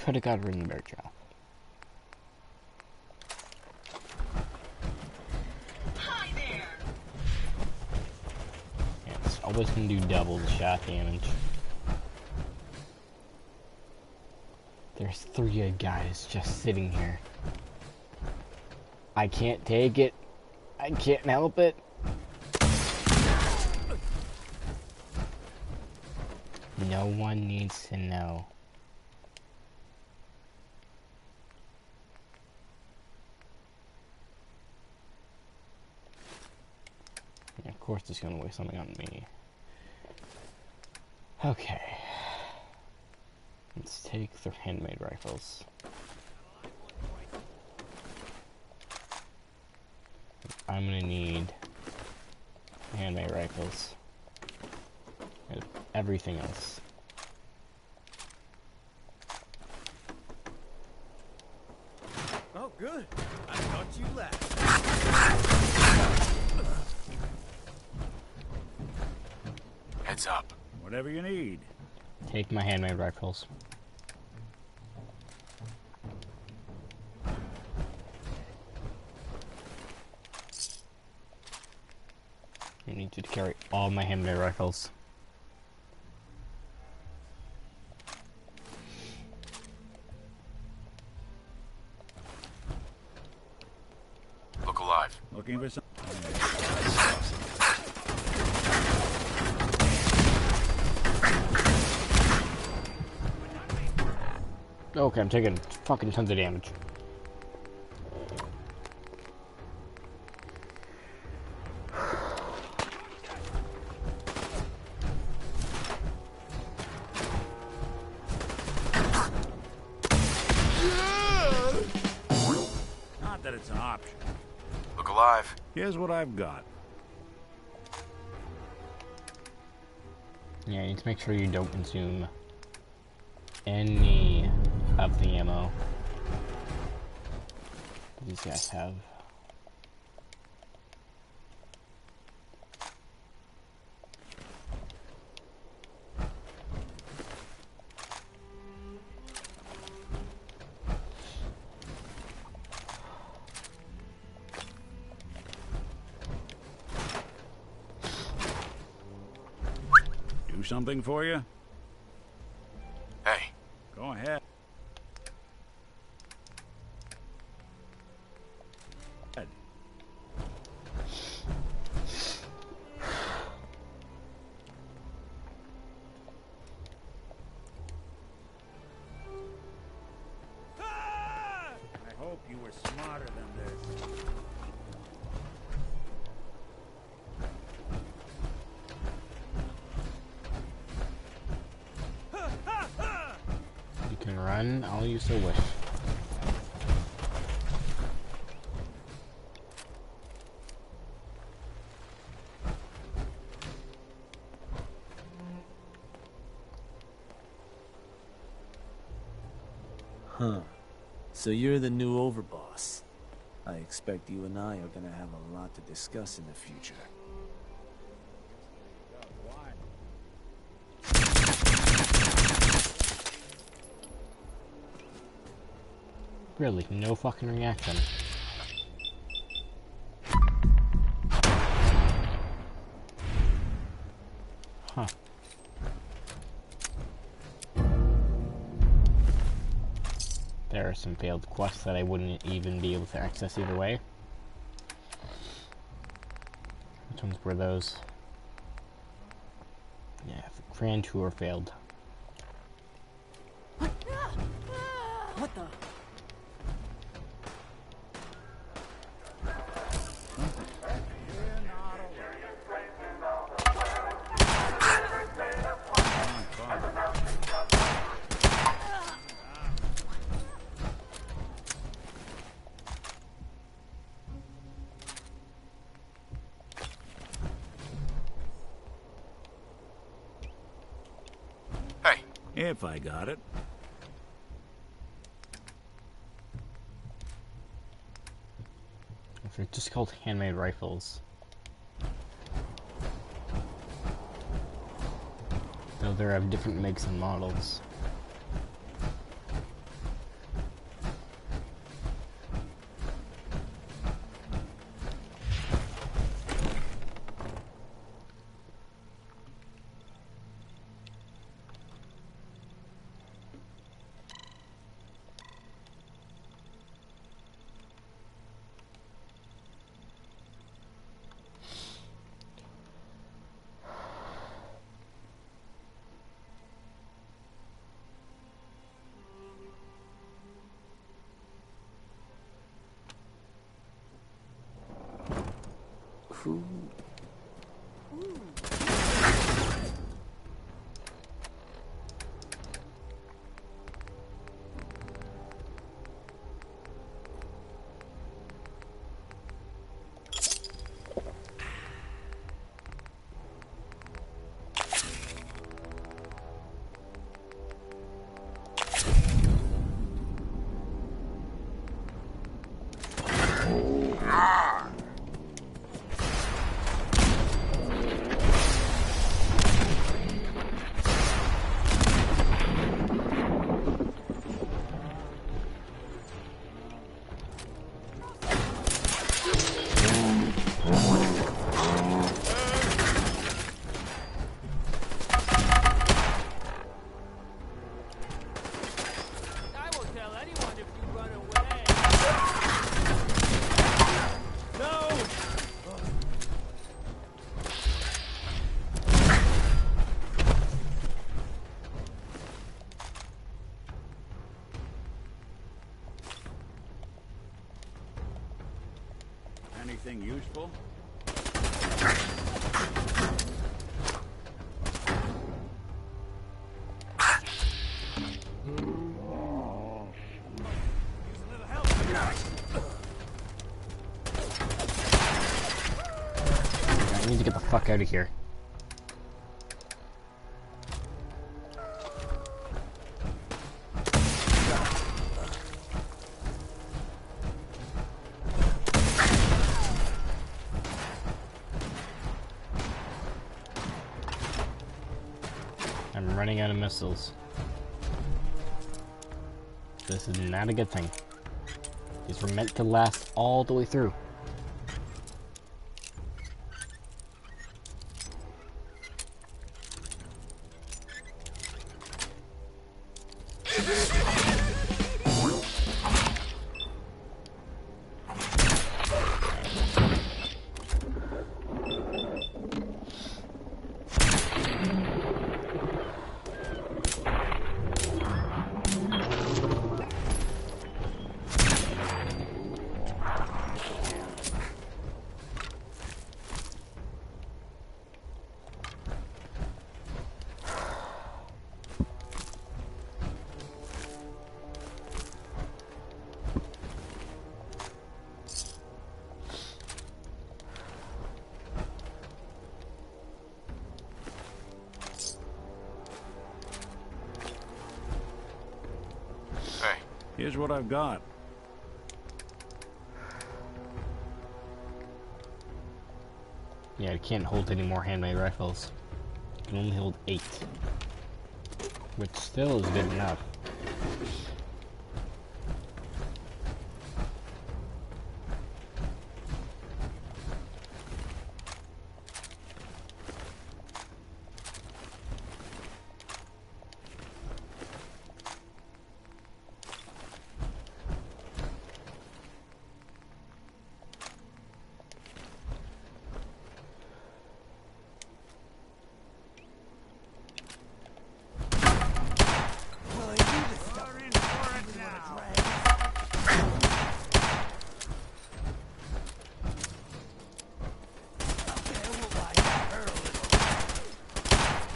could have got rid of the bear trap. Yeah, it's always gonna do double the shot damage. There's 3 guys just sitting here. I can't take it. I can't help it. No one needs to know. Yeah, of course it's gonna waste something on me. Okay. Let's take the handmade rifles. I'm gonna need handmade rifles. And everything else. Oh, good. I thought you left. Heads up. Whatever you need. Take my handmade rifles. I need you to carry all my handmade rifles. Look alive. Looking for some. Okay, I'm taking fucking tons of damage. Not that it's an option. Look alive. Here's what I've got. Yeah, you need to make sure you don't consume any of the ammo these guys have. Do something for you? Hey. Go ahead. I hope you were smarter than this. You can run all you so wish. Huh. So you're the new overboss. I expect you and I are gonna have a lot to discuss in the future. Really, no fucking reaction. Huh. There are some failed quests that I wouldn't even be able to access either way. Which ones were those? Yeah, Grand Tour failed. What the? If I got it. They're just called handmade rifles. Though they're of different makes and models. food. Anything useful? I need to get the fuck out of here. I'm running out of missiles. This is not a good thing. These were meant to last all the way through. Here's what I've got. Yeah, I can't hold any more handmade rifles. I can only hold 8. Which still is good enough.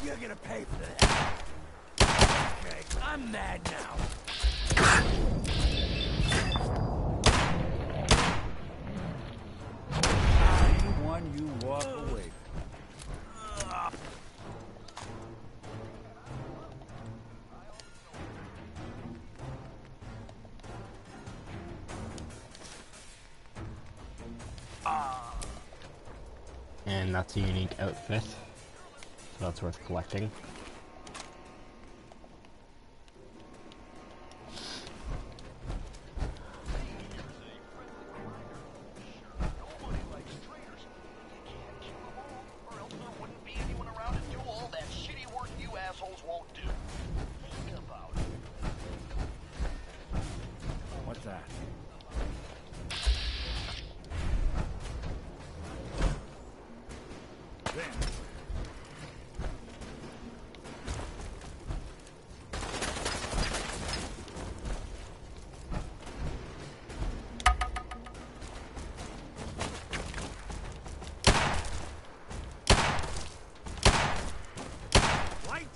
You're gonna pay for that. Okay, I'm mad now. One you walk away. And that's a unique outfit. So that's worth collecting. What's that?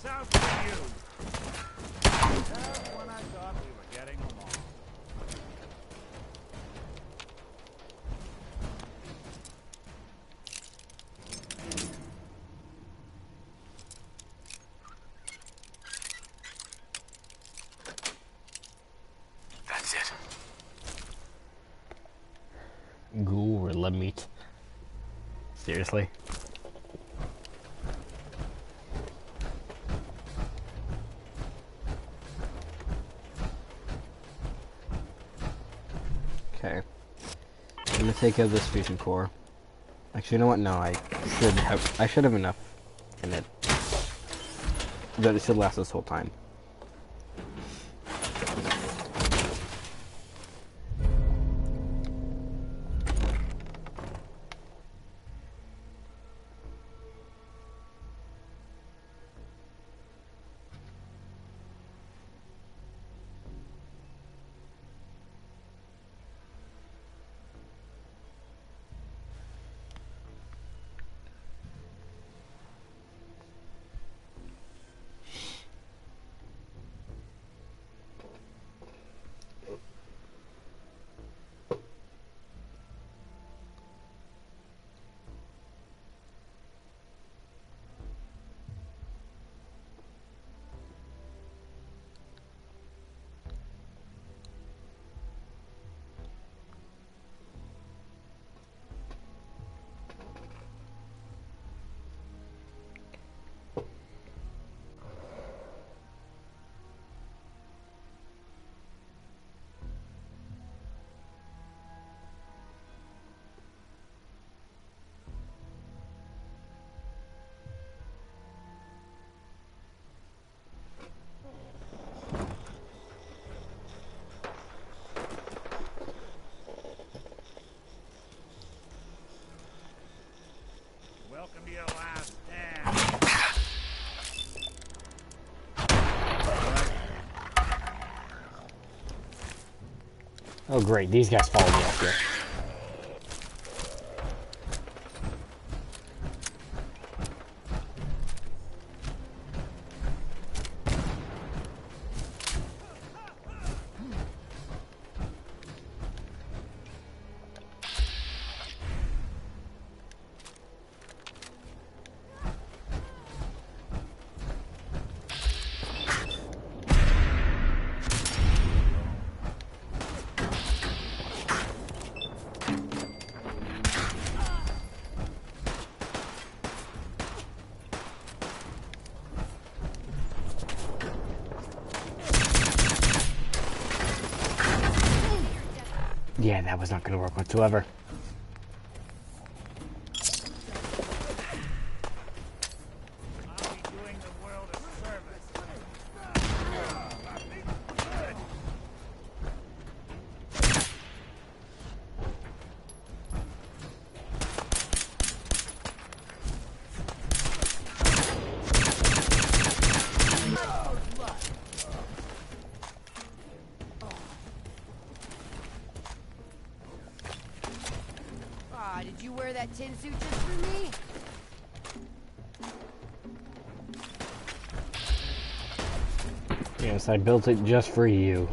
Watch out for you! Just when I thought we were getting along. That's it. Ghoul or leg meat. Seriously? Okay. I'm gonna take out this fusion core. Actually, you know what? No, I should have enough in it. That it should last this whole time. Welcome to your last stand. Oh great, these guys followed me up here. Yeah, that was not going to work whatsoever. Ah, did you wear that tin suit just for me? Yes, I built it just for you.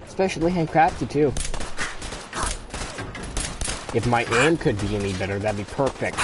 Specially handcrafted too. If my aim could be any better, that'd be perfect.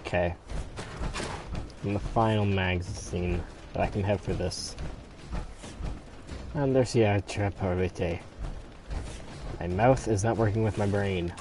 Okay. And the final magazine that I can have for this. And there's the Pt5.2. My mouth is not working with my brain.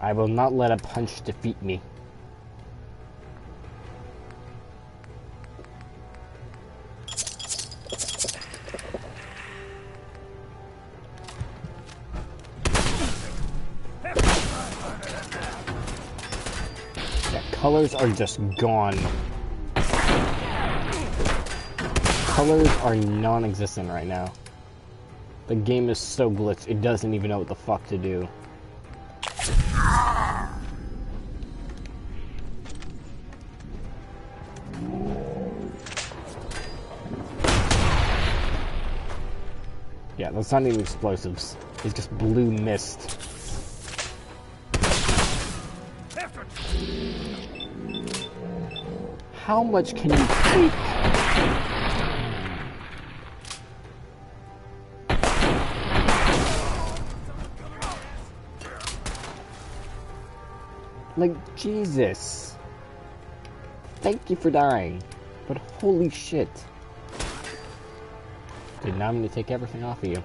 I will not let a punch defeat me. Yeah, colors are just gone. Colors are non-existent right now. The game is so glitched, it doesn't even know what the fuck to do. Yeah, that's not even explosives. It's just blue mist. How much can you take? Like, Jesus. Thank you for dying. But holy shit. Dude, now I'm gonna take everything off of you.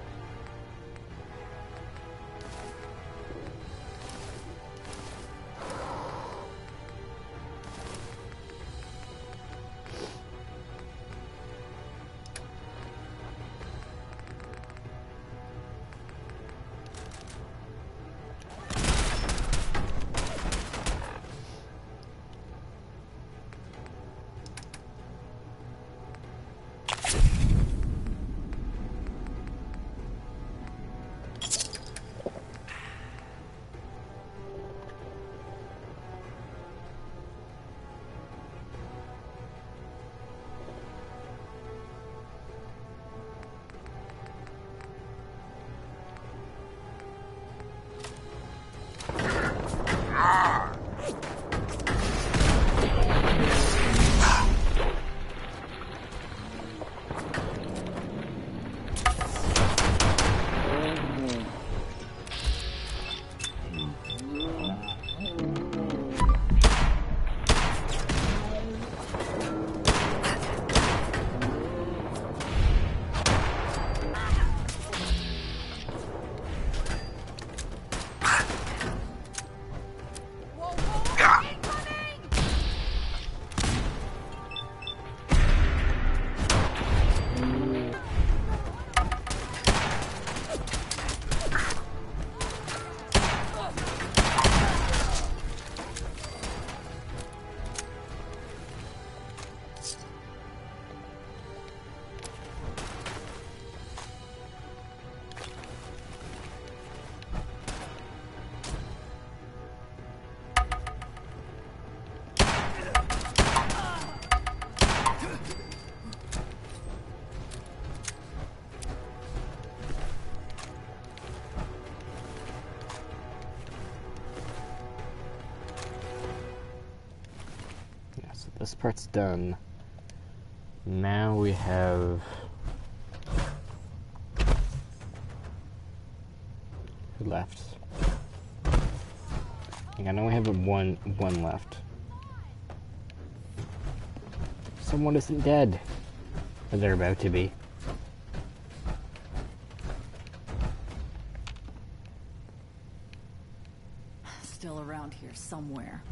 This part's done. Now we have... Who left? I know we have one left. Someone isn't dead. Or they're about to be. Still around here somewhere.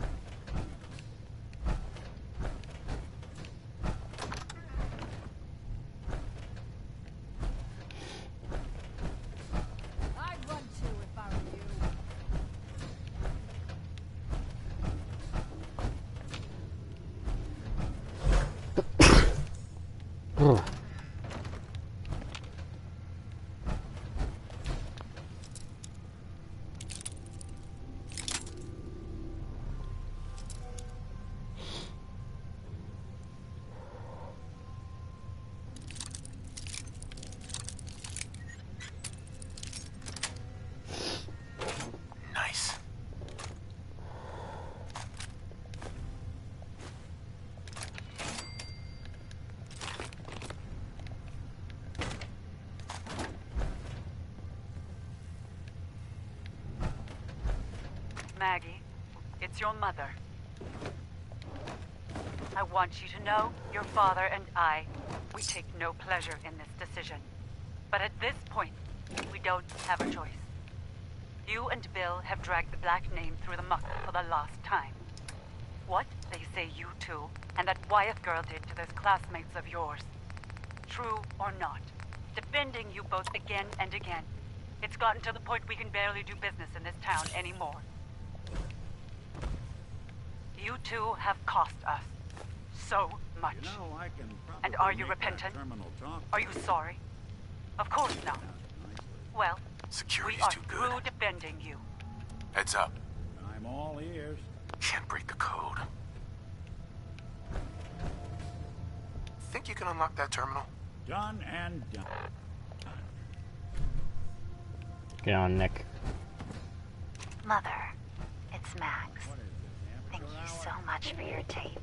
Maggie, it's your mother. I want you to know your father and we take no pleasure in this decision. But at this point, we don't have a choice. You and Bill have dragged the black name through the muck for the last time. What they say you two and that Wyeth girl did to those classmates of yours. True or not, defending you both again and again. It's gotten to the point we can barely do business in this town anymore. You two have cost us so much. You know, I can probably and are you make that repentant? terminal talk. Are you sorry? Of course not. Well, Security's we are too good. through defending you. Heads up. I'm all ears. Can't break the code. Think you can unlock that terminal? Done and done. Get on, Nick. Mother, it's Max. Thank you so much for your tape.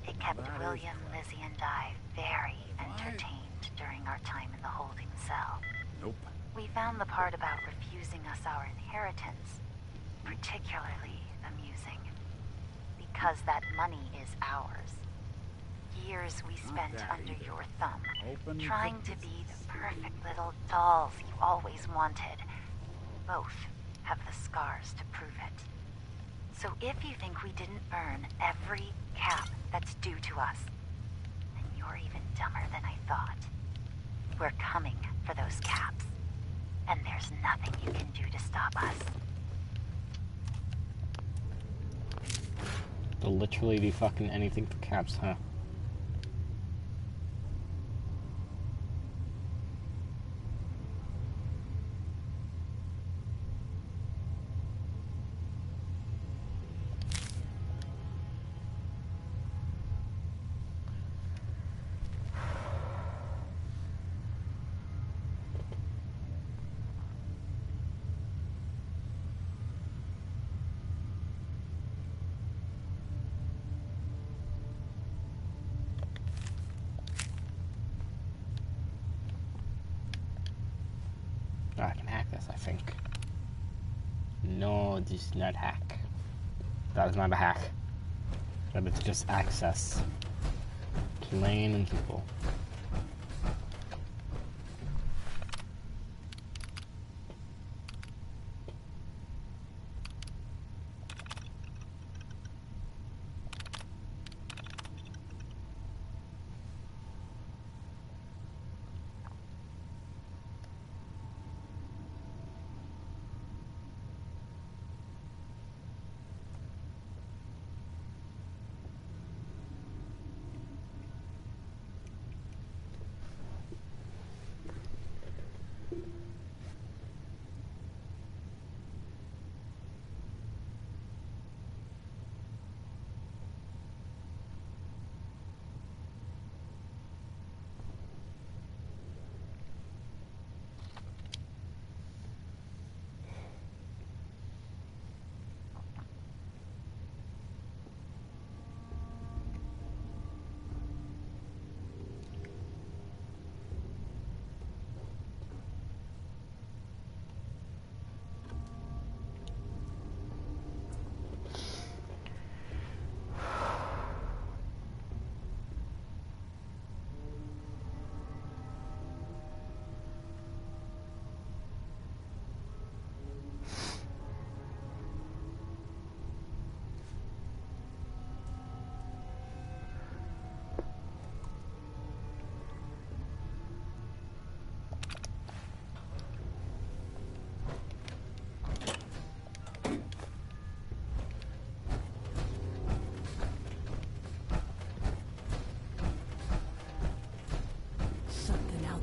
It kept William, Lizzie, and I very entertained during our time in the holding cell. Nope. We found the part about refusing us our inheritance particularly amusing. Because that money is ours. Years we spent under your thumb, trying to be the perfect little dolls you always wanted. Both have the scars to prove it. So if you think we didn't earn every cap that's due to us, then you're even dumber than I thought. We're coming for those caps, and there's nothing you can do to stop us. They'll literally do fucking anything for caps, huh? I can hack this, I think. No, this is not hack. That is not a hack. That is just access. Plain and simple.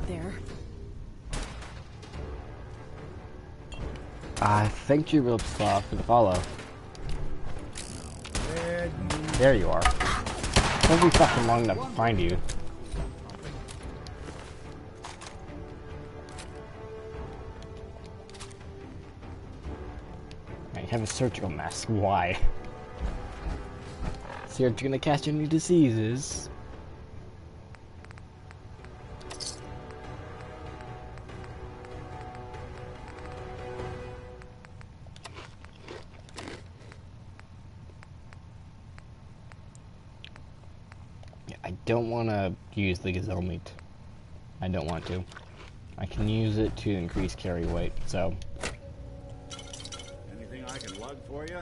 There. I think you will for the follow. There you are. It won't be fucking long enough to find you. Now you have a surgical mask. Why? So you're gonna catch any diseases? I don't want to use the gazelle meat. I don't want to. I can use it to increase carry weight, so bug for you?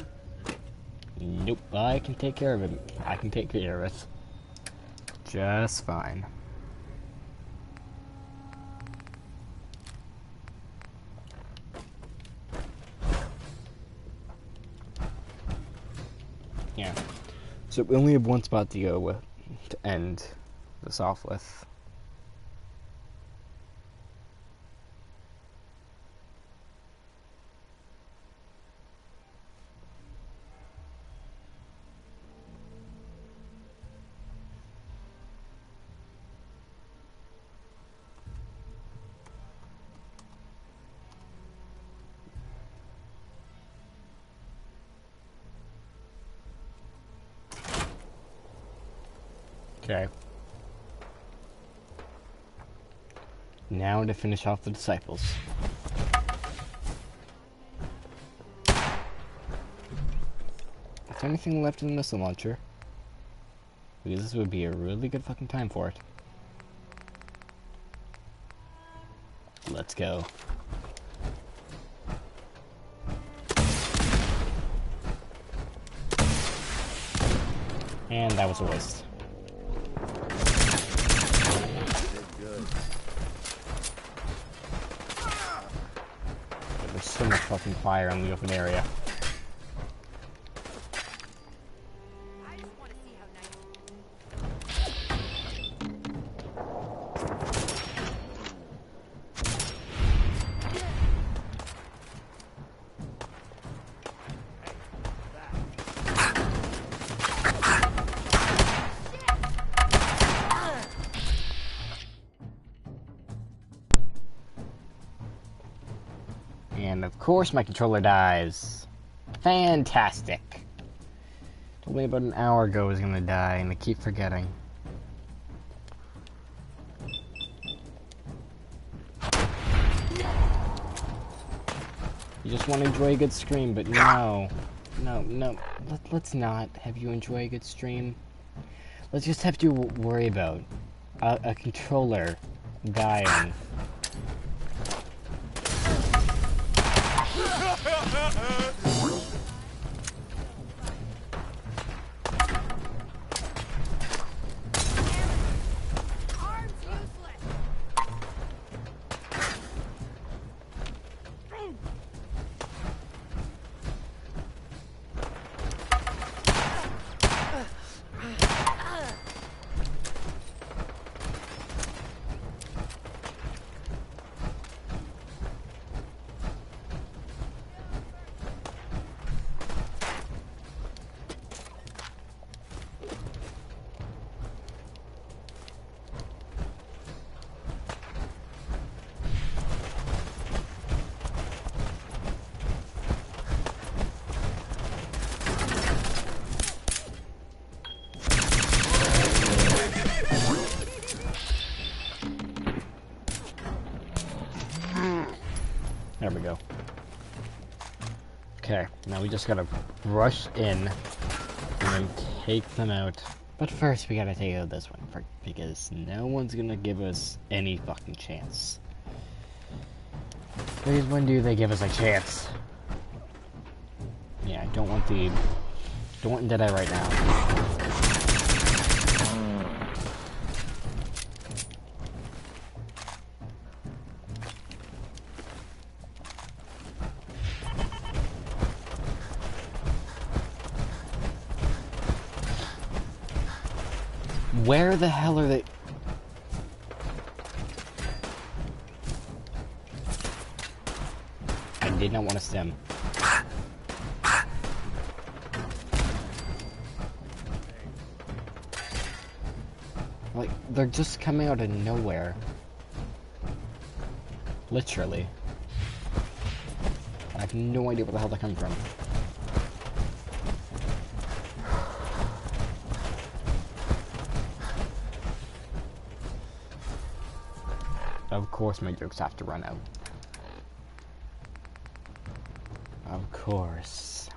Nope, I can take care of it. I can take care of it. Just fine. Yeah. So we only have one spot to go with to end this off with. Okay. Now to finish off the disciples. Is there anything left in the missile launcher? Because this would be a really good fucking time for it. Let's go. And that was a waste. There's so much fucking fire in the open area. And of course my controller dies. Fantastic. Told me about an hour ago it was gonna die, and I keep forgetting. You just want to enjoy a good stream, but no. No. Let's not have you enjoy a good stream. Let's just have you worry about a controller dying. There we go. Okay, now we just gotta rush in and then take them out. But first we gotta take out this one, because no one's gonna give us any fucking chance. Please, when do they give us a chance? Yeah, I don't want Deadeye right now. Where the hell are they? I did not want to stem. Like, they're just coming out of nowhere. Literally. I have no idea where the hell they're coming from. Of course my jokes have to run out. Of course.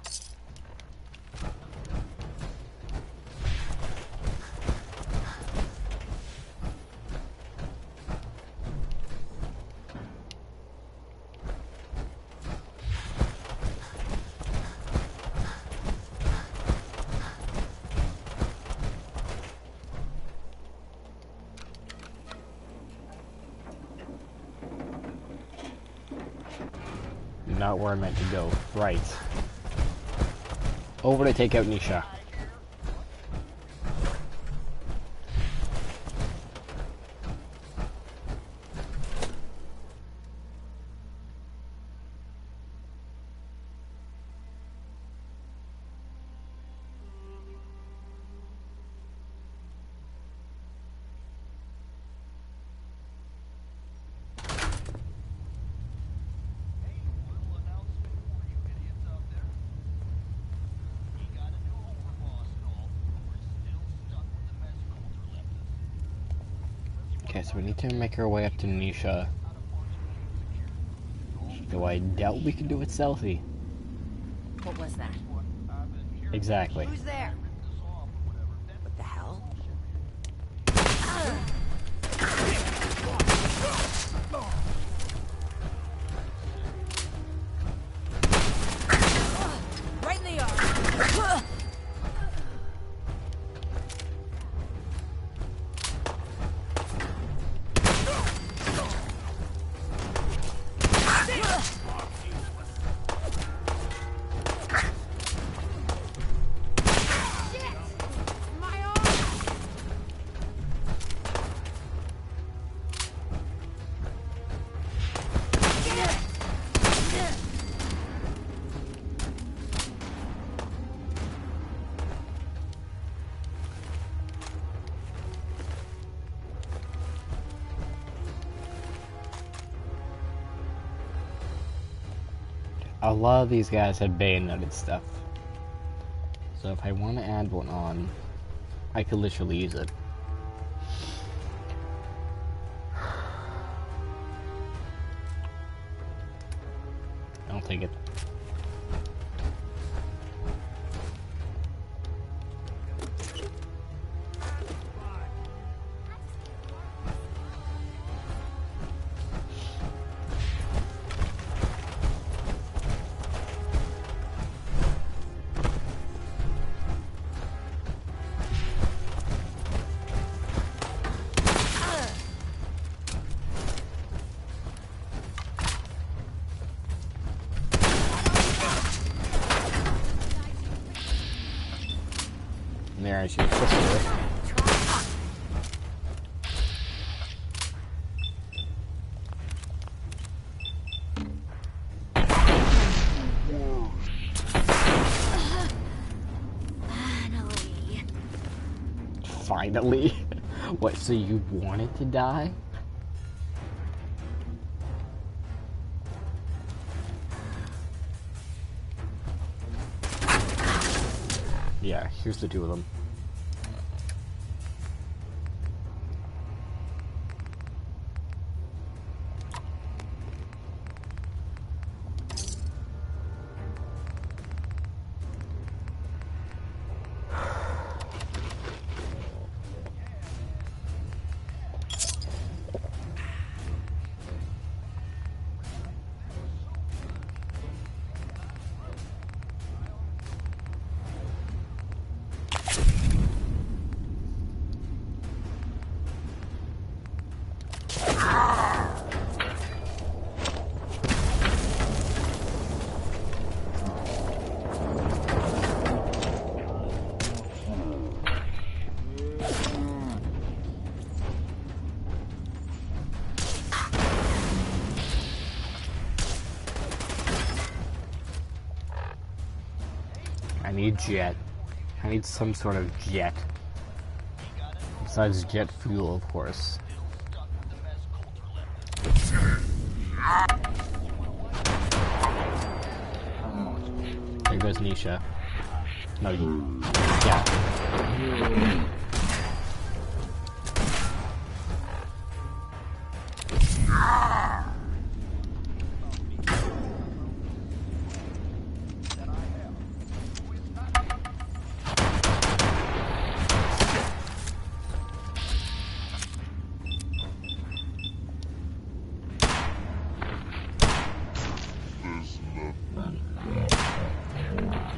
not where I meant to go. Right. Over to take out Nisha. Okay, so we need to make our way up to Nisha. Though I doubt we can do it stealthy. What was that? Exactly. Who's there? What the hell? Right in the arm. A lot of these guys have bayoneted stuff. So if I want to add one on, I could literally use it. I'll take it. There, I should flip it. Finally? What, so you wanted to die? Yeah, here's the two of them. I need jet. I need some sort of jet. Besides jet fuel, of course. There goes Nisha. No, you. Yeah.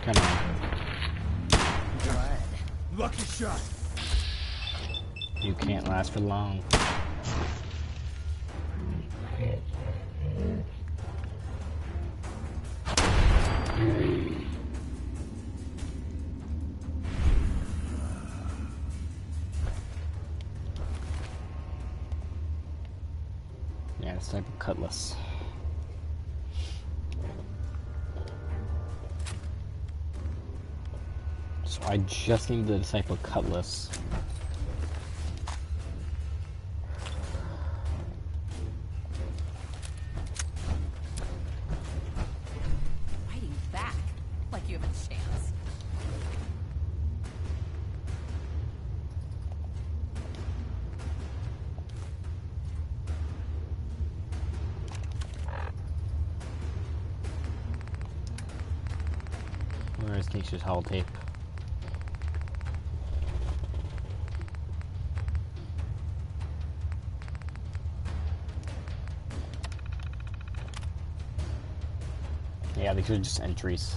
Come on. Lucky shot. You can't last for long. Yeah, it's type of cutlass. So I just need the disciple cutlass. Fighting back like you have a chance. Where is Keisha's holotape? Yeah, these are just entries.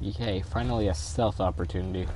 Okay, finally a stealth opportunity.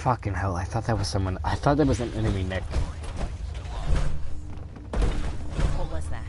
Fucking hell, I thought that was someone. I thought that was an enemy, Nick. What was that?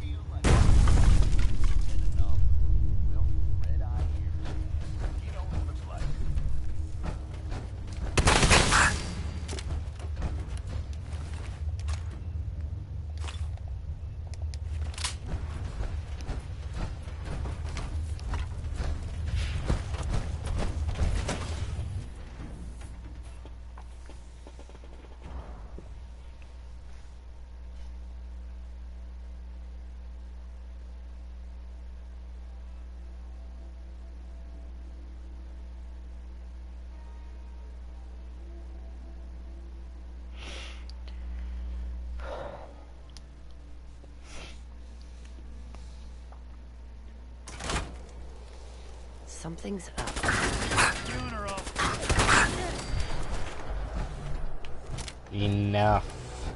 Something's up. Enough.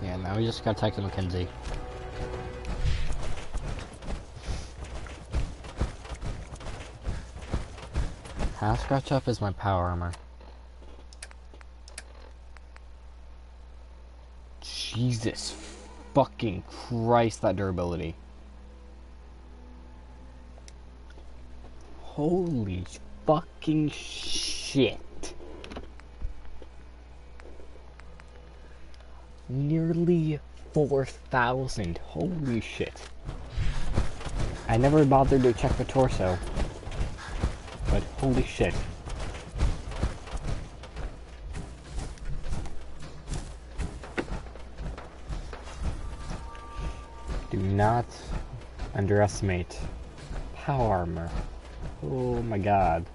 Yeah, now we just gotta talk to Mackenzie. Half scratch up is my power armor. Jesus fucking Christ, that durability. Holy fucking shit. Nearly 4,000. Holy shit. I never bothered to check the torso. But holy shit. Do not underestimate power armor. Oh my god.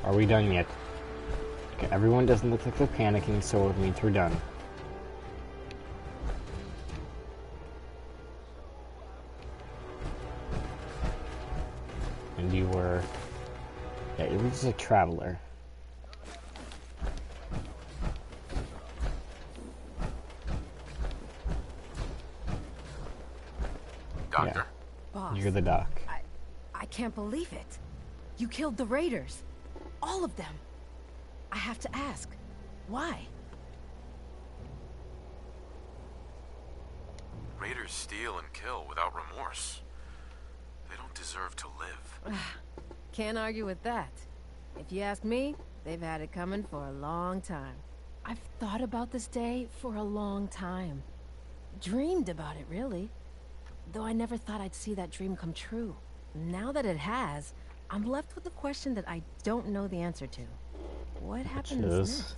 Are we done yet? Okay, everyone doesn't look like they're panicking, so it means we're done. And you were... Yeah, you were just a traveler. Doctor. Yeah. Boss. You're the doc. I can't believe it. You killed the raiders. All of them. I have to ask, why? Raiders steal and kill without remorse. They don't deserve to live. Can't argue with that. If you ask me, they've had it coming for a long time. I've thought about this day for a long time. Dreamed about it, really. Though I never thought I'd see that dream come true. Now that it has, I'm left with a question that I don't know the answer to. What happens next?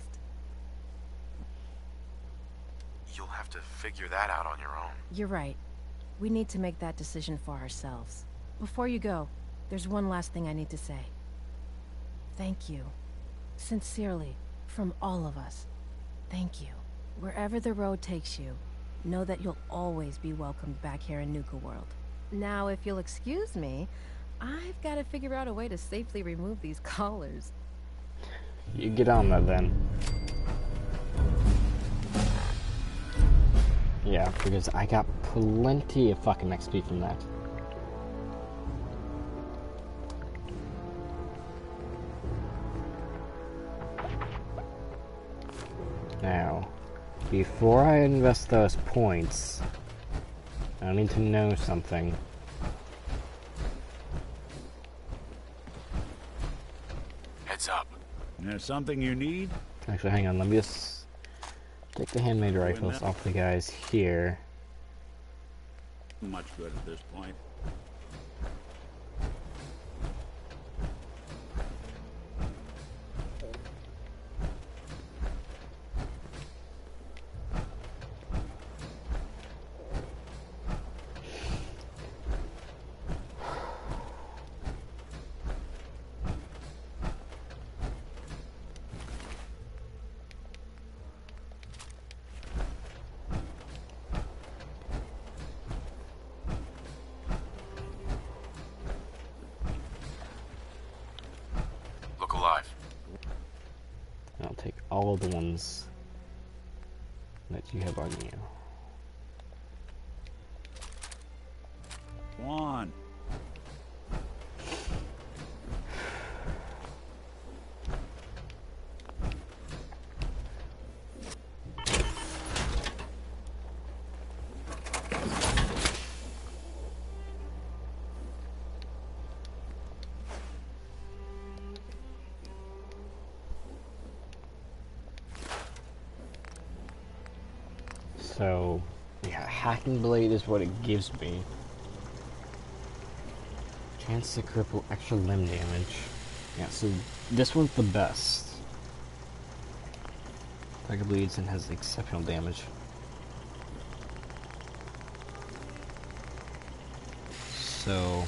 You'll have to figure that out on your own. You're right. We need to make that decision for ourselves. Before you go, there's one last thing I need to say. Thank you. Sincerely, from all of us. Thank you. Wherever the road takes you, know that you'll always be welcomed back here in Nuka World. Now, if you'll excuse me, I've got to figure out a way to safely remove these collars. You get on that then. Yeah, because I got plenty of fucking XP from that. Now, before I invest those points, I need to know something. Heads up. There's something you need? Actually, hang on, let me just take the handmade rifles off the guys here. Much good at this point. Look alive. I'll take all of the ones that you have on you. One. So, yeah, hacking blade is what it gives me. Chance to cripple extra limb damage. Yeah, so this one's the best. Tiger bleeds and has exceptional damage. So,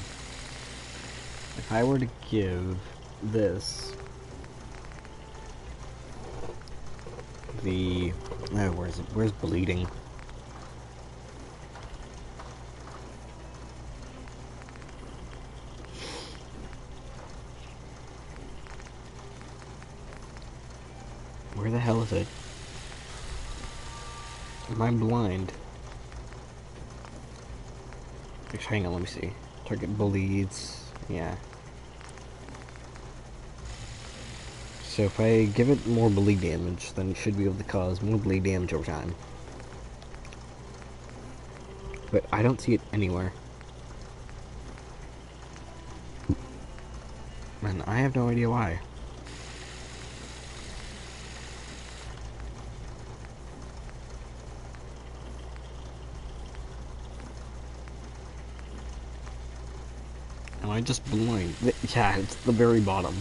if I were to give this the... Oh, where's it? Where's bleeding? Where the hell is it? Am I blind? Actually, hang on, let me see. Target bleeds. Yeah. So if I give it more bleed damage, then it should be able to cause more bleed damage over time. But I don't see it anywhere. And I have no idea why. Am I just blind? Yeah, it's the very bottom.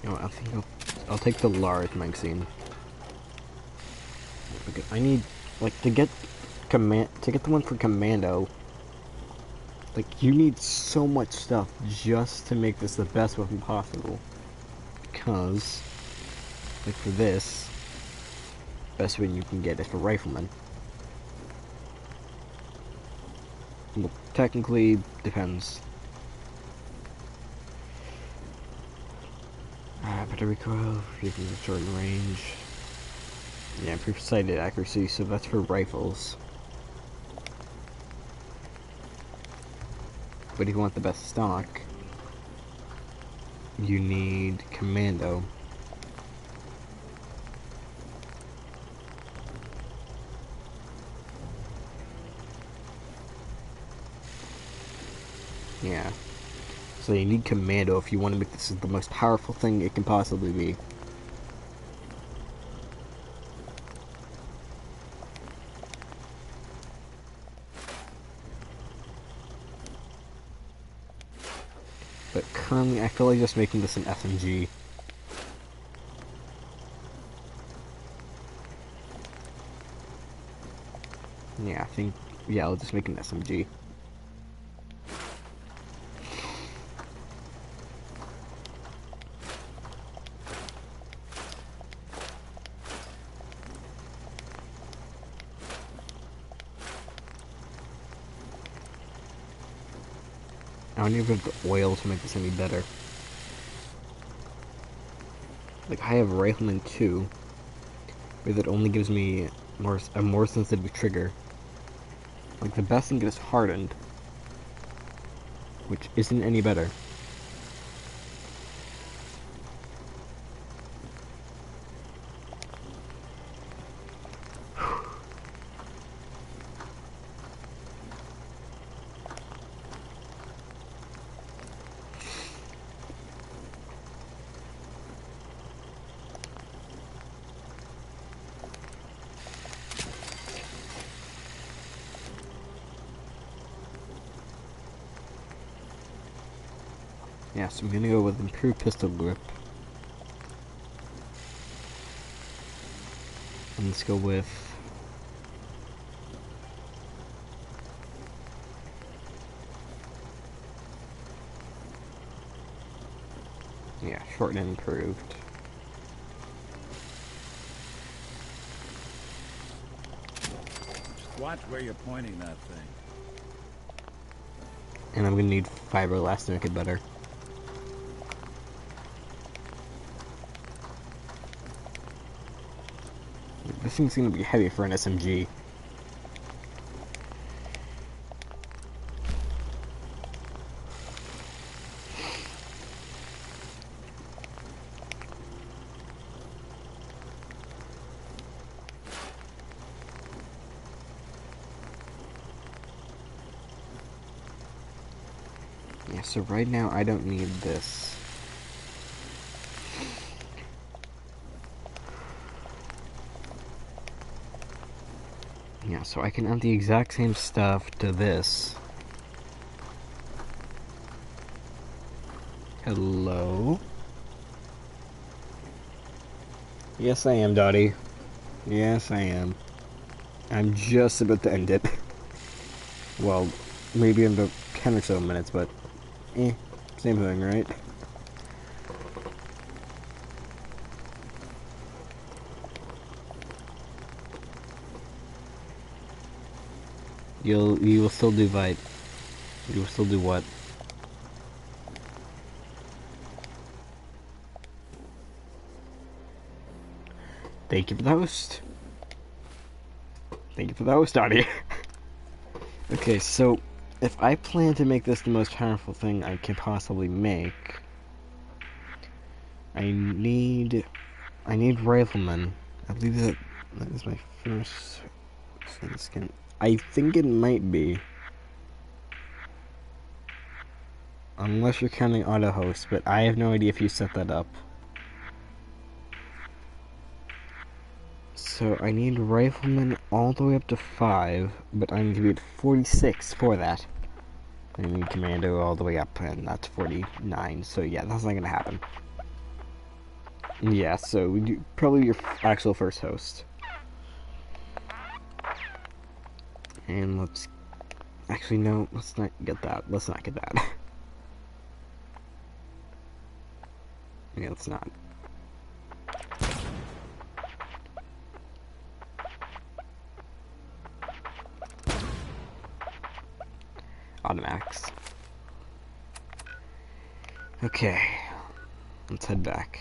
No, I think I'll take the large magazine. Okay, I need, like, to get the one for commando. Like, you need so much stuff just to make this the best weapon possible. Because, like, for this, best weapon you can get is for rifleman. Well, technically, depends. Better recoil, given a certain range. Yeah, improved sighted accuracy, so that's for rifles. But if you want the best stock, you need commando. Yeah. So you need commando if you want to make this the most powerful thing it can possibly be. But currently, I feel like just making this an SMG. Yeah, I think, yeah, I'll just make an SMG. I don't even have the oil to make this any better. Like, I have Rifleman 2, but it only gives me a more sensitive trigger. Like, the best thing is hardened, which isn't any better. Yeah, so I'm gonna go with improved pistol grip. And let's go with... yeah, short and improved. Just watch where you're pointing that thing. And I'm gonna need fiberglass to make it better. This thing's gonna be heavy for an SMG. Yeah, so right now I don't need this. Yeah, so I can add the exact same stuff to this. Hello? Yes, I am, Dottie. Yes, I am. I'm just about to end it. Well, maybe in about 10 or so minutes, but... same thing, right? You will still do Vite. You will still do what? Thank you for the host. Thank you for the host, Dottie. Okay, so if I plan to make this the most powerful thing I can possibly make, I need rifleman. I believe that is my first skin. I think it might be. Unless you're counting auto host, but I have no idea if you set that up. So I need rifleman all the way up to 5, but I need to be at 46 for that. I need commando all the way up, and that's 49, so yeah, that's not gonna happen. Yeah, so probably your actual first host. And let's... Actually, no, let's not get that. Let's not get that. Yeah, let's not. Automatics. Okay. Let's head back.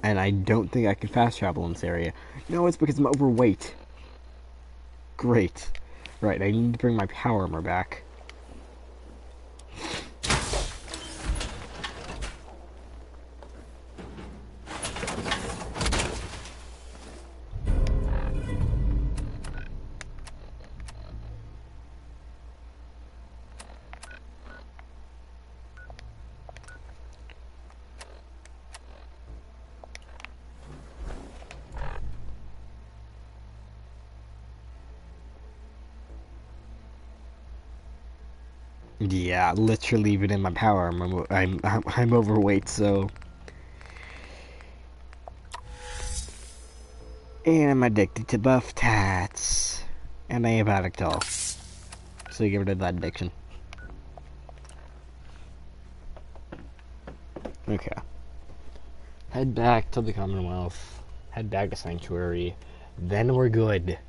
And I don't think I can fast travel in this area. No, it's because I'm overweight. Great. Right, I need to bring my power armor back. Yeah, literally even in my power armor, I'm overweight, so... And I'm addicted to buff tats. And I am addict all. So you get rid of that addiction. Okay. Head back to the Commonwealth. Head back to Sanctuary. Then we're good.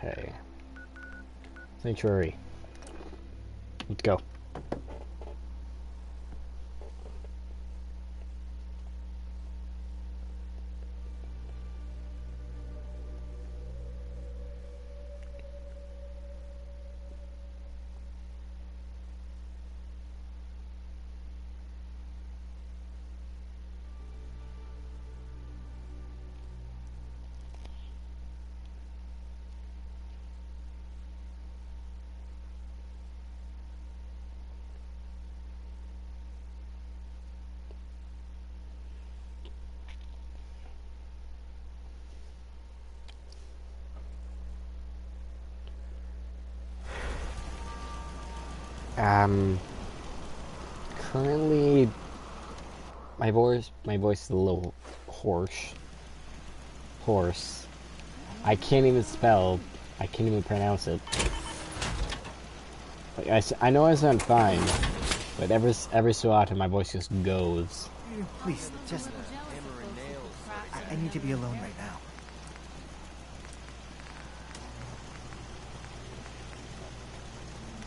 Okay. Sanctuary. Let's go. Currently, my voice is a little hoarse. I can't even spell. I can't even pronounce it. Like, I know I sound fine, but every so often my voice just goes. Please, just... I need to be alone right now.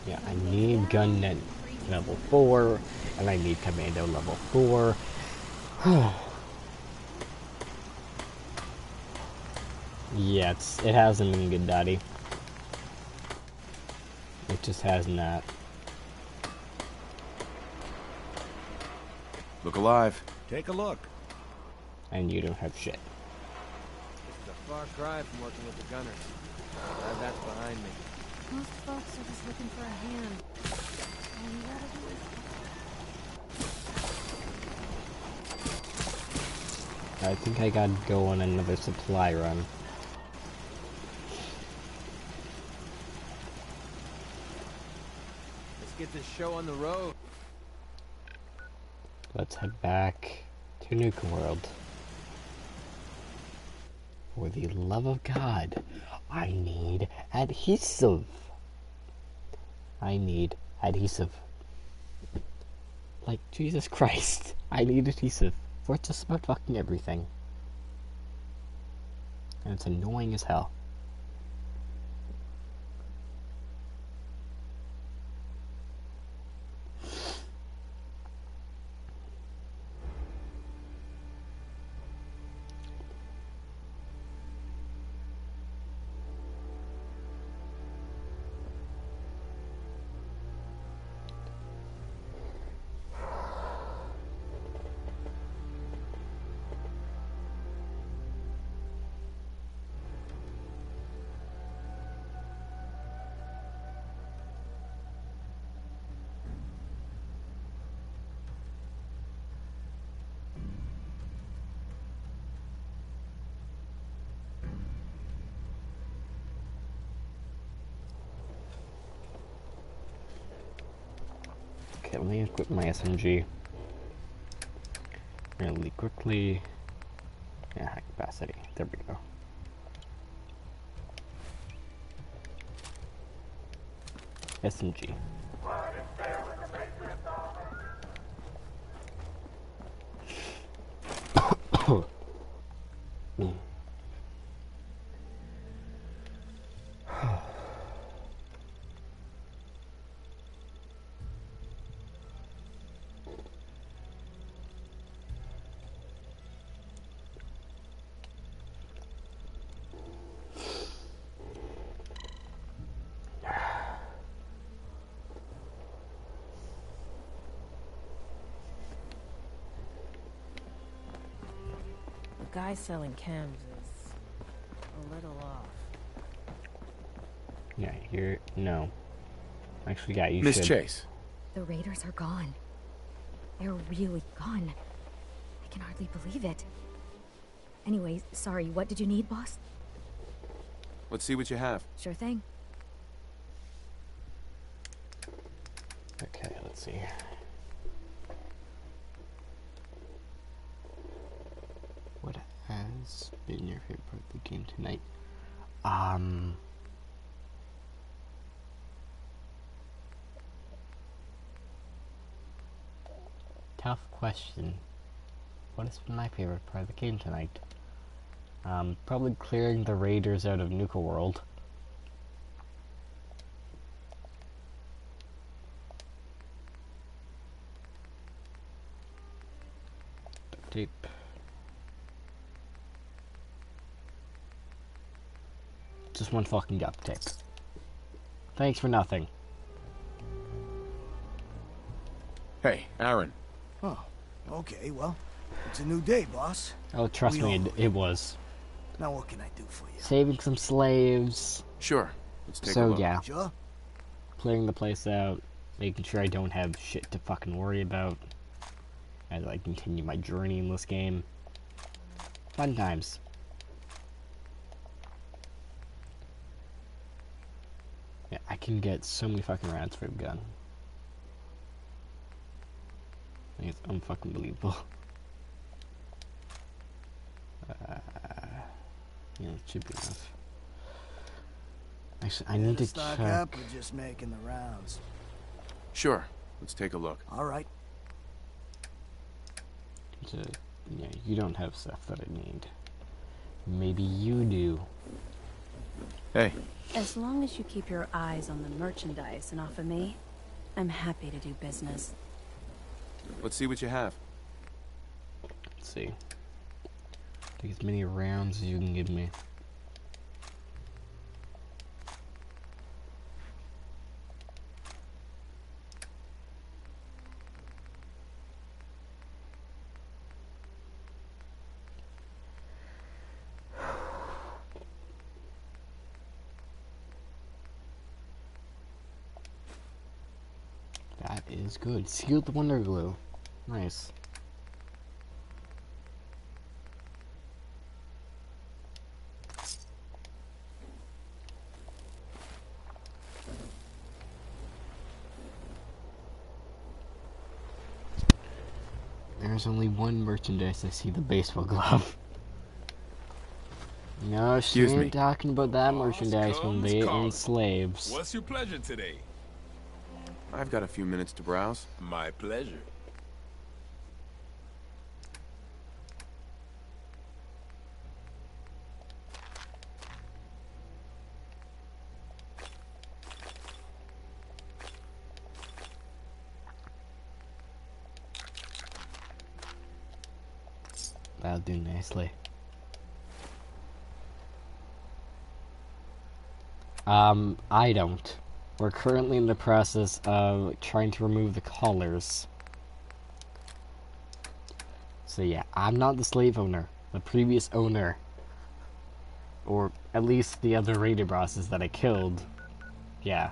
Yeah, I need gunnet level 4, and I need commando level 4. Yeah, it hasn't been good, Daddy. It just has not. Look alive. Take a look. And you don't have shit. It's a far cry from working with the gunners. Glad that's behind me. Most folks are just looking for a hand. All you gotta do is... I think I gotta go on another supply run. Let's get this show on the road. Let's head back to Nuka World. For the love of God, I need adhesive. I need adhesive. Like, Jesus Christ. I need adhesive for just about fucking everything. And it's annoying as hell. Okay, let me equip my SMG really quickly. Yeah, high capacity. There we go. SMG. The guy selling chems is a little off. Yeah, here. No. Actually, yeah, you Miss should. Chase. The raiders are gone. They're really gone. I can hardly believe it. Anyway, sorry, what did you need, boss? Let's see what you have. Sure thing. Okay, let's see. What has been your favorite part of the game tonight? Tough question. What has been my favorite part of the game tonight? Probably clearing the raiders out of Nuka World. Duct tape. Just one fucking duct tape. Thanks for nothing. Hey, Aaron. Oh, okay, well, it's a new day, boss. Oh, trust me, it was. Now what can I do for you? Saving some slaves. Sure. Let's take a So look. yeah. Sure. Clearing the place out. Making sure I don't have shit to fucking worry about as I continue my journey in this game. Fun times. Yeah, I can get so many fucking rounds for a gun. I think it's unfucking believable. Yeah, it should be enough. Actually, I need to stock check. up or just making the rounds? Sure. Let's take a look. All right. Yeah, you don't have stuff that I need. Maybe you do. Hey. As long as you keep your eyes on the merchandise and off of me, I'm happy to do business. Let's see what you have. Let's see. Take as many rounds as you can give me. That is good. Sealed Wonder Glue. Nice. There's only one merchandise I see, the baseball glove. No, she ain't talking about that merchandise when they own slaves. What's your pleasure today? I've got a few minutes to browse. My pleasure. That'll do nicely. I don't. We're currently in the process of trying to remove the collars. So yeah, I'm not the slave owner. The previous owner. Or at least the other raider bosses that I killed. Yeah.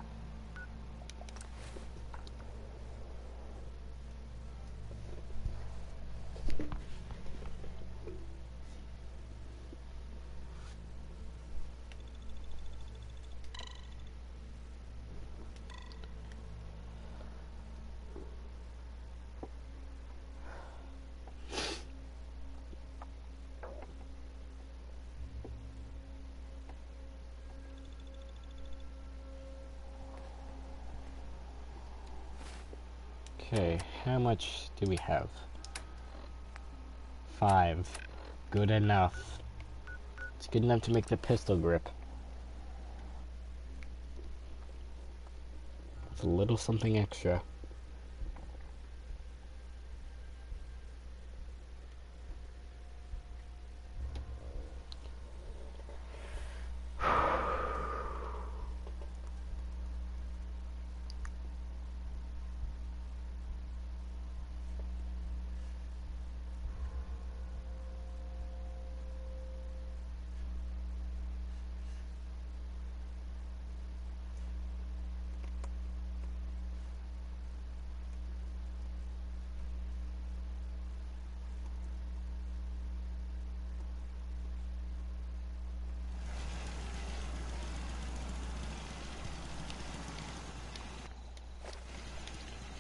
Okay, how much do we have? 5. Good enough. It's good enough to make the pistol grip. It's a little something extra.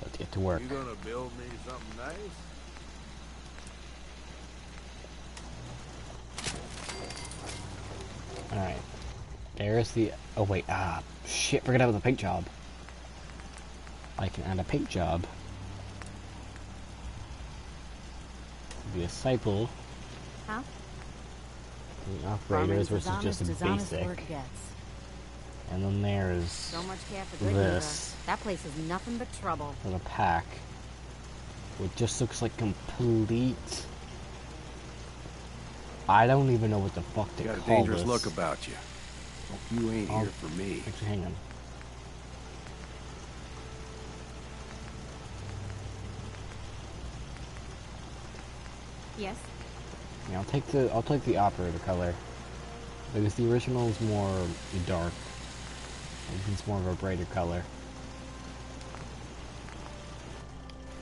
Let's get to work. You gonna build me something nice? Alright. There's the... Oh wait, shit, forgot about the paint job. I can add a paint job. The disciple. Huh? The operators, which is just a honest basic. work gets. And then there's So much cat for good, this. Nuka. That place is nothing but trouble. For the pack. It just looks like complete... I don't even know what the fuck to You got a call dangerous this. look about you. Hope you ain't here for me. Actually, hang on. Yes? Yeah, I'll take the operator color. Because the original is more dark. It's more of a brighter color.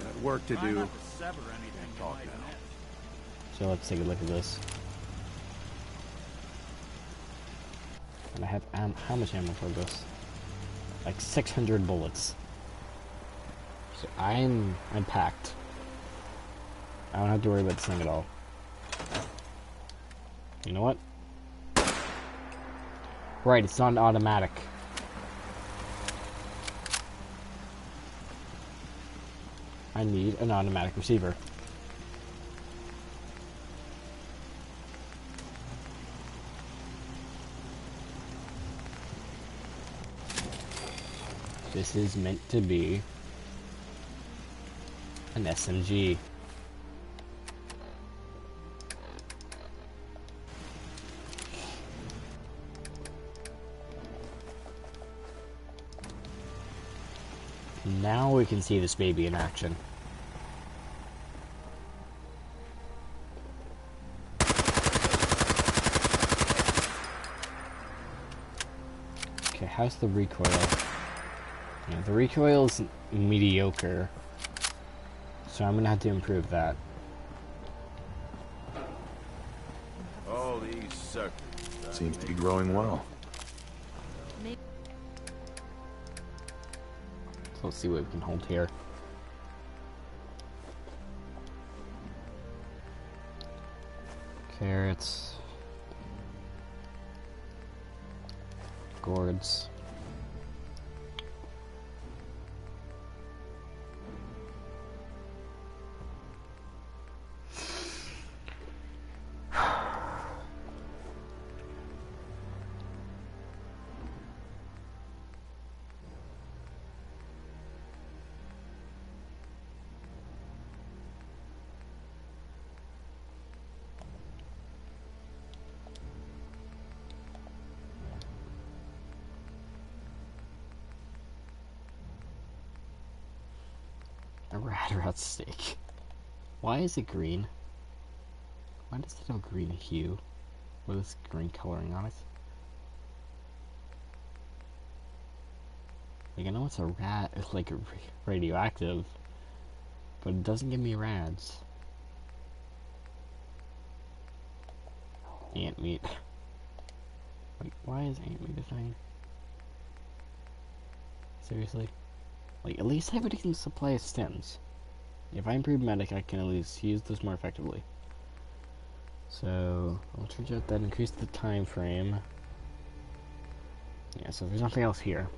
Got work to Try do. not to sever anything you Talk might now. miss. So let's take a look at this. And I have how much ammo for this? Like 600 bullets. So I'm packed. I don't have to worry about this thing at all. You know what? Right, it's not an automatic. I need an automatic receiver. This is meant to be an SMG. Now we can see this baby in action. Okay, how's the recoil? Yeah, the recoil is mediocre, so I'm gonna have to improve that. Oh, these suckers. Seems to be growing well. So let's see what we can hold here. Carrots. Gourds. A rat steak. Why is it green? Why does it have a green hue? With this green coloring on it? Like, I know it's a rat, it's like radioactive, but it doesn't give me rats. Ant meat. Like, why is ant meat a thing? Seriously? Like, at least everybody can supply stems. If I improve medic, I can at least use this more effectively. So, I'll change out that, increase the time frame. Yeah, so there's nothing else here.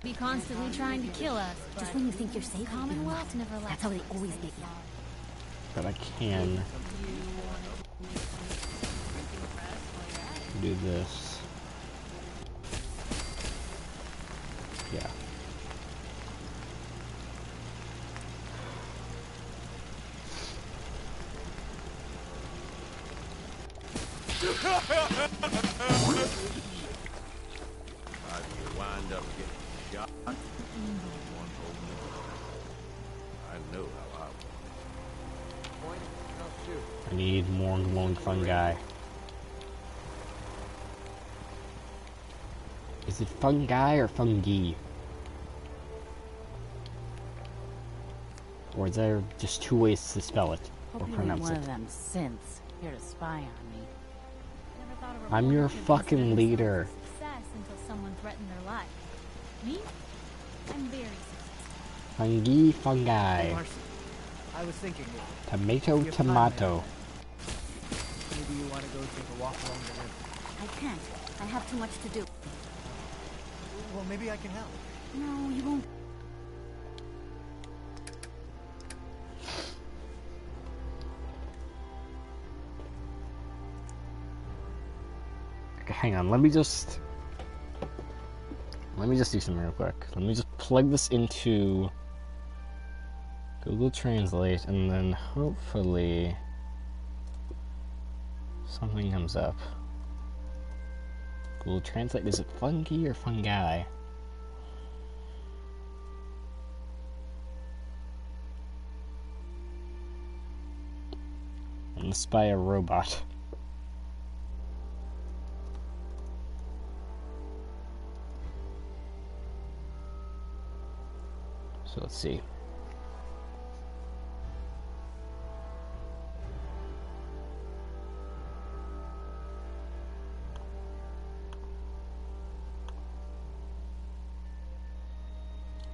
Be constantly trying to kill us, but Just when you think you're safe, Commonwealth never lets that's how they always get you. But I can do this. Yeah. How do you wind up getting shot? One told me. I know how I Point, I'll shoot. I need more glowing fungi. Is it fungi or fungi? Or is there just two ways to spell it or Hope you ain't pronounce one it? of them synths here to spy on me. I'm your fucking leader. success until someone threatened their life. Me? I'm very successful. Fungi, fungi. Hey, Marcy, I was thinking, Tomato, if you have time, tomato. maybe you want to go take a walk along the river. I can't. I have too much to do. Well, maybe I can help. No, you won't. Okay, hang on, let me just do something real quick. Let me just plug this into Google Translate, and then hopefully something comes up. Google Translate, is it fungi or fungi? And this by a robot. So let's see.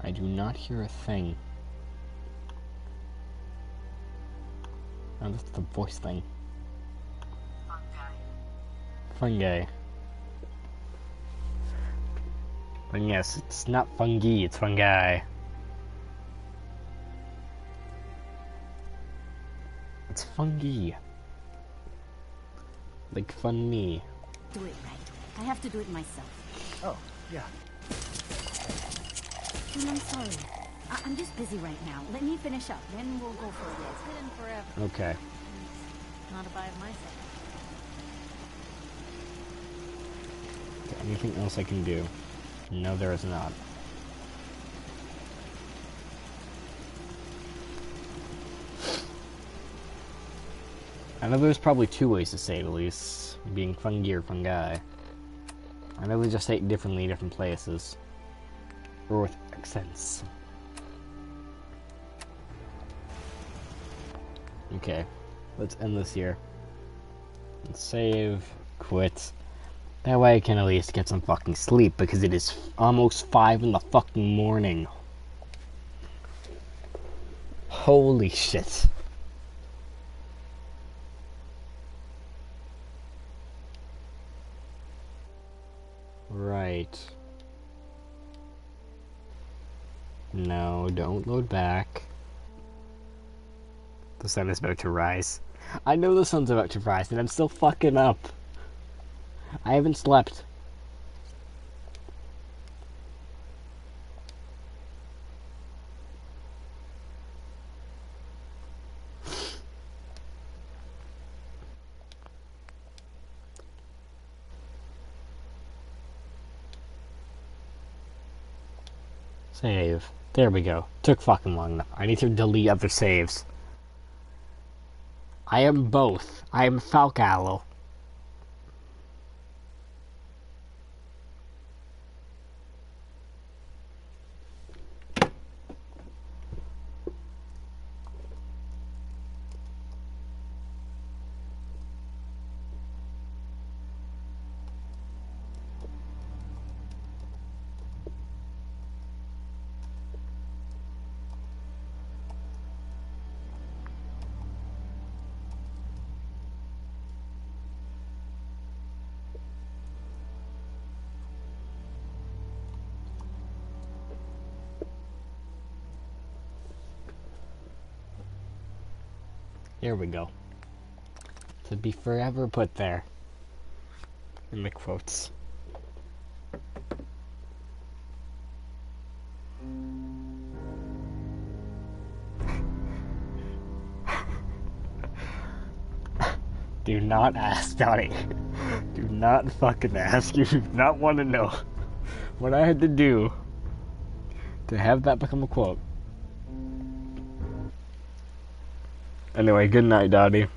I do not hear a thing. Oh, that's the voice thing. Fungi. But yes, it's not fungi, it's fungi. It's fungi. Like fun me. Do it right. I have to do it myself. Oh, yeah. And I'm sorry. I'm just busy right now. Let me finish up, then we'll go for a walk. It's hidden forever. Okay. Not if I have my say. Okay, anything else I can do? No, there is not. I know there's probably two ways to say it, at least. Being fungi or fungi. I know they just say it differently in different places. Or with accents. Okay. Let's end this here. Let's save. Quit. That way I can at least get some fucking sleep, because it is almost 5 in the fucking morning. Holy shit. Right. No, don't load back. The sun is about to rise. I know the sun's about to rise, and I'm still fucking up. I haven't slept. Save. There we go. Took fucking long enough. I need to delete other saves. I am both. I am Falcalo. There we go. To be forever put there. In the quotes. Do not ask, Donnie. Do not fucking ask. You do not want to know what I had to do to have that become a quote. Anyway, good night, Dottie.